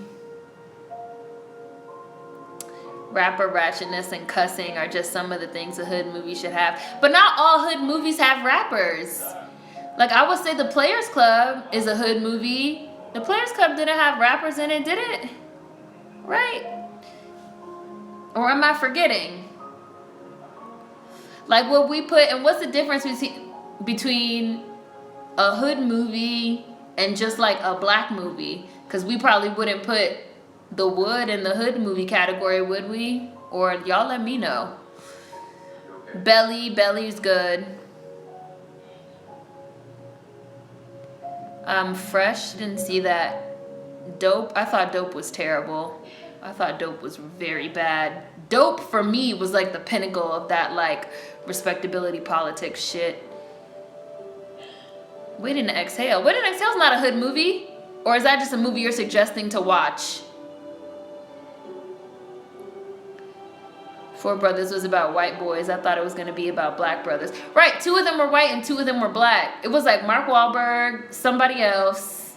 Rapper ratchetness and cussing are just some of the things a hood movie should have. But not all hood movies have rappers. Like, I would say The Players Club is a hood movie. The Players Club didn't have rappers in it, did it? Right? Or am I forgetting? Like, what we put, and what's the difference between a hood movie and just like a black movie? Because we probably wouldn't put The Wood in the hood movie category, would we? Or y'all let me know. Belly's good. Fresh, didn't see that. Dope, I thought Dope was terrible. I thought Dope was very bad. Dope for me was like the pinnacle of that like respectability politics shit. Waiting to Exhale. Waiting to Exhale's not a hood movie? Or is that just a movie you're suggesting to watch? Four Brothers was about white boys. I thought it was going to be about black brothers. Right, 2 of them were white and 2 of them were black. It was like Mark Wahlberg, somebody else,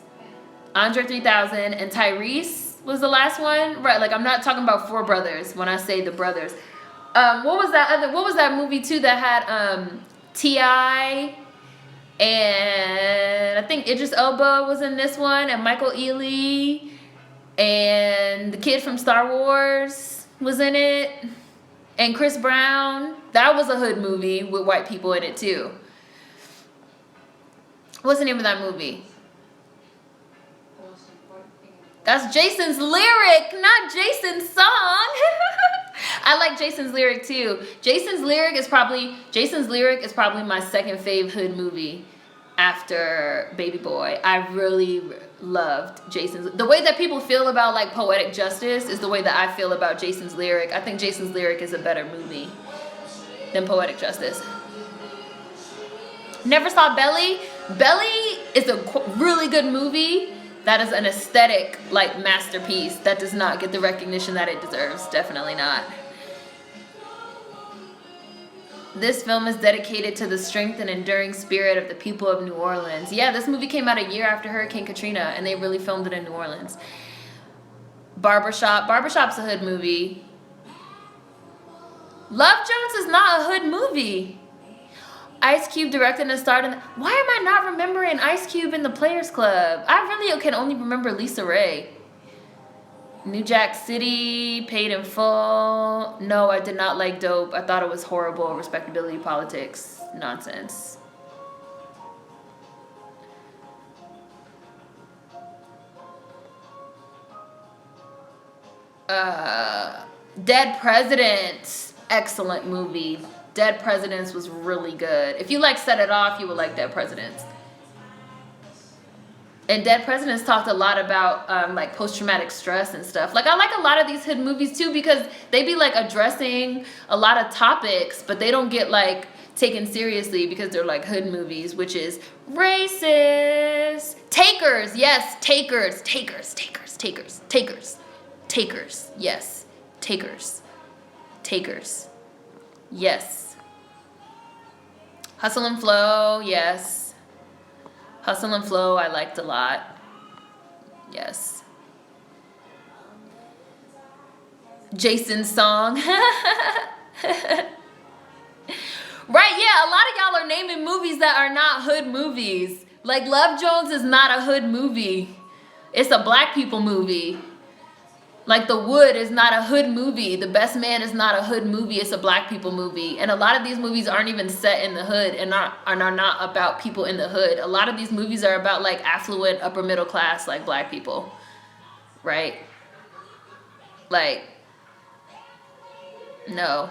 Andre 3000, and Tyrese was the last one. Right, like I'm not talking about Four Brothers when I say The Brothers. What was that movie too that had T.I. and I think Idris Elba was in this one, and Michael Ealy, and the kid from Star Wars was in it. And Chris Brown, that was a hood movie with white people in it too. What's the name of that movie? That's Jason's lyric, not Jason's song. I like Jason's lyric too. Jason's lyric is probably my second fave hood movie after Baby Boy. I really loved Jason's. The way that people feel about like Poetic Justice is the way that I feel about Jason's lyric. I think Jason's lyric is a better movie than Poetic Justice. Never saw Belly. Belly is a really good movie. That is an aesthetic like masterpiece that does not get the recognition that it deserves. Definitely not. This film is dedicated to the strength and enduring spirit of the people of New Orleans. Yeah, this movie came out a year after Hurricane Katrina, and they really filmed it in New Orleans. Barbershop. Barbershop's a hood movie. Love Jones is not a hood movie. Ice Cube directed and starred in... Why am I not remembering Ice Cube in The Players Club? I really can only remember Lisa Ray. New Jack City, Paid in Full. No, I did not like Dope. I thought it was horrible. Respectability politics. Nonsense. Dead Presidents. Excellent movie. Dead Presidents was really good. If you like Set It Off, you would like Dead Presidents. And Dead Presidents talked a lot about like post-traumatic stress and stuff. Like I like a lot of these hood movies too because they be like addressing a lot of topics, but they don't get like taken seriously because they're like hood movies, which is racist. Takers, yes, Takers, Takers, Takers, Takers, Takers, Takers, yes, Takers, Takers, yes. Hustle and Flow, yes. Hustle and Flow, I liked a lot. Yes. Jason's song. Right, yeah, a lot of y'all are naming movies that are not hood movies. Like Love Jones is not a hood movie. It's a black people movie. Like The Wood is not a hood movie. The Best Man is not a hood movie. It's a black people movie. And a lot of these movies aren't even set in the hood and are not about people in the hood. A lot of these movies are about like affluent, upper middle class, like black people. Right? Like, no.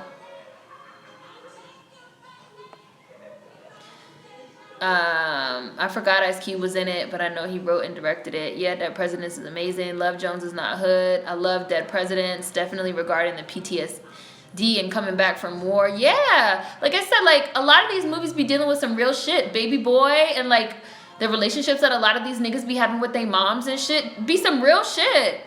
I forgot Ice Cube was in it, but I know he wrote and directed it. Yeah, Dead Presidents is amazing. Love Jones is not hood. I love Dead Presidents, definitely regarding the PTSD and coming back from war. Yeah, like I said, like a lot of these movies be dealing with some real shit. Baby Boy and like the relationships that a lot of these niggas be having with their moms and shit be some real shit.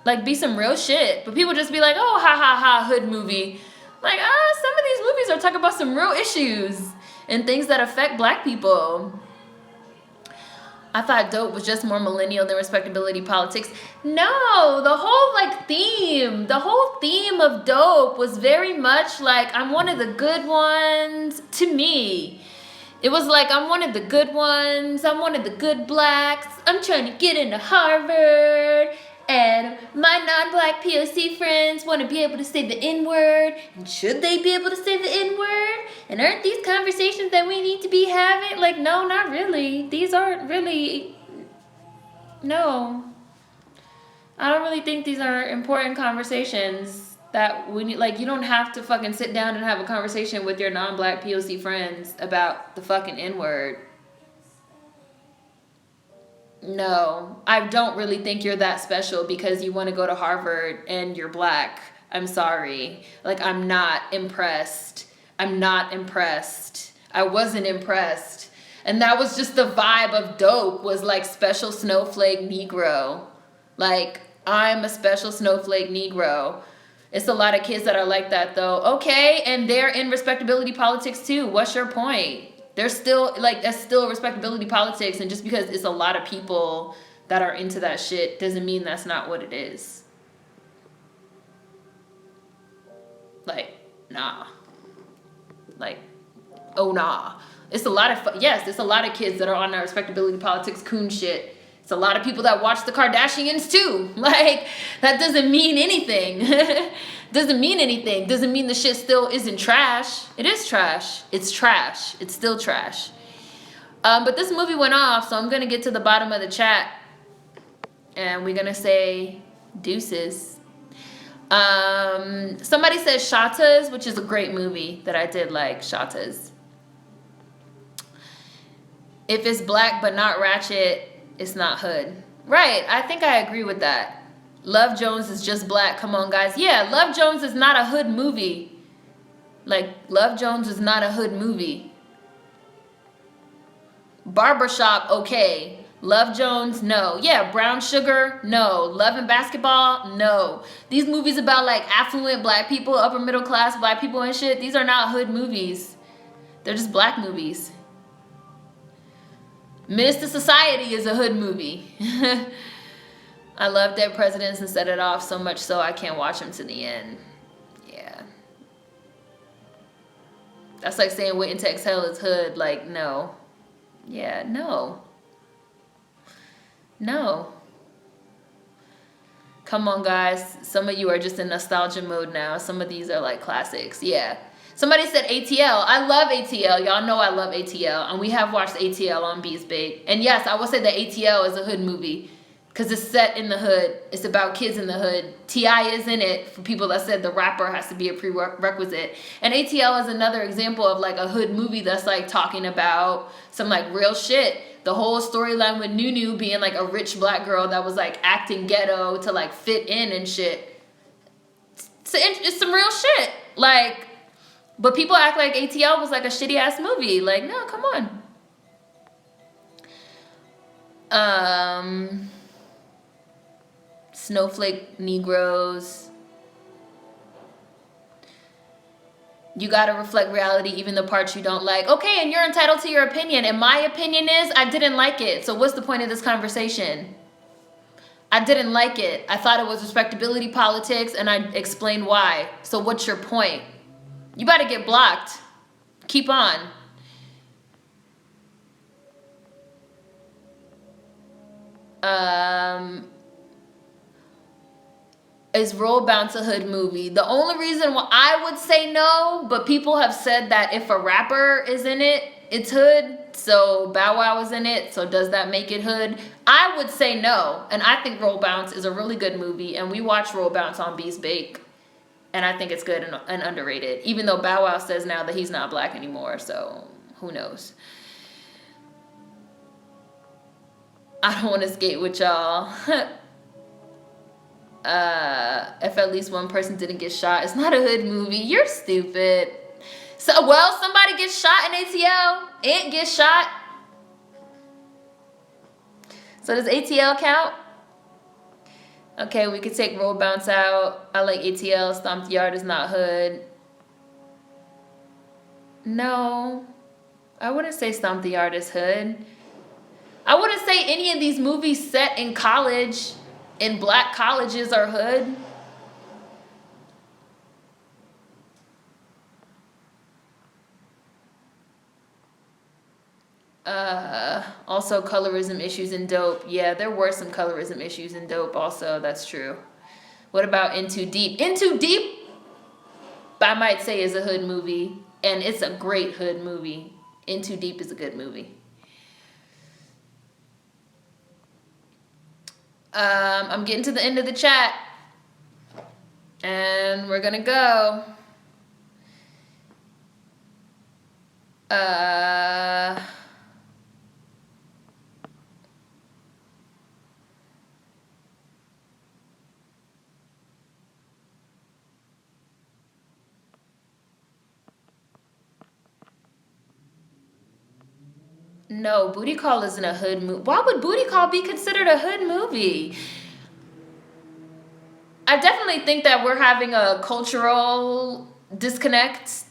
Like be some real shit. But people just be like, oh, ha ha ha, hood movie. Like, some of these movies are talking about some real issues and things that affect black people. I thought Dope was just more millennial than respectability politics. No, the whole theme of Dope was very much like, I'm one of the good ones. To me, it was like, I'm one of the good ones. I'm one of the good blacks. I'm trying to get into Harvard. And my non-black POC friends want to be able to say the N-word. And should they be able to say the N-word? And aren't these conversations that we need to be having? Like, no, not really. These aren't really... No. I don't really think these are important conversations that we need. Like, you don't have to fucking sit down and have a conversation with your non-black POC friends about the fucking N-word. No, I don't really think you're that special because you want to go to Harvard and you're black. I'm sorry. Like, I'm not impressed. I'm not impressed. I wasn't impressed. And that was just the vibe of Dope, was like special snowflake Negro. Like, I'm a special snowflake Negro. It's a lot of kids that are like that though. Okay, and they're in respectability politics too. What's your point? There's still, like, that's still respectability politics, and just because it's a lot of people that are into that shit doesn't mean that's not what it is. Like, nah. Like, oh nah. It's a lot of, yes, it's a lot of kids that are on that respectability politics coon shit. It's a lot of people that watch the Kardashians too. Like, that doesn't mean anything. Doesn't mean anything. Doesn't mean the shit still isn't trash. It is trash. It's trash. It's still trash. But this movie went off, so I'm going to get to the bottom of the chat. And we're going to say deuces. Somebody says Shatas, which is a great movie that I did like. Shatas. If it's black but not ratchet, it's not hood. Right. I think I agree with that. Love Jones is just black. Come on, guys. Yeah, Love Jones is not a hood movie. Like, Love Jones is not a hood movie. Barbershop, okay. Love Jones, no. Yeah, Brown Sugar, no. Love and Basketball, no. These movies about, like, affluent black people, upper middle class black people and shit, these are not hood movies. They're just black movies. Menace to Society is a hood movie. I love Dead Presidents and Set It Off so much so I can't watch them to the end. Yeah. That's like saying Waiting to Exhale is hood. Like, no. Yeah, no. No. Come on, guys. Some of you are just in nostalgia mode now. Some of these are like classics. Yeah. Somebody said ATL. I love ATL. Y'all know I love ATL. And we have watched ATL on Bees Bait. And yes, I will say that ATL is a hood movie. Because it's set in the hood. It's about kids in the hood. T.I. is in it for people that said the rapper has to be a prerequisite. And ATL is another example of like a hood movie that's like talking about some like real shit. The whole storyline with Nunu being like a rich black girl that was like acting ghetto to like fit in and shit. It's some real shit. Like, but people act like ATL was like a shitty ass movie. Like, no, come on. Snowflake Negroes. You gotta reflect reality, even the parts you don't like. Okay, and you're entitled to your opinion. And my opinion is, I didn't like it. So what's the point of this conversation? I didn't like it. I thought it was respectability politics, and I explained why. So what's your point? You better get blocked. Keep on. Is Roll Bounce a hood movie? The only reason why I would say no, but people have said that if a rapper is in it, it's hood. So Bow Wow is in it, so does that make it hood? I would say no, and I think Roll Bounce is a really good movie, and we watched Roll Bounce on Beast Bake, and I think it's good and underrated, even though Bow Wow says now that he's not black anymore, so who knows. I don't want to skate with y'all. If at least one person didn't get shot, it's not a hood movie. You're stupid. So, well, somebody gets shot in ATL. Ant gets shot. So does ATL count? Okay, we could take Roll Bounce out. I like ATL. Stomp the Yard is not hood. No, I wouldn't say Stomp the Yard is hood. I wouldn't say any of these movies set in college, in black colleges, are hood. Also colorism issues in Dope. Yeah, there were some colorism issues in Dope also, that's true. What about In Too Deep? In Too Deep, I might say, is a hood movie, and it's a great hood movie. In Too Deep is a good movie. I'm getting to the end of the chat, and we're gonna go. No, Booty Call isn't a hood movie. Why would Booty Call be considered a hood movie? I definitely think that we're having a cultural disconnect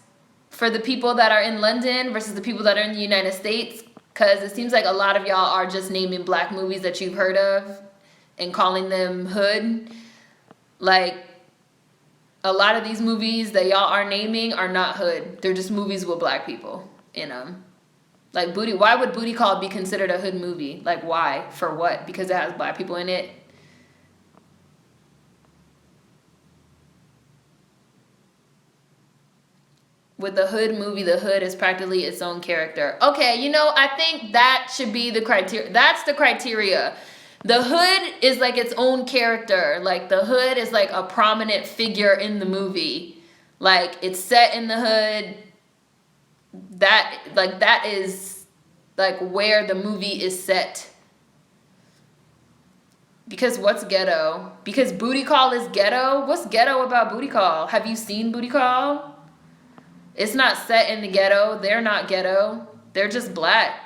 for the people that are in London versus the people that are in the United States, because it seems like a lot of y'all are just naming black movies that you've heard of and calling them hood. Like, a lot of these movies that y'all are naming are not hood. They're just movies with black people in them. Like why would Booty Call be considered a hood movie? Like, why? For what? Because it has black people in it? With the hood movie, the hood is practically its own character. Okay, you know, I think that should be the criteria. That's the criteria. The hood is like its own character. Like, the hood is like a prominent figure in the movie. Like, it's set in the hood. That is like where the movie is set. Because what's ghetto? Because Booty Call is ghetto? What's ghetto about Booty Call? Have you seen Booty Call? It's not set in the ghetto. They're not ghetto. They're just black.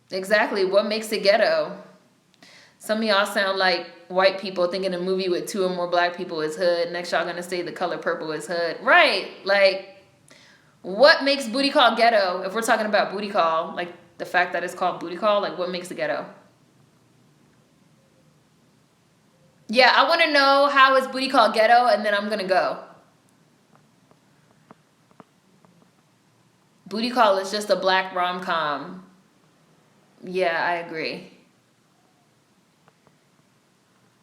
Exactly. What makes it ghetto? Some of y'all sound like white people thinking a movie with 2 or more black people is hood. Next y'all gonna say The Color Purple is hood. Right. Like, what makes Booty Call ghetto? If we're talking about Booty Call, like the fact that it's called Booty Call, like what makes it ghetto? Yeah, I want to know how is Booty Call ghetto, and then I'm gonna go. Booty Call is just a black rom-com. Yeah, I agree.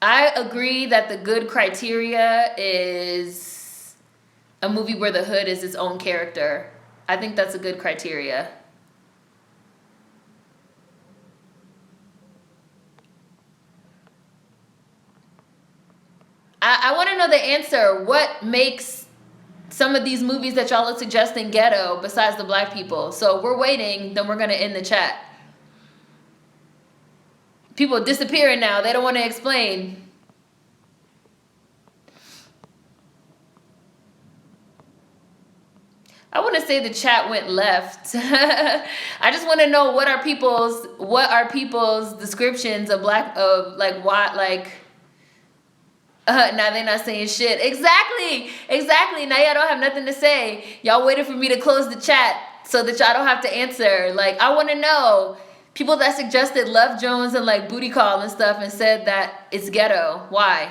I agree that the good criteria is a movie where the hood is its own character. I think that's a good criteria. I want to know the answer. What makes some of these movies that y'all are suggesting ghetto besides the black people? So we're waiting, then we're going to end the chat. People disappearing now. They don't want to explain. I want to say the chat went left. I just want to know what are people's descriptions of black, of like what, like, now they're not saying shit. Exactly. Now y'all don't have nothing to say. Y'all waited for me to close the chat so that y'all don't have to answer. Like, I want to know. People that suggested Love Jones and like Booty Call and stuff and said that it's ghetto. Why?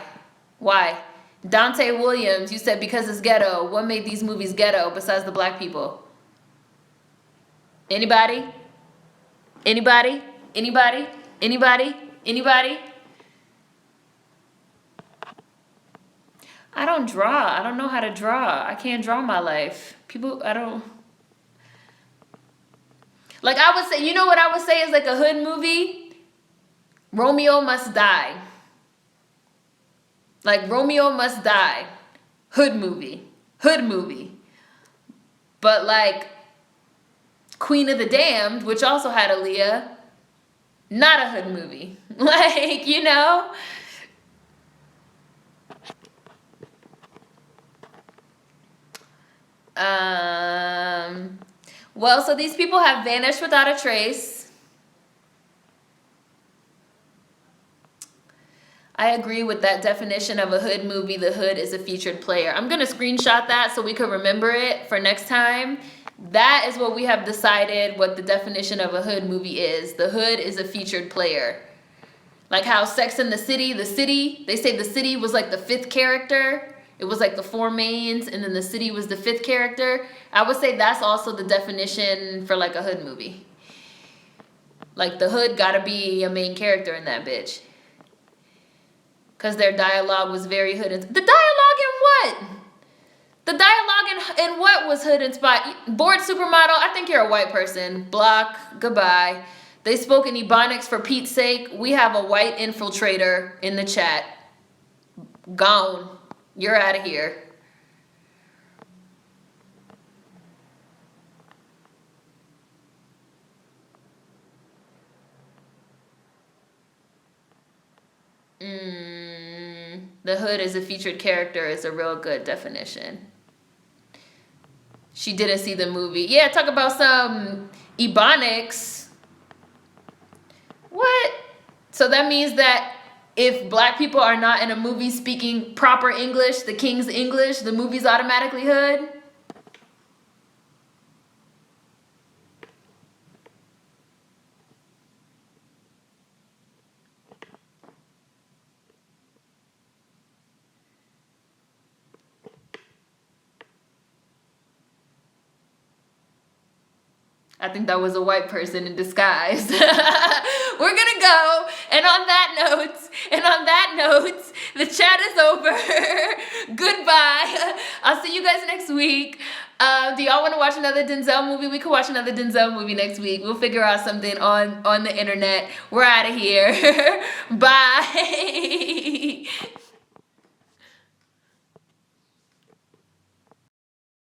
Dante Williams, you said because it's ghetto. What made these movies ghetto besides the black people? Anybody? Anybody? Anybody? Anybody? I don't draw. I don't know how to draw. I can't draw my life. People, I don't. Like I would say, you know what I would say is like a hood movie? Romeo Must Die. Like Romeo Must Die. Hood movie. Hood movie. But like Queen of the Damned, which also had Aaliyah, not a hood movie. Like, you know? Well, so these people have vanished without a trace. I agree with that definition of a hood movie. The hood is a featured player. I'm going to screenshot that so we could remember it for next time. That is what we have decided what the definition of a hood movie is. The hood is a featured player. Like how Sex and the City, they say the city was like the fifth character. It was like the four mains, and then the city was the fifth character. I would say that's also the definition for like a hood movie. Like the hood gotta be a main character in that bitch. Because their dialogue was very hood. The dialogue in what? The dialogue in what was hood inspired? Bored supermodel, I think you're a white person. Block, goodbye. They spoke in Ebonics for Pete's sake. We have a white infiltrator in the chat. Gone. You're out of here. The hood is a featured character is a real good definition. She didn't see the movie. Yeah, talk about some Ebonics. What? So that means that if black people are not in a movie speaking proper English, the King's English, the movie's automatically hood? I think that was a white person in disguise. We're gonna go, and on that note, the chat is over. Goodbye. I'll see you guys next week. Do y'all want to watch another Denzel movie? We could watch another Denzel movie next week. We'll figure out something on the internet. We're out of here. Bye.